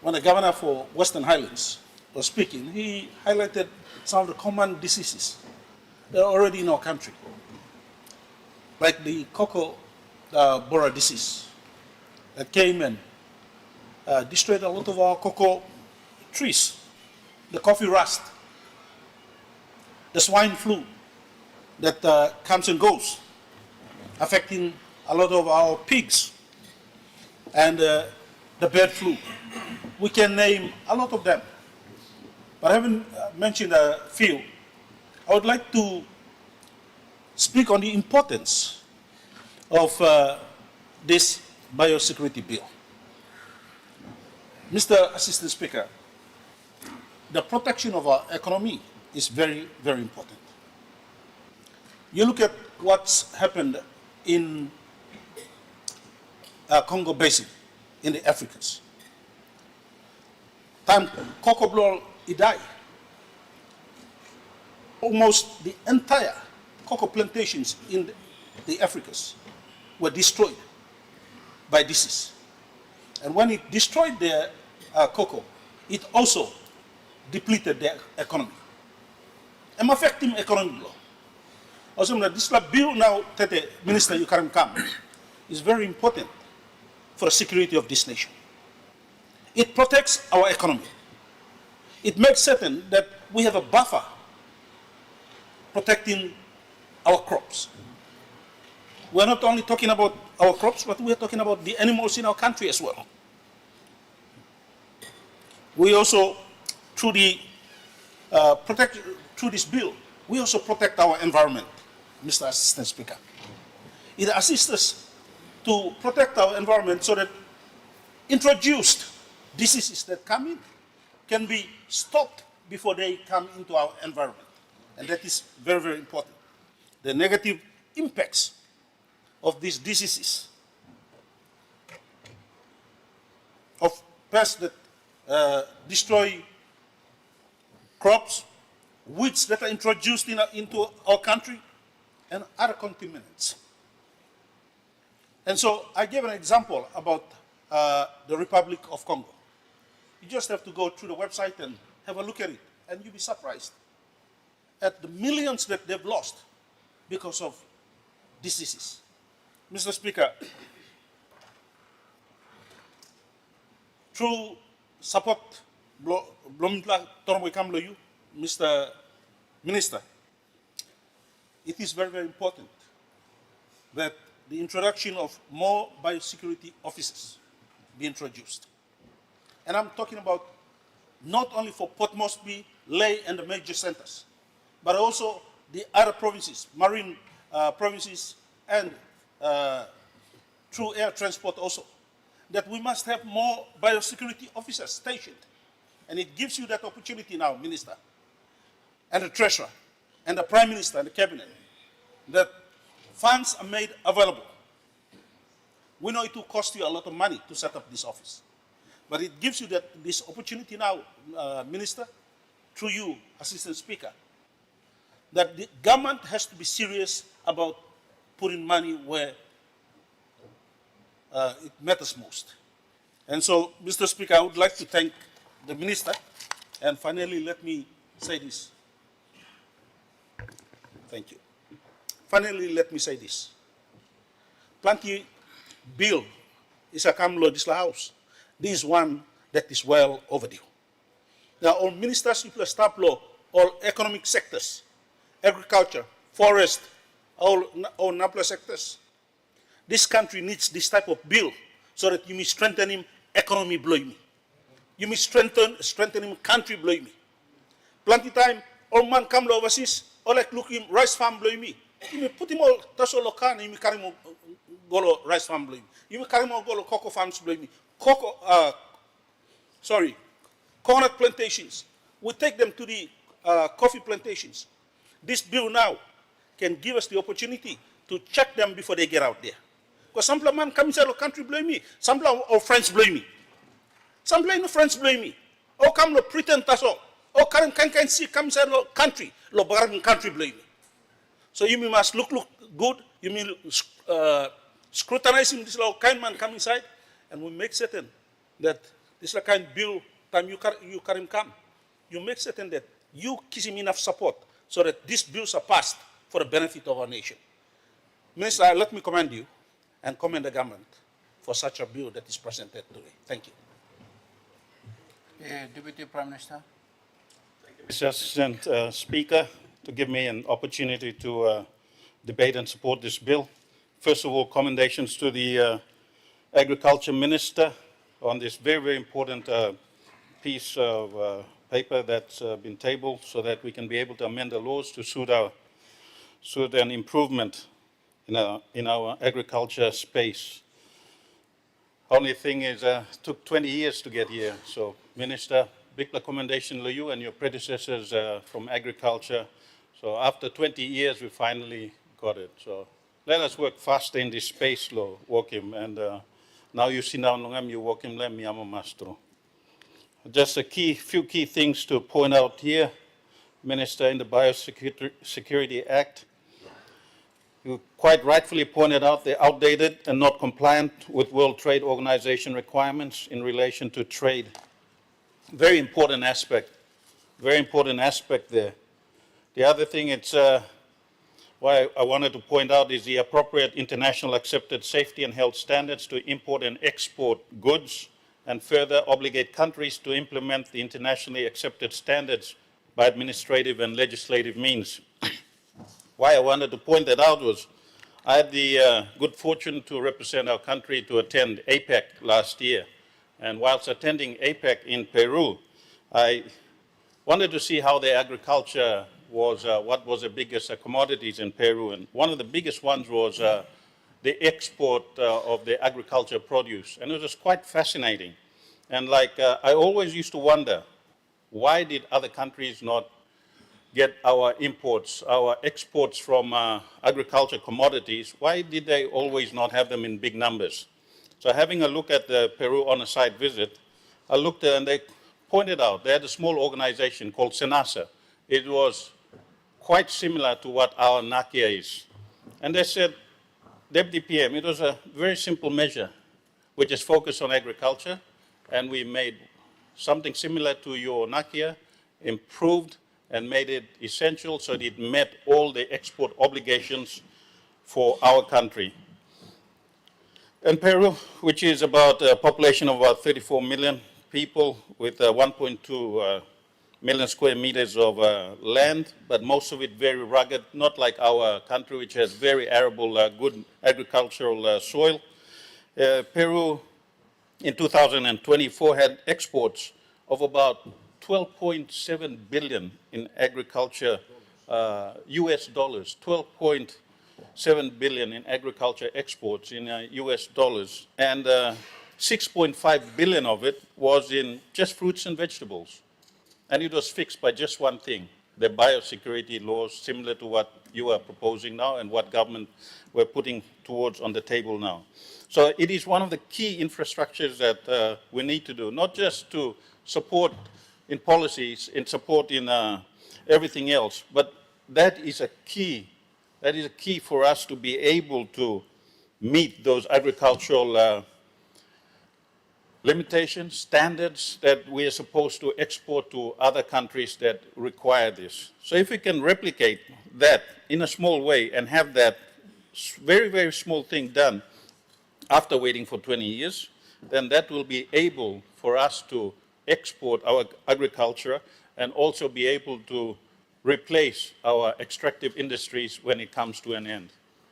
when the governor for Western Highlands was speaking, he highlighted some of the common diseases that are already in our country, like the cocoa borer disease that came and destroyed a lot of our cocoa trees, the coffee rust, the swine flu that comes and goes, affecting a lot of our pigs, and the bird flu. We can name a lot of them, but I haven't mentioned a few. I would like to speak on the importance of this Biosecurity Bill. Mr. Assistant Speaker, the protection of our economy is very, very important. You look at what's happened in Congo Basin, in the Africas. Time cocoa blow died. Almost the entire cocoa plantations in the Africas were destroyed by disease. And when it destroyed their cocoa, it also depleted their economy. I'm affecting economy law. Also, this bill now that the Minister you can come is very important for the security of this nation. It protects our economy. It makes certain that we have a buffer protecting our crops. We're not only talking about our crops, but we're talking about the animals in our country as well. We also, through this bill, we also protect our environment, Mr. Assistant Speaker. It assists us to protect our environment so that introduced diseases that come in can be stopped before they come into our environment. And that is very, very important. The negative impacts of these diseases, of pests that destroy crops, weeds that are introduced into our country, and other contaminants. And so I gave an example about the Republic of Congo. You just have to go through the website and have a look at it, and you'll be surprised at the millions that they've lost because of diseases. Mr. Speaker, through support, Mr. Minister, it is very, very important that the introduction of more biosecurity officers be introduced. And I'm talking about not only for Port Moresby, Lae, and the major centers, but also the other provinces, marine provinces, and through air transport also, that we must have more biosecurity officers stationed. And it gives you that opportunity now, Minister, and the Treasurer, and the Prime Minister, and the Cabinet, that funds are made available. We know it will cost you a lot of money to set up this office, but it gives you this opportunity now, Minister, through you, Assistant Speaker, that the government has to be serious about putting money where it matters most. And so, Mr. Speaker, I would like to thank the Minister, and finally let me say this. Thank you. Finally, let me say this. Plenty bill is a come law this house. This is one that is well overdue. Now, all ministers, if you stop law, all economic sectors, agriculture, forest, all NAPLA sectors, this country needs this type of bill so that you may strengthen economy blowing. You may strengthening country below me. Plenty time, all man come overseas, all like look him rice farm below me. You may put him all that's all can, you may carry him go rice farm below me. You may carry him go cocoa farms below me. Coconut plantations. We take them to the coffee plantations. This bill now can give us the opportunity to check them before they get out there. Because some man come inside the country blame me. Some our friends blame me. Some no friends blame me. Or come no pretend that's all. Or can see come inside the country. Lo barang country blame me. So you must look good. You mean scrutinize him. This kind man come inside, and we make certain that this kind bill time you carry him come. You make certain that you give him enough support so that these bills are passed for the benefit of our nation. Minister, let me commend you and commend the government for such a bill that is presented today. Thank you. Deputy Prime Minister. Mr. Assistant Speaker, to give me an opportunity to debate and support this bill. First of all, commendations to the Agriculture Minister on this very, very important piece of paper that's been tabled so that we can be able to amend the laws to suit an improvement in our agriculture space. Only thing is, it took 20 years to get here. So, Minister, big recommendation to you and your predecessors from agriculture. So after 20 years, we finally got it. So let us work faster in this space, lo, work him. And now you see now, you work him, let me, I'm a master. Just few key things to point out here, Minister, in the Biosecurity Act. You quite rightfully pointed out they're outdated and not compliant with World Trade Organization requirements in relation to trade. Very important aspect there. The other thing why I wanted to point out is the appropriate international accepted safety and health standards to import and export goods, and further obligate countries to implement the internationally accepted standards by administrative and legislative means. Why I wanted to point that out was I had the good fortune to represent our country to attend APEC last year. And whilst attending APEC in Peru, I wanted to see how the agriculture was, what was the biggest commodities in Peru. And one of the biggest ones was the export of the agriculture produce. And it was quite fascinating. And I always used to wonder, why did other countries not get our imports, our exports from agriculture commodities, why did they always not have them in big numbers? So having a look at the Peru on a site visit, I looked there and they pointed out, they had a small organization called SENASA. It was quite similar to what our NACIA is. And they said, Deputy PM, it was a very simple measure, which is focused on agriculture, and we made something similar to your NACIA, improved and made it essential so that it met all the export obligations for our country. And Peru, which is about a population of about 34 million people with 1.2 million square meters of land, but most of it very rugged, not like our country, which has very arable, good agricultural soil. Peru in 2024 had exports of about 12.7 billion in agriculture, US dollars, 12.7 billion in agriculture exports in US dollars, and 6.5 billion of it was in just fruits and vegetables. And it was fixed by just one thing, the biosecurity laws, similar to what you are proposing now and what government we're putting towards on the table now. So it is one of the key infrastructures that we need to do, not just to support in policies, in support in everything else, but that is a key. That is a key for us to be able to meet those agricultural limitations, standards that we are supposed to export to other countries that require this. So if we can replicate that in a small way and have that very, very small thing done after waiting for 20 years, then that will be able for us to export our agriculture and also be able to replace our extractive industries when it comes to an end.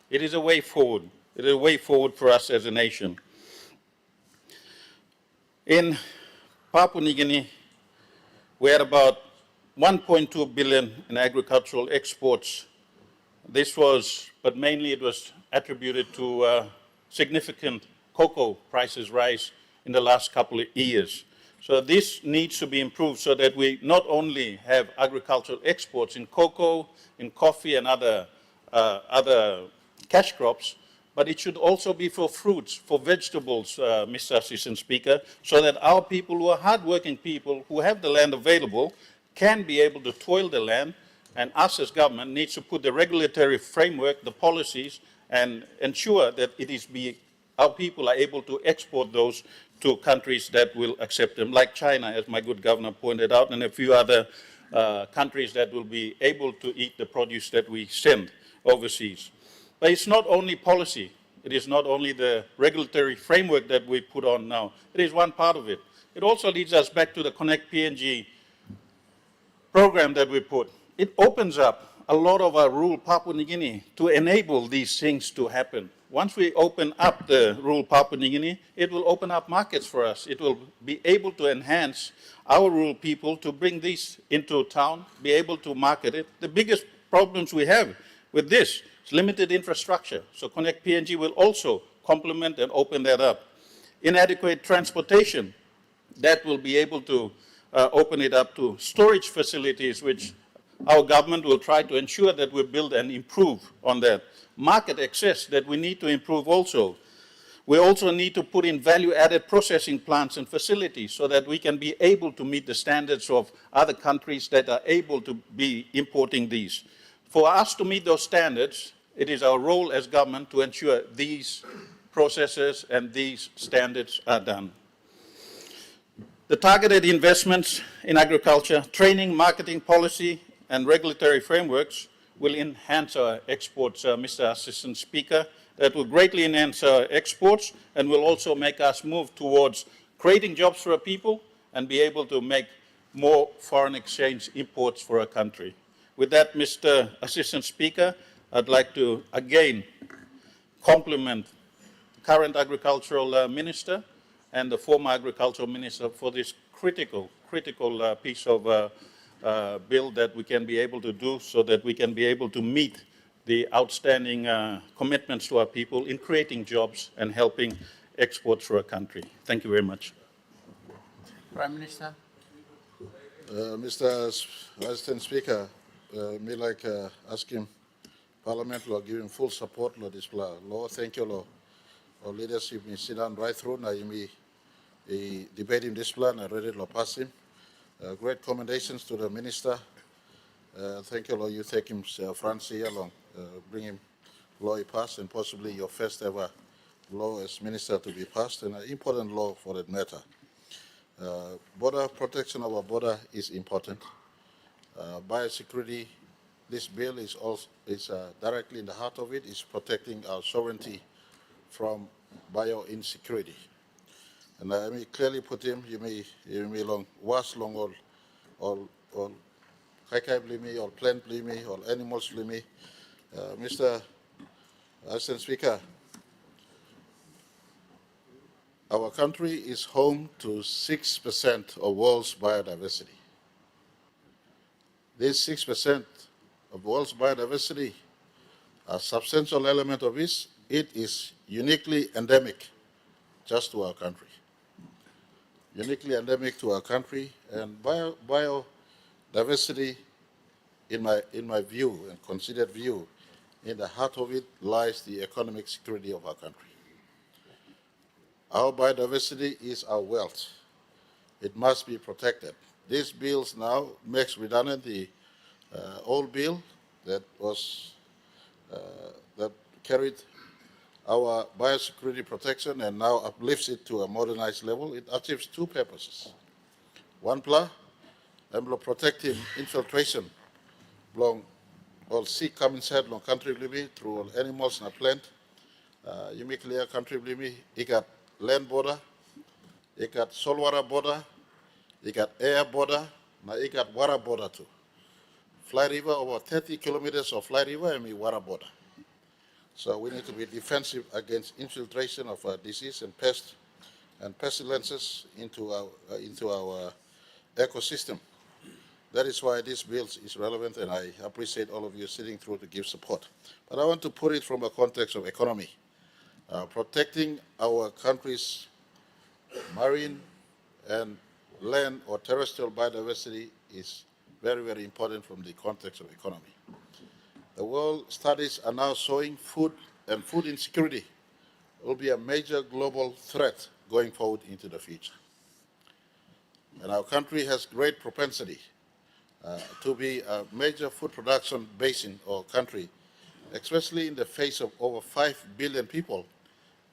It is a way forward. It is a way forward for us as a nation. In Papua New Guinea, we had about 1.2 billion in agricultural exports. This was, but mainly it was attributed to significant cocoa prices rise in the last couple of years. So this needs to be improved so that we not only have agricultural exports in cocoa, in coffee and other cash crops, but it should also be for fruits, for vegetables, Mr. Assistant Speaker, so that our people who are hardworking people who have the land available can be able to toil the land, and us as government needs to put the regulatory framework, the policies, and ensure that our people are able to export those to countries that will accept them, like China, as my good governor pointed out, and a few other countries that will be able to eat the produce that we send overseas. But it's not only policy. It is not only the regulatory framework that we put on now. It is one part of it. It also leads us back to the Connect PNG program that we put. It opens up a lot of our rural Papua New Guinea to enable these things to happen. Once we open up the rural Papua New Guinea, it will open up markets for us. It will be able to enhance our rural people to bring these into town, be able to market it. The biggest problems we have with this is limited infrastructure. So Connect PNG will also complement and open that up. Inadequate transportation, that will be able to open it up to storage facilities, which our government will try to ensure that we build and improve on that. Market access that we need to improve also. We also need to put in value-added processing plants and facilities so that we can be able to meet the standards of other countries that are able to be importing these. For us to meet those standards, it is our role as government to ensure these processes and these standards are done. The targeted investments in agriculture, training, marketing policy, and regulatory frameworks will enhance our exports, Mr. Assistant Speaker. That will greatly enhance our exports and will also make us move towards creating jobs for our people and be able to make more foreign exchange imports for our country. With that, Mr. Assistant Speaker, I'd like to again compliment the current Agricultural Minister and the former Agricultural Minister for this critical piece of bill that we can be able to do so that we can be able to meet the outstanding commitments to our people in creating jobs and helping exports for our country. Thank you very much. Prime Minister. Mr. Assistant Speaker, me like ask him, Parliament will give him full support for this law. Lord, thank you, Lord. Our leadership me sit down right through, now you me debate him this plan, I ready to pass him. Great commendations to the Minister. Thank you, Lord, you take him France here along, bring him law he passed, and possibly your first ever law as Minister to be passed, and an important law for that matter. Border protection of our border is important. Biosecurity, this bill is also directly in the heart of it, is protecting our sovereignty from bio-insecurity. And I may clearly put him, you may long, was long all kaikai blimi, all plant blimi, all animals blimi. Mr. Assistant Speaker, our country is home to 6% of world's biodiversity. This 6% of world's biodiversity, a substantial element of it is uniquely endemic just to our country. Uniquely endemic to our country, and biodiversity, in my view and considered view, in the heart of it lies the economic security of our country. Our biodiversity is our wealth. It must be protected. This bill now makes redundant the old bill that carried our biosecurity protection and now uplifts it to a modernized level. It achieves two purposes. One plan, will protect him infiltration along all sea coming inside long country blimi through all animals and plant. You make clear country blimi, you got land border, you got saltwater border, you got air border, now you got water border too. Fly River, over 30 kilometers of Fly River and water border. So we need to be defensive against infiltration of disease and pests and pestilences into our ecosystem. That is why this bill is relevant, and I appreciate all of you sitting through to give support. But I want to put it from a context of economy. Protecting our country's marine and land or terrestrial biodiversity is very, very important from the context of economy. The world studies are now showing food and food insecurity will be a major global threat going forward into the future. And our country has great propensity to be a major food production basin or country, especially in the face of over 5 billion people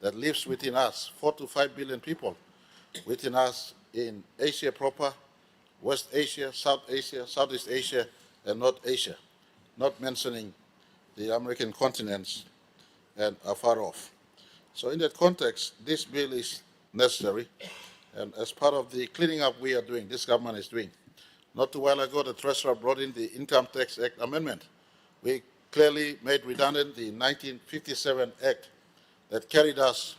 that lives within us, 4 to 5 billion people within us in Asia proper, West Asia, Southeast Asia, and North Asia, not mentioning the American continents and afar off. So in that context, this bill is necessary, and as part of the cleaning up we are doing, this government is doing. Not too while ago, the Treasurer brought in the Income Tax Act amendment. We clearly made redundant the 1957 Act that carried us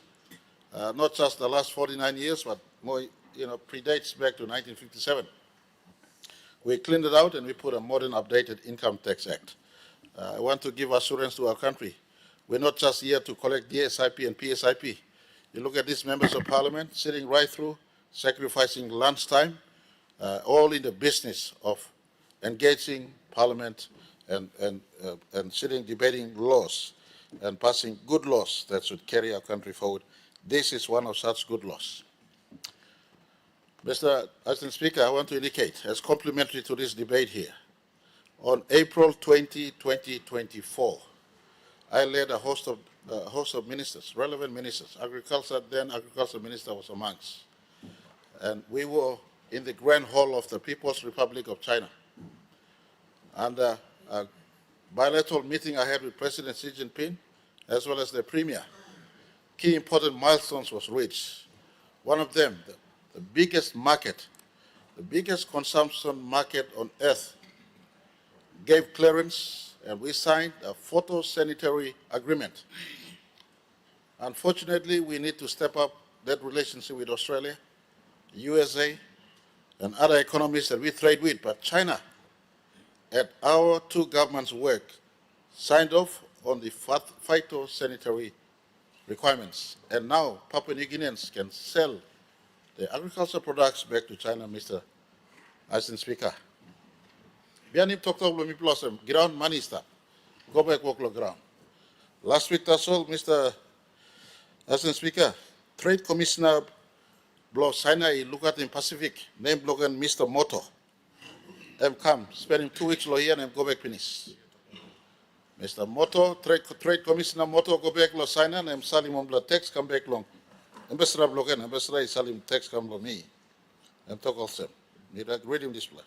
not just the last 49 years, but more, predates back to 1957. We cleaned it out and we put a modern, updated Income Tax Act. I want to give assurance to our country. We're not just here to collect DSIP and PSIP. You look at these members of parliament sitting right through, sacrificing lunchtime, all in the business of engaging parliament and sitting debating laws and passing good laws that should carry our country forward. This is one of such good laws. Mr. Speaker, I want to indicate, as complementary to this debate here, on April 20, 2024, I led a host of ministers, relevant ministers. Then Agriculture Minister was amongst. And we were in the Grand Hall of the People's Republic of China. And a bilateral meeting I had with President Xi Jinping, as well as the Premier. Key important milestones was reached. One of them, the biggest market, the biggest consumption market on earth, gave clearance, and we signed a phytosanitary agreement. Unfortunately, we need to step up that relationship with Australia, USA, and other economies that we trade with. But China, at our two governments' work, signed off on the phytosanitary requirements. And now Papua New Guineans can sell the agricultural products back to China, Mr. Speaker. Bianim talked about me blossom, ground money stuff. Go back, walk the ground. Last week, that's all, Mr. Speaker. Trade Commissioner Blow Sinai, look at in Pacific, name Logan Mr. Moto. Them come, spending 2 weeks here and go back finish. Mr. Moto, Trade Commissioner Moto, go back lo Sinai, and Salim on the text come back long. Ambassador Logan, Ambassador Salim text come lo me. And talk also. Need a read him display.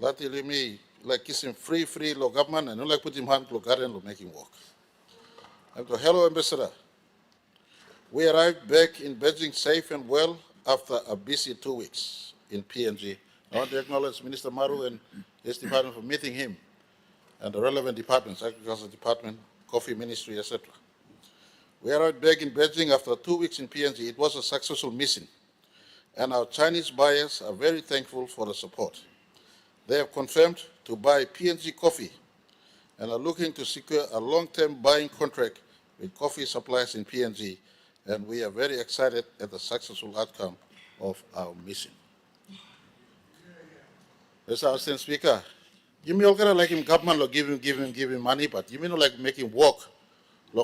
Lately me like kissing free lo government and not like put him hand lo garden lo making work. I'm to hello Ambassador. We arrived back in Beijing safe and well after a busy 2 weeks in PNG. I want to acknowledge Minister Maru and his department for meeting him and the relevant departments, Agriculture Department, Coffee Ministry, etc. We arrived back in Beijing after 2 weeks in PNG. It was a successful mission, and our Chinese buyers are very thankful for the support. They have confirmed to buy PNG coffee and are looking to secure a long-term buying contract with coffee suppliers in PNG, and we are very excited at the successful outcome of our mission. Mr. Speaker, you may all like him government, give him money, but you may not like make him work,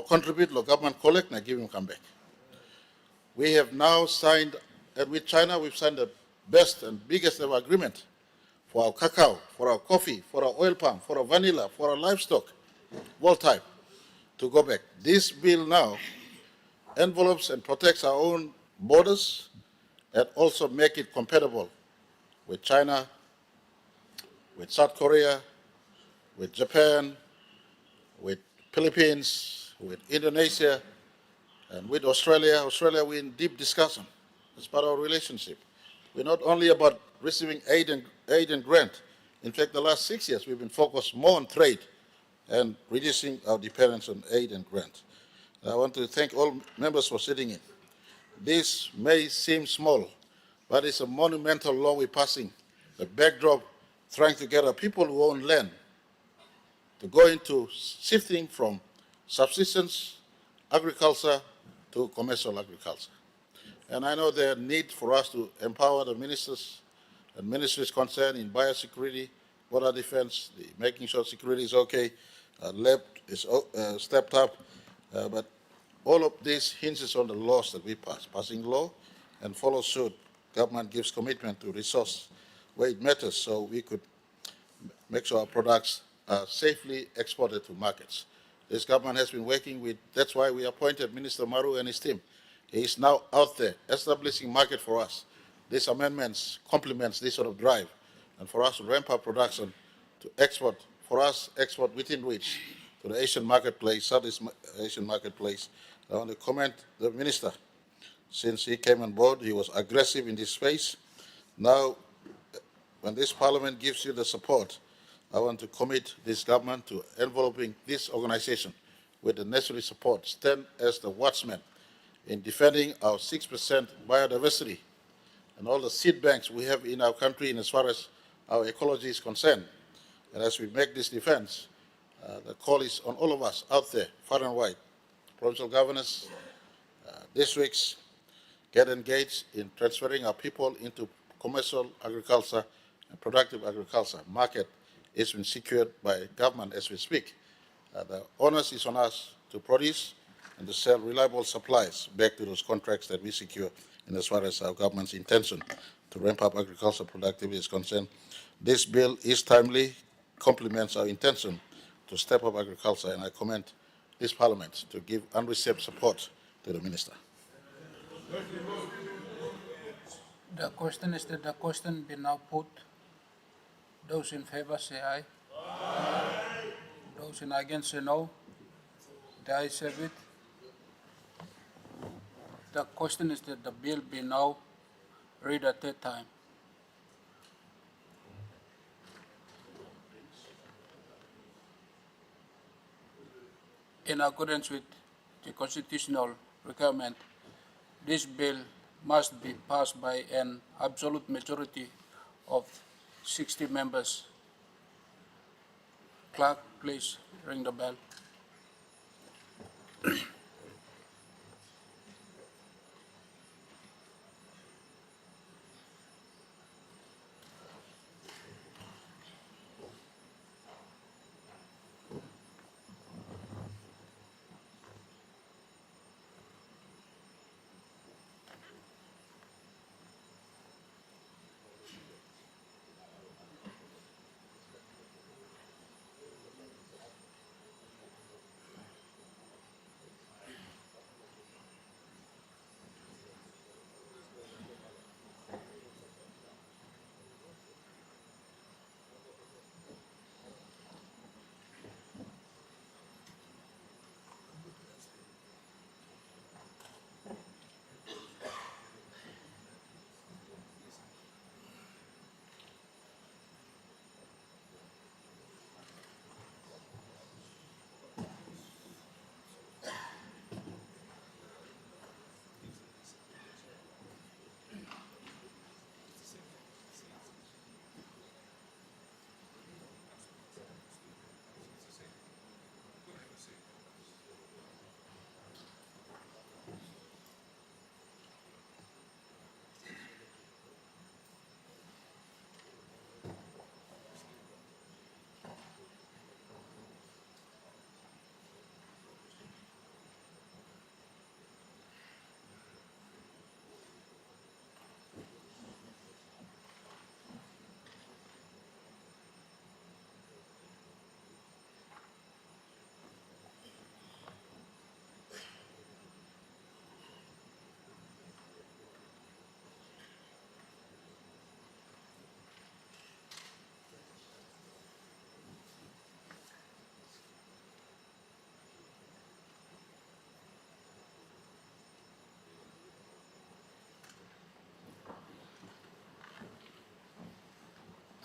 contribute, government collect, and give him come back. We have now signed, and with China, we've signed the best and biggest ever agreement for our cacao, for our coffee, for our oil palm, for our vanilla, for our livestock, world type, to go back. This bill now envelopes and protects our own borders and also make it compatible with China, with South Korea, with Japan, with Philippines, with Indonesia, and with Australia. Australia, we're in deep discussion as part of our relationship. We're not only about receiving aid and grant. In fact, the last 6 years, we've been focused more on trade and reducing our dependence on aid and grant. I want to thank all members for sitting in. This may seem small, but it's a monumental law we're passing. The backdrop trying to get our people who own land to go into shifting from subsistence agriculture to commercial agriculture. And I know the need for us to empower the ministers and ministries concerned in biosecurity, border defense, making sure security is okay, lab is stepped up, but all of this hinges on the laws that we pass. Passing law and follow suit. Government gives commitment to resource where it matters so we could make sure our products are safely exported to markets. This government has been working with, that's why we appointed Minister Maru and his team. He is now out there establishing market for us. These amendments complements this sort of drive, and for us to ramp up production to export, for us export within reach to the Asian marketplace, Southeast Asian marketplace. I want to commend the minister. Since he came on board, he was aggressive in this space. Now, when this parliament gives you the support, I want to commit this government to enveloping this organization with the necessary support, stand as the watchman in defending our 6% biodiversity and all the seed banks we have in our country in as far as our ecology is concerned. And as we make this defense, the call is on all of us out there, far and wide, provincial governors, districts, get engaged in transferring our people into commercial agriculture and productive agriculture. Market has been secured by government as we speak. The onus is on us to produce and to sell reliable supplies back to those contracts that we secure in as far as our government's intention to ramp up agricultural productivity is concerned. This bill is timely, complements our intention to step up agriculture, and I commend this parliament to give unreserved support to the minister. The question is that the question be now put. Those in favor say aye. Aye. Those in against say no. The ayes have it. The question is that the bill be now read a third time. In accordance with the constitutional requirement, this bill must be passed by an absolute majority of 60 members. Clerk, please ring the bell.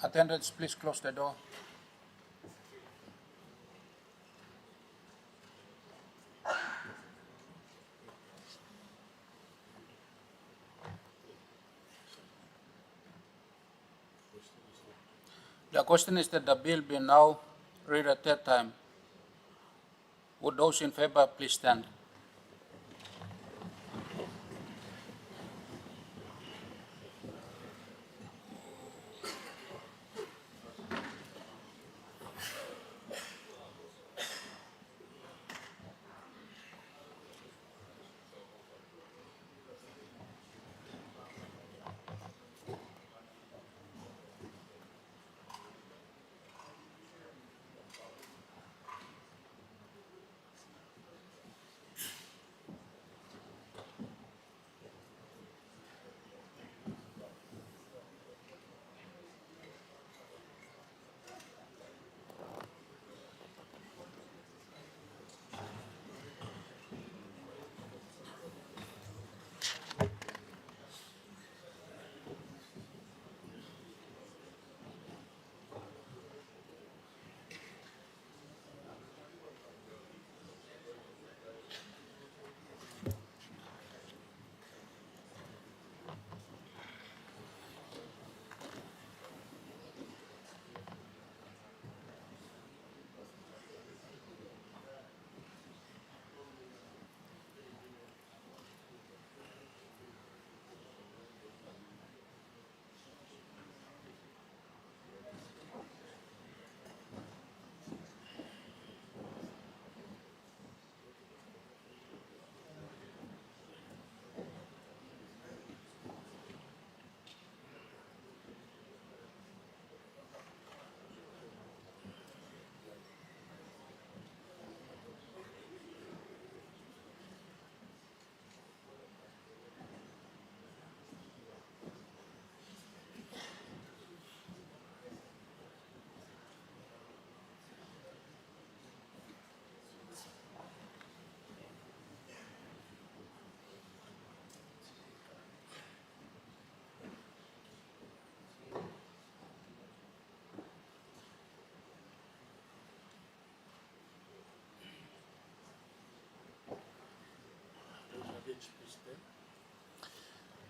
Attendants, please close the door. The question is that the bill be now read a third time. Would those in favor please stand?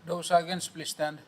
Those against please stand.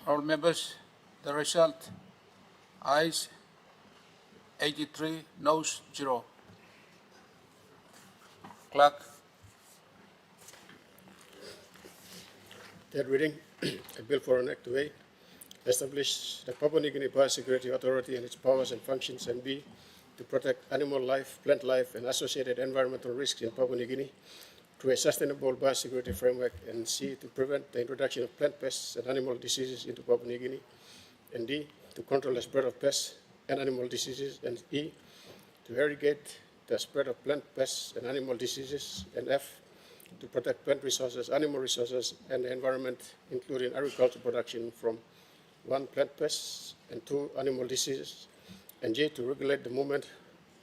All members, the result, ayes 83, noes 0. Clerk. Third reading, a bill for an act to A, establish the Papua New Guinea Biosecurity Authority and its powers and functions, and B, to protect animal life, plant life, and associated environmental risks in Papua New Guinea through a sustainable biosecurity framework, and C, to prevent the introduction of plant pests and animal diseases into Papua New Guinea, and D, to control the spread of pests and animal diseases, and E, to irrigate the spread of plant pests and animal diseases, and F, to protect plant resources, animal resources, and the environment, including agricultural production from 1, plant pests, and 2, animal diseases, and J, to regulate the movement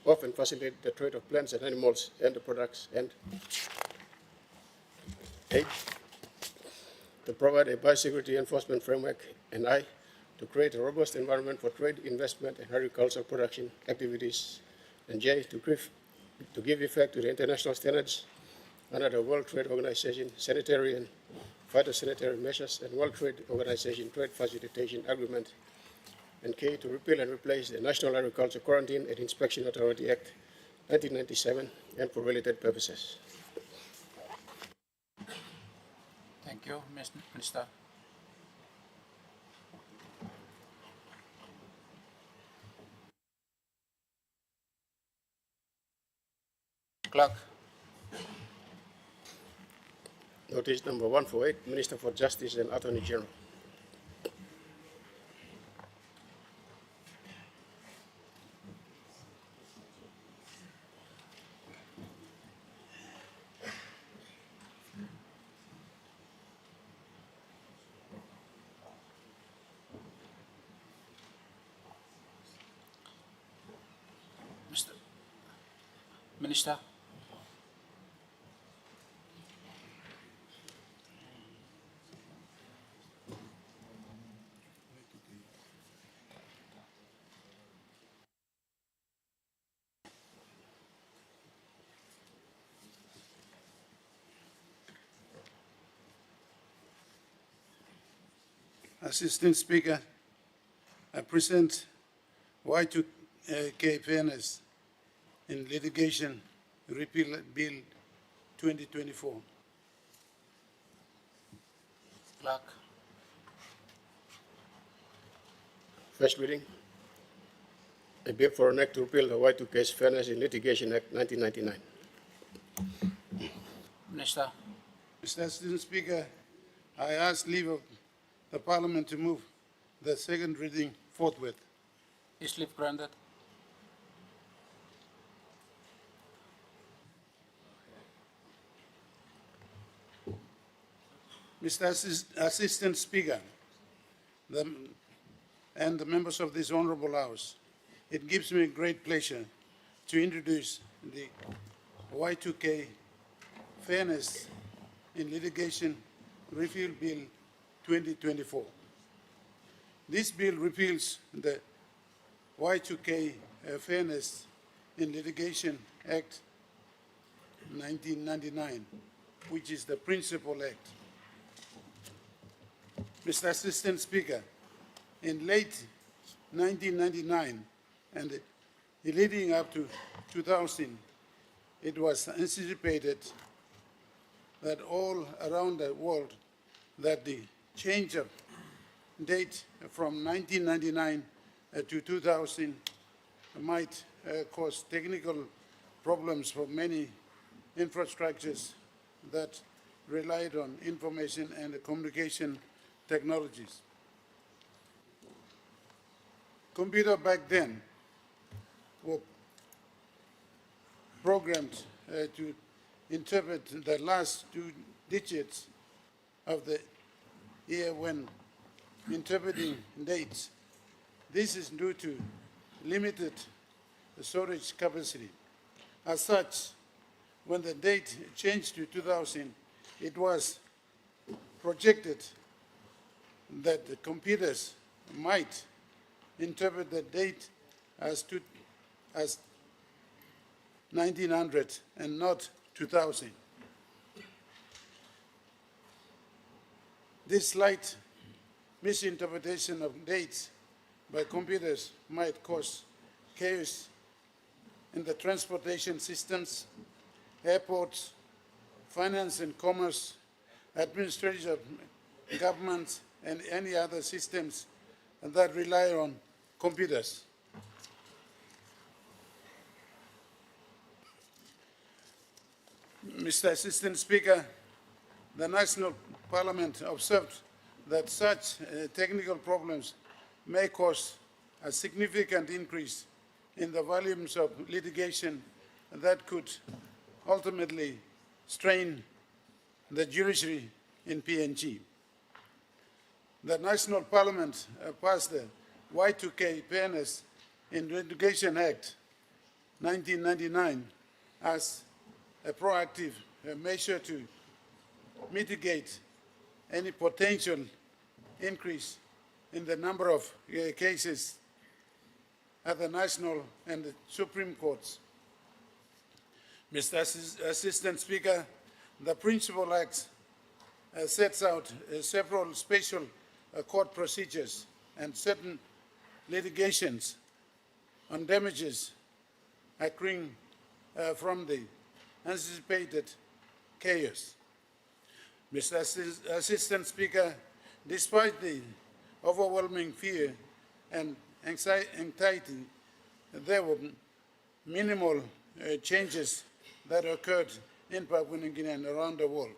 of and facilitate the trade of plants and animals and the products, and 8, to provide a biosecurity enforcement framework, and I, to create a robust environment for trade, investment, and agricultural production activities, and J, to give effect to the international standards under the World Trade Organization sanitary and phytosanitary measures and World Trade Organization Trade Facilitation Agreement, and K, to repeal and replace the National Agriculture Quarantine and Inspection Authority Act 1997 and for related purposes. Thank you, Mr. Minister. Clerk. Notice number 148, Minister for Justice and Attorney General. Mr. Minister. Assistant Speaker, I present Y2K Fairness in Litigation Repeal Bill 2024. Clerk. First reading. A bill for an act to repeal the Y2K Fairness in Litigation Act 1999. Minister. Mr. Assistant Speaker, I ask leave of the Parliament to move the second reading forthwith. Is leave granted? Mr. Assistant Speaker, and the members of this Honourable House, it gives me great pleasure to introduce the Y2K Fairness in Litigation Repeal Bill 2024. This bill repeals the Y2K Fairness in Litigation Act 1999, which is the principal act. Mr. Assistant Speaker, in late 1999 and leading up to 2000, it was anticipated that all around the world that the change of date from 1999 to 2000 might cause technical problems for many infrastructures that relied on information and communication technologies. Computers back then were programmed to interpret the last 2 digits of the year when interpreting dates. This is due to limited storage capacity. As such, when the date changed to 2000, it was projected that the computers might interpret the date as 1900 and not 2000. This slight misinterpretation of dates by computers might cause chaos in the transportation systems, airports, finance and commerce, administration of governments, and any other systems that rely on computers. Mr. Assistant Speaker, the National Parliament observed that such technical problems may cause a significant increase in the volumes of litigation that could ultimately strain the judiciary in PNG. The National Parliament passed the Y2K Fairness in Litigation Act 1999 as a proactive measure to mitigate any potential increase in the number of cases at the national and the Supreme Courts. Mr. Assistant Speaker, the Principal Act sets out several special court procedures and certain litigations on damages accruing from the anticipated chaos. Mr. Assistant Speaker, despite the overwhelming fear and anxiety, there were minimal changes that occurred in Papua New Guinea and around the world.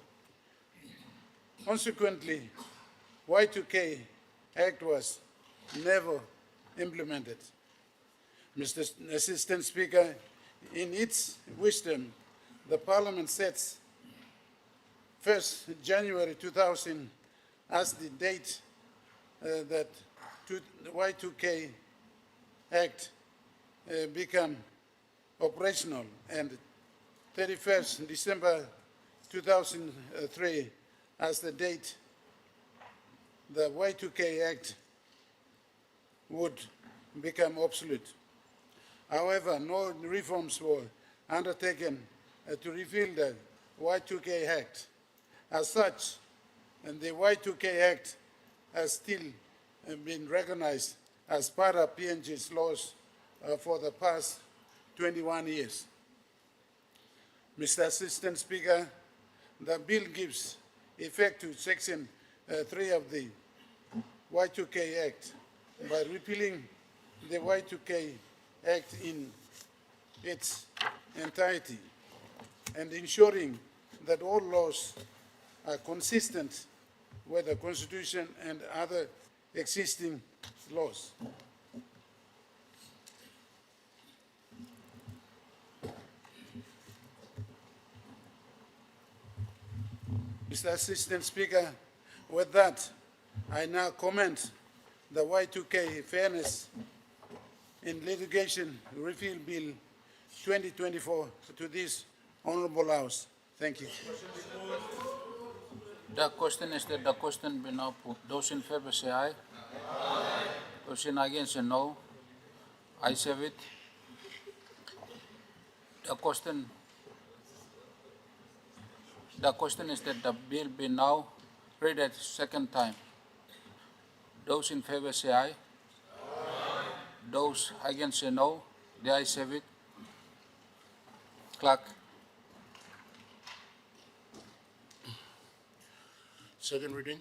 Consequently, Y2K Act was never implemented. Mr. Assistant Speaker, in its wisdom, the Parliament sets 1st January 2000 as the date that the Y2K Act become operational, and 31st December 2003 as the date the Y2K Act would become obsolete. However, no reforms were undertaken to repeal the Y2K Act. As such, and the Y2K Act has still been recognized as part of PNG's laws for the past 21 years. Mr. Assistant Speaker, the bill gives effect to Section 3 of the Y2K Act by repealing the Y2K Act in its entirety and ensuring that all laws are consistent with the Constitution and other existing laws. Mr. Assistant Speaker, with that, I now comment the Y2K Fairness in Litigation Repeal Bill 2024 to this Honourable House. Thank you. The question is that the question be now put. Those in favor say aye. Aye. Those in against say no. Ayes have it. The question is that the bill be now read at second time. Those in favor say aye. Aye. Those against say no. The ayes have it. Clerk. Second reading,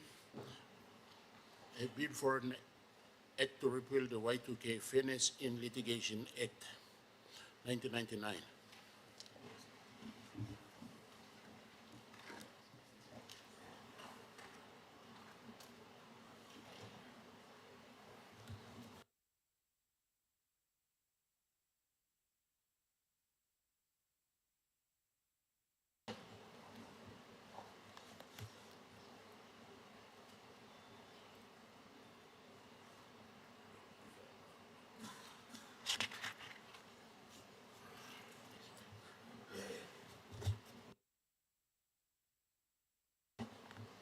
a bill for an act to repeal the Y2K Fairness in Litigation Act 1999.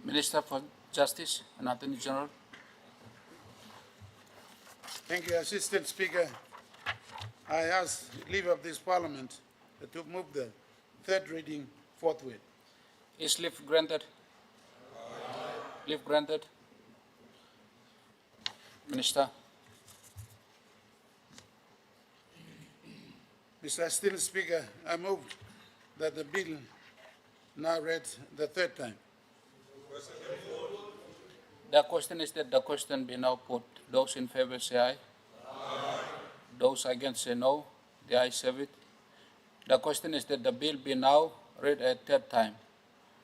Minister for Justice and Attorney General. Thank you, Assistant Speaker. I ask leave of this Parliament to move the third reading forthwith. Is leave granted? Leave granted. Minister. Mr. Assistant Speaker, I move that the bill now read the third time. The question is that the question be now put. Those in favor say aye. Aye. Those against say no. The ayes have it. The question is that the bill be now read a third time.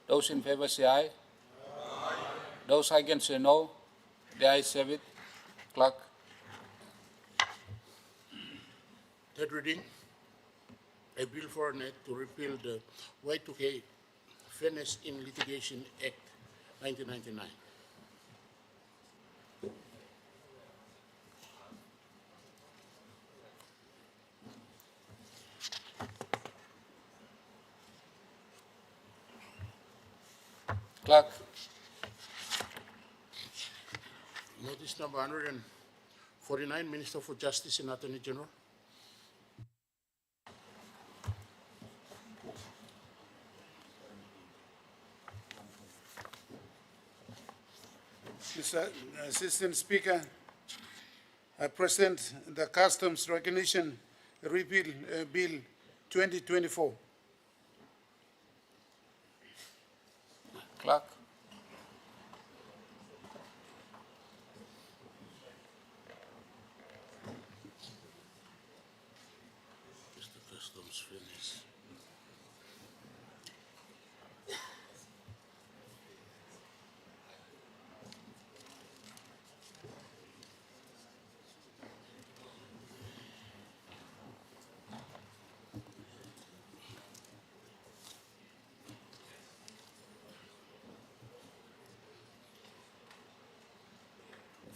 Those in favor say aye. Aye. Those against say no. The ayes have it. Clerk. Third reading, a bill for an act to repeal the Y2K Fairness in Litigation Act 1999. Clerk. Notice number 149, Minister for Justice and Attorney General. Mr. Assistant Speaker, I present the Customs Recognition Repeal Bill 2024. Clerk. Mr. Customs Fairness.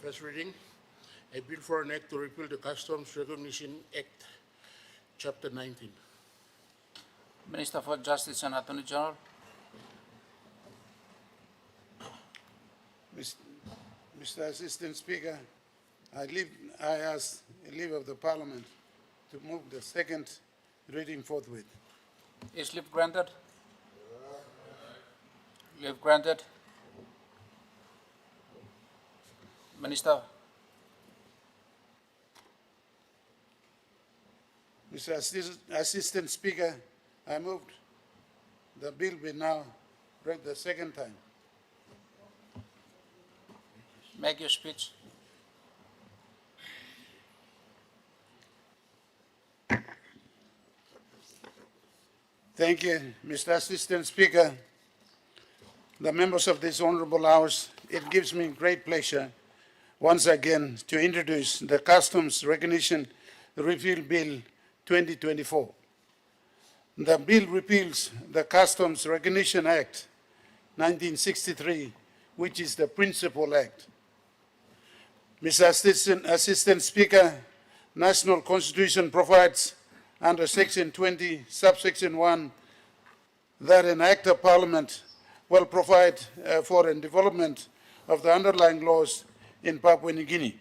First reading, a bill for an act to repeal the Customs Recognition Act, Chapter 19. Minister for Justice and Attorney General. Mr. Assistant Speaker, I ask leave of the Parliament to move the second reading forthwith. Is leave granted? Leave granted. Minister. Mr. Assistant Speaker, I moved the bill be now read the second time. Make your speech. Thank you, Mr. Assistant Speaker. The members of this honorable House, it gives me great pleasure once again to introduce the Customs Recognition Repeal Bill 2024. The bill repeals the Customs Recognition Act 1963, which is the principal act. Mr. Assistant Speaker, National Constitution provides under Section 20, subsection 1, that an Act of Parliament will provide for the development of the underlying laws in Papua New Guinea.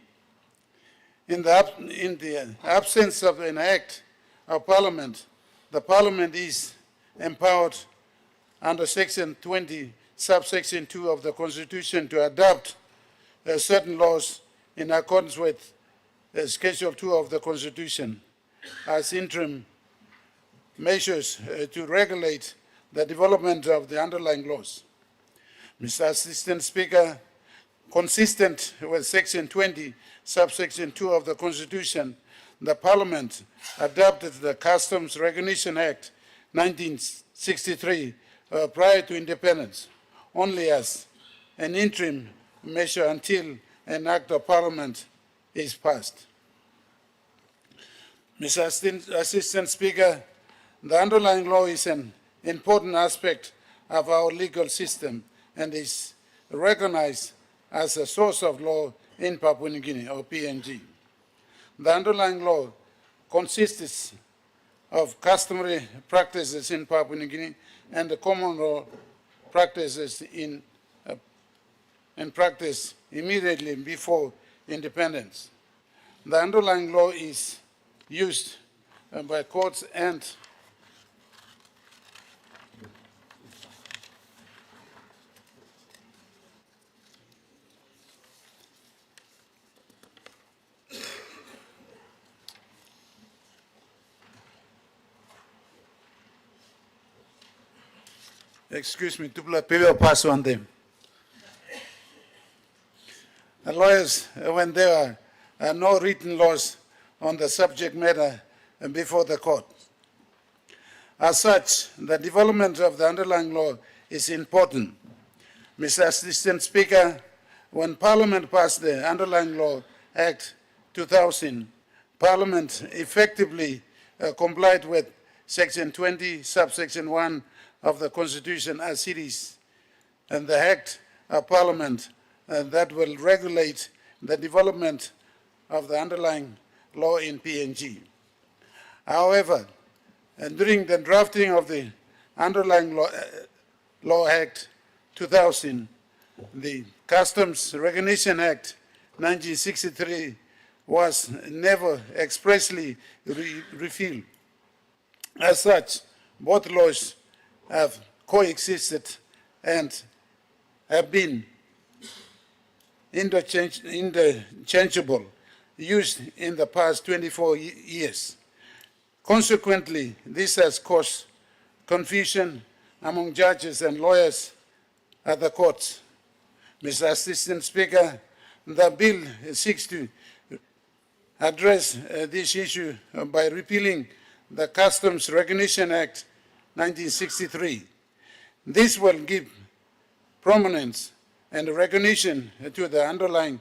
In the absence of an Act of Parliament, the Parliament is empowered under Section 20, subsection 2 of the Constitution to adopt certain laws in accordance with Schedule 2 of the Constitution as interim measures to regulate the development of the underlying laws. Mr. Assistant Speaker, consistent with Section 20, subsection 2 of the Constitution, the Parliament adopted the Customs Recognition Act 1963 prior to independence, only as an interim measure until an Act of Parliament is passed. Mr. Assistant Speaker, the underlying law is an important aspect of our legal system and is recognized as a source of law in Papua New Guinea, or PNG. The underlying law consists of customary practices in Papua New Guinea and the common law practices in practice immediately before independence. The underlying law is used by courts and excuse me, to people pass on them. The lawyers, when there are no written laws on the subject matter before the court. As such, the development of the underlying law is important. Mr. Assistant Speaker, when Parliament passed the Underlying Law Act 2000, Parliament effectively complied with Section 20, subsection 1 of the Constitution as it is, and the Act of Parliament that will regulate the development of the underlying law in PNG. However, during the drafting of the underlying law Act 2000, the Customs Recognition Act 1963 was never expressly repealed. As such, both laws have coexisted and have been interchangeable, used in the past 24 years. Consequently, this has caused confusion among judges and lawyers at the courts. Mr. Assistant Speaker, the bill seeks to address this issue by repealing the Customs Recognition Act 1963. This will give prominence and recognition to the underlying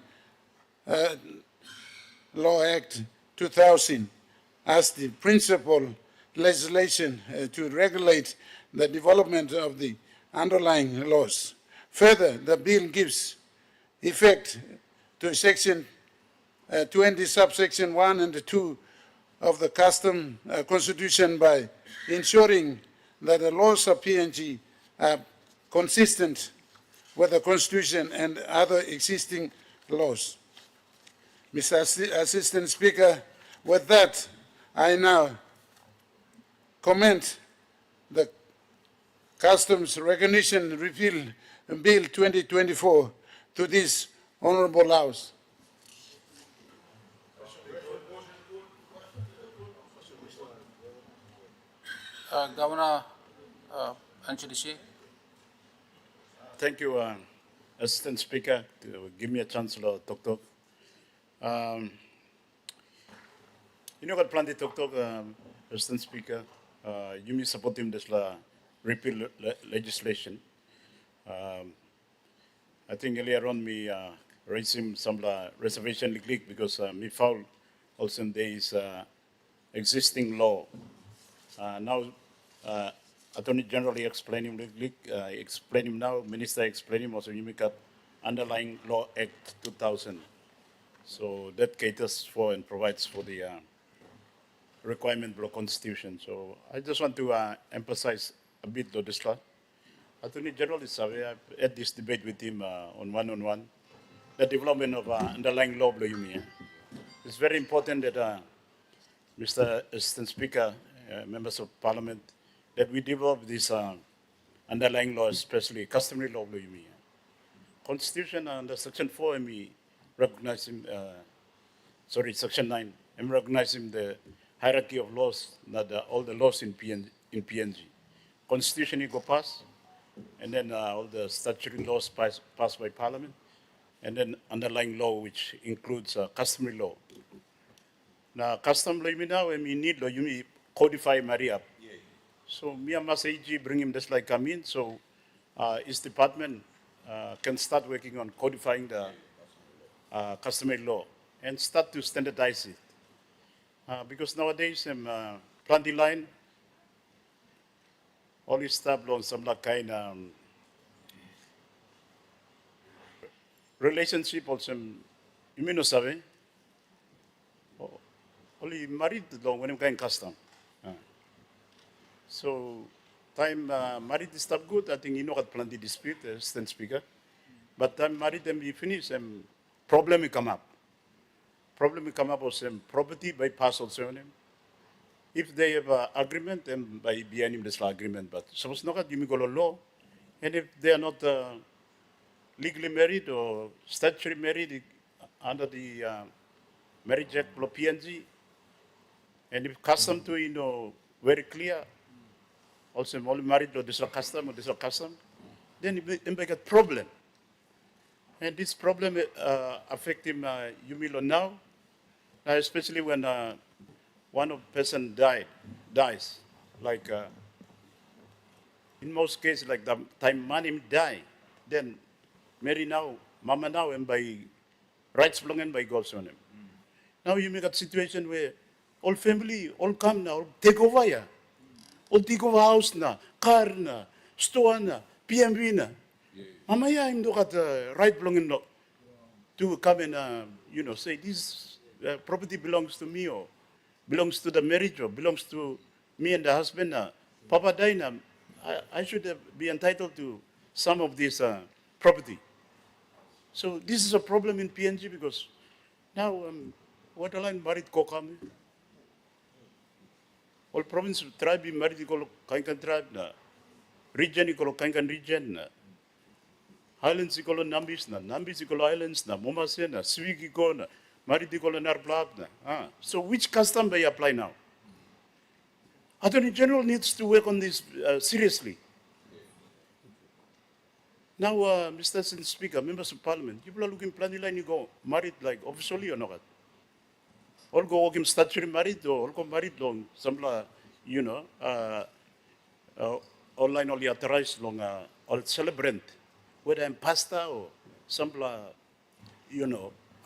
Law Act 2000 as the principal legislation to regulate the development of the underlying laws. Further, the bill gives effect to Section 20, subsection 1 and 2 of the Custom Constitution by ensuring that the laws of PNG are consistent with the Constitution and other existing laws. Mr. Assistant Speaker, with that, I now commend the Customs Recognition Repeal Bill 2024 to this Honourable House. Governor Anchilisi. Thank you, Assistant Speaker, to give me a chance to talk. You know what plenty talk, Assistant Speaker. You may support him this repeal legislation. I think earlier on me raised him some reservation leak because me found also there is existing law. Now, Attorney General explained him now, Minister explained him also, you make up underlying Law Act 2000. So that caters for and provides for the requirement of the Constitution. So I just want to emphasize a bit of this law. Attorney General is aware, I had this debate with him on one-on-one, the development of underlying law of the Union. It's very important that Mr. Assistant Speaker, members of Parliament, that we develop this underlying law, especially customary law of the Union. Constitution under Section 4, we recognize him, Section 9, and recognize him the hierarchy of laws, not all the laws in PNG. Constitution go pass, and then all the statutory laws passed by Parliament, and then underlying law, which includes customary law. Now, custom law, now, we need law, you codify Maria. So, me and Masaiji bring him just like come in, so his department can start working on codifying the customary law and start to standardize it. Because nowadays, planting line, all established on some kind of relationship also, you mean no sabe? Only married long when I'm kind custom. So, time married is stuff good, I think you know what plenty dispute, Assistant Speaker. But time married and we finish, problem will come up. Problem will come up also, property by pass also. If they have an agreement, then by behind this agreement. But suppose not, you may go to law. And if they are not legally married or statutory married under the Marriage Act of PNG, and if custom to, very clear, also only married or this custom or this custom, then it make a problem. And this problem affect him, now, especially when one of person dies, like in most cases, like the time money die, then marry now, mama now, and by rights belonging by God's on him. Now you make a situation where all family, all come now, take over here. All tiko house na, car na, store na, PMV na. Mamaya I'm not at right belonging law to come and, say this property belongs to me or belongs to the marriage or belongs to me and the husband. Papa Daina, I should be entitled to some of this property. So this is a problem in PNG because now what line married kokame. All province tribe married ko kainkan tribe na, region ko kainkan region na. Highlands ikolo Nambis na, Nambis ikolo Islands na, Momase na, Swigi ko na, Mariti ikolo Narblab na. So which custom they apply now? Attorney General needs to work on this seriously. Now, Mr. Speaker, members of Parliament, people are looking plenty line you go married like officially or not. All go walking statutory married or all go married long some online only authorized long or celebrant. Whether I'm pastor or some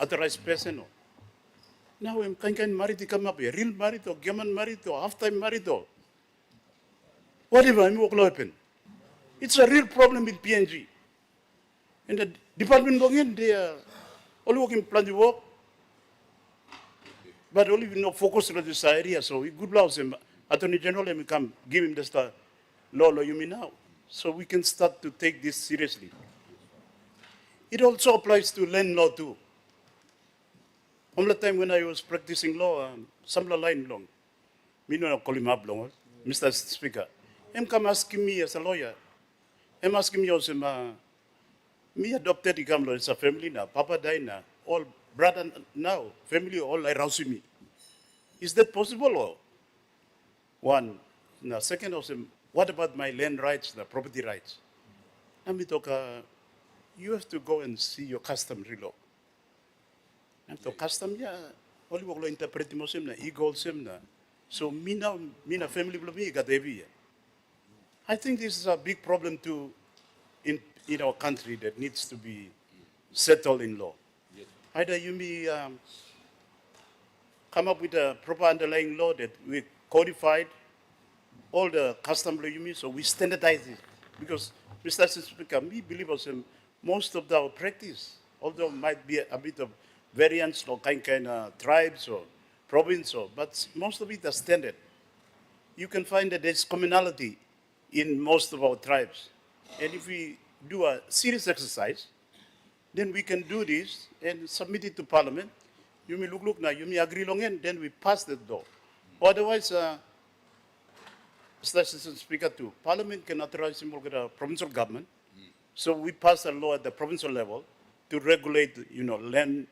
authorized person. Now I'm kind married to come up here, real married or gammon married or half-time married or whatever I'm open. It's a real problem with PNG. And the department going in, they are all working plenty work, but only no focus on this area. So we good laws him, Attorney General, and we come give him the law you mean now. So we can start to take this seriously. It also applies to land law too. On the time when I was practicing law, some line long, me no call him up long, Mr. Speaker. Him come asking me as a lawyer. Him asking me also, me adopted the Gamlo, it's a family now, Papa died now, all brother now, family all arouse me. Is that possible or? One. Now, second also, what about my land rights, the property rights? Let me talk, you have to go and see your customary law. And to custom, yeah, only will interpret him na, equals him na. So me now, me na family will be got every year. I think this is a big problem too in our country that needs to be settled in law. Yes. Either you may come up with a proper underlying law that we codified all the customary you mean, so we standardize it. Because, Mr. Speaker, we believe also most of our practice, although might be a bit of variance or kind of tribes or province, but most of it is standard. You can find that there's commonality in most of our tribes. And if we do a serious exercise, then we can do this and submit it to Parliament. You may look now, you may agree long and then we pass the law. Otherwise, Mr. Speaker too, Parliament can authorize the provincial government. So we pass a law at the provincial level to regulate, land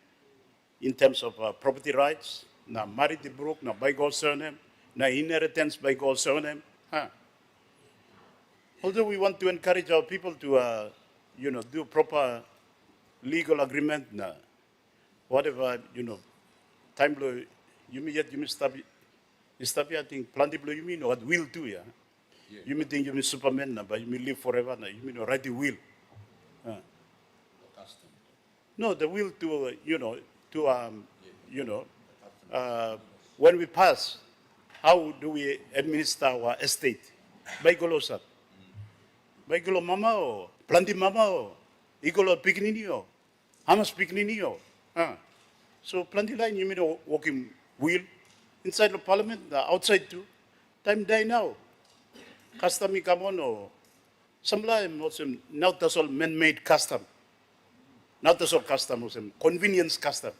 in terms of property rights, na married brook, na by God's surname, na inheritance by God's surname. Although we want to encourage our people to, do proper legal agreement, whatever, time blow, you may stop, I think, plenty blow, you mean, what will do, yeah? Yeah. You may think you mean Superman, but you may live forever, you mean write the will. No, the will to, when we pass, how do we administer our estate? By Golosat. By Golo Mama or Planti Mama or Igolo Picninio, or Hamas Picninio. So Planti line, you mean walking wheel inside the Parliament, outside too. Time die now. Custom come on or some line also not that's all man-made custom. Not that's all custom, convenience custom.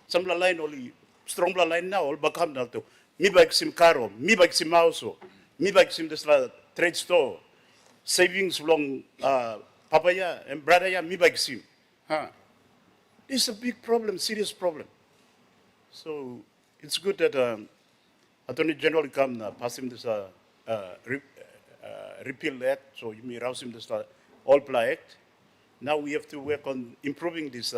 Some line only strong line now, all become now to me bike sim caro, me bike sim house, me bike sim this trade store, savings long papaya and brother me bike sim. This is a big problem, serious problem. So it's good that Attorney General come pass him this repeal act, so you may rouse him this all play act. Now we have to work on improving this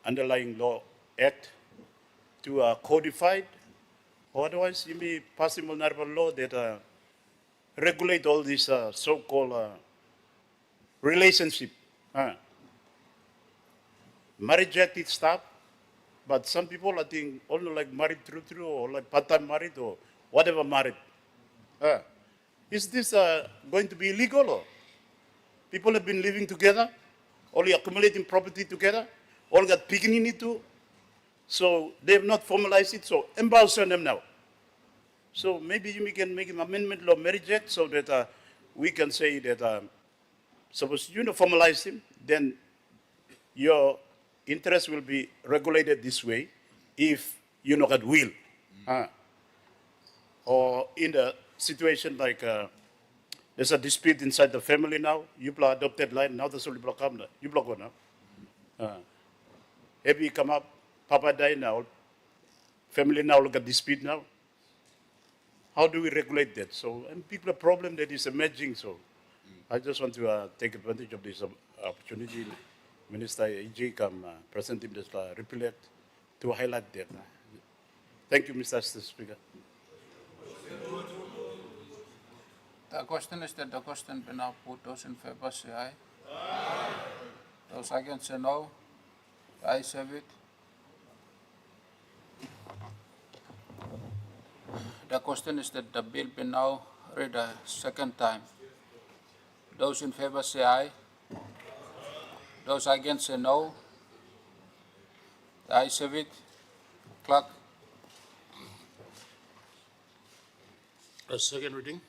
underlying law act to codified, or otherwise you may pass a law that regulate all this so-called relationship. Marriage act it stop, But some people, I think, only like married through, or like part-time married, or whatever married. Is this going to be illegal? Or people have been living together, only accumulating property together, all got picking too. So they have not formalized it, so embargo on them now. So maybe you can make an amendment law marriage act so that we can say that suppose you formalize him, then your interest will be regulated this way if you know at will. Or in a situation like there's a dispute inside the family now, you block adopted line, now the only block come now. You block one now. Have you come up, Papa died now, family now look at dispute now. How do we regulate that? So, and people a problem that is emerging. So, I just want to take advantage of this opportunity. Minister AG come present in this repeal act to highlight that. Thank you, Mr. Speaker. The question is that the question been now put. Those in favor say aye. Aye. Those against say no. The ayes have it. The question is that the bill be now read a second time. Those in favor say aye. Those against say no. The ayes have it. Clerk. A second reading.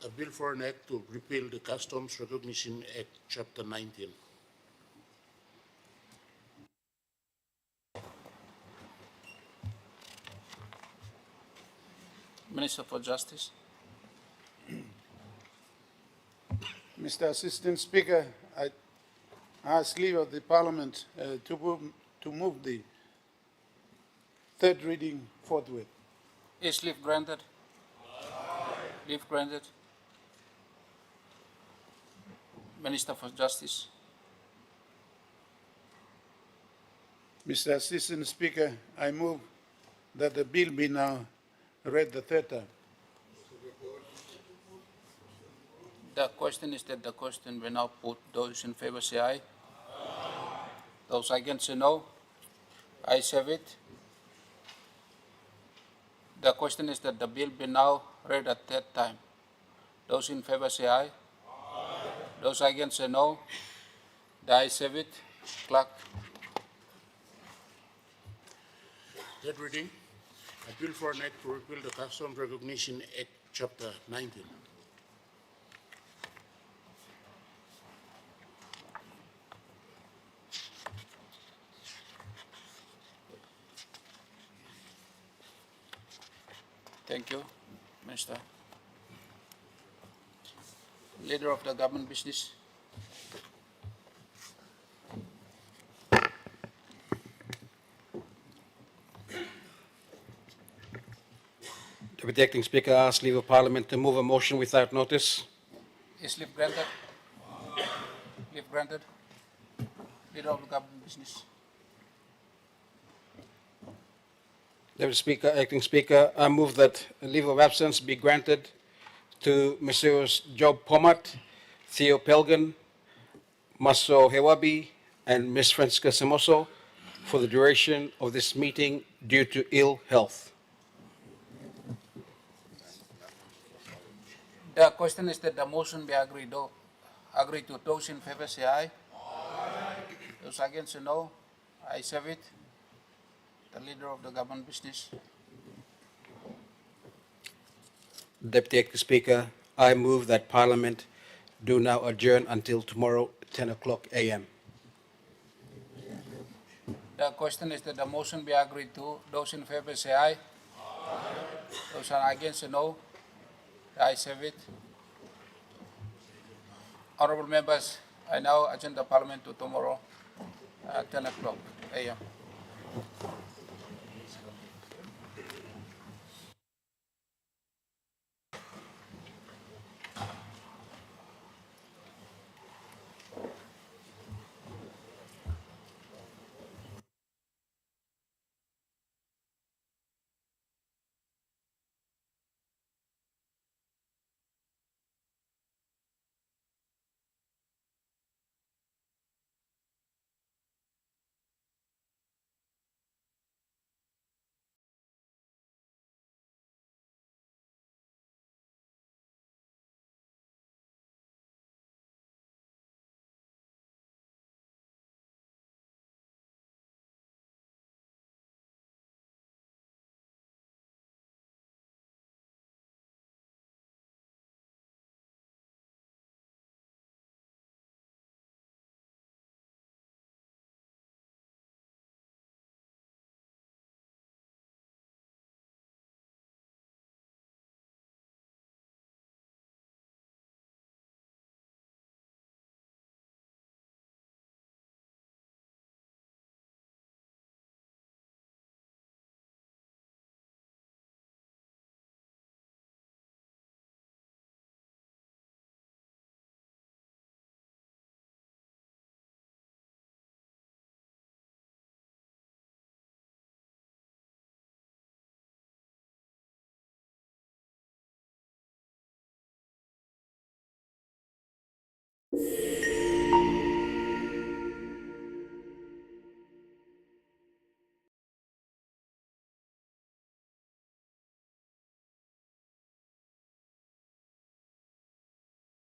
A bill for an act to repeal the Customs Recognition Act, Chapter 19. Minister for Justice. Mr. Assistant Speaker, I ask leave of the Parliament to move the third reading forthwith. Is leave granted? Leave granted. Minister for Justice. Mr. Assistant Speaker, I move that the bill be now read the third time. The question is that the question will now put. Those in favor say aye. Aye. Those against say no. Ayes have it. The question is that the bill be now read a third time. Those in favor say aye. Aye. Those against say no. The ayes have it. Clerk. Third reading. A bill for an act to repeal the Customs Recognition Act, Chapter 19. Thank you, Minister. Leader of the Government Business. Deputy Acting Speaker, I ask leave of Parliament to move a motion without notice. Is leave granted? Leave granted. Leader of the Government Business. Deputy Speaker, Acting Speaker, I move that a leave of absence be granted to Messrs. Job Pomat, Theo Pelgan, Maso Hewabi, and Ms. Francisca Samoso for the duration of this meeting due to ill health. The question is that the motion be agreed to. Those in favor say aye. Aye. Those against say no. Ayes have it. The Leader of the Government Business. Deputy Acting Speaker, I move that Parliament do now adjourn until tomorrow, 10 o'clock a.m. The question is that the motion be agreed to. Those in favor say aye. Aye. Those are against say no. The ayes have it. Honorable members, I now adjourn the Parliament to tomorrow, 10 o'clock a.m.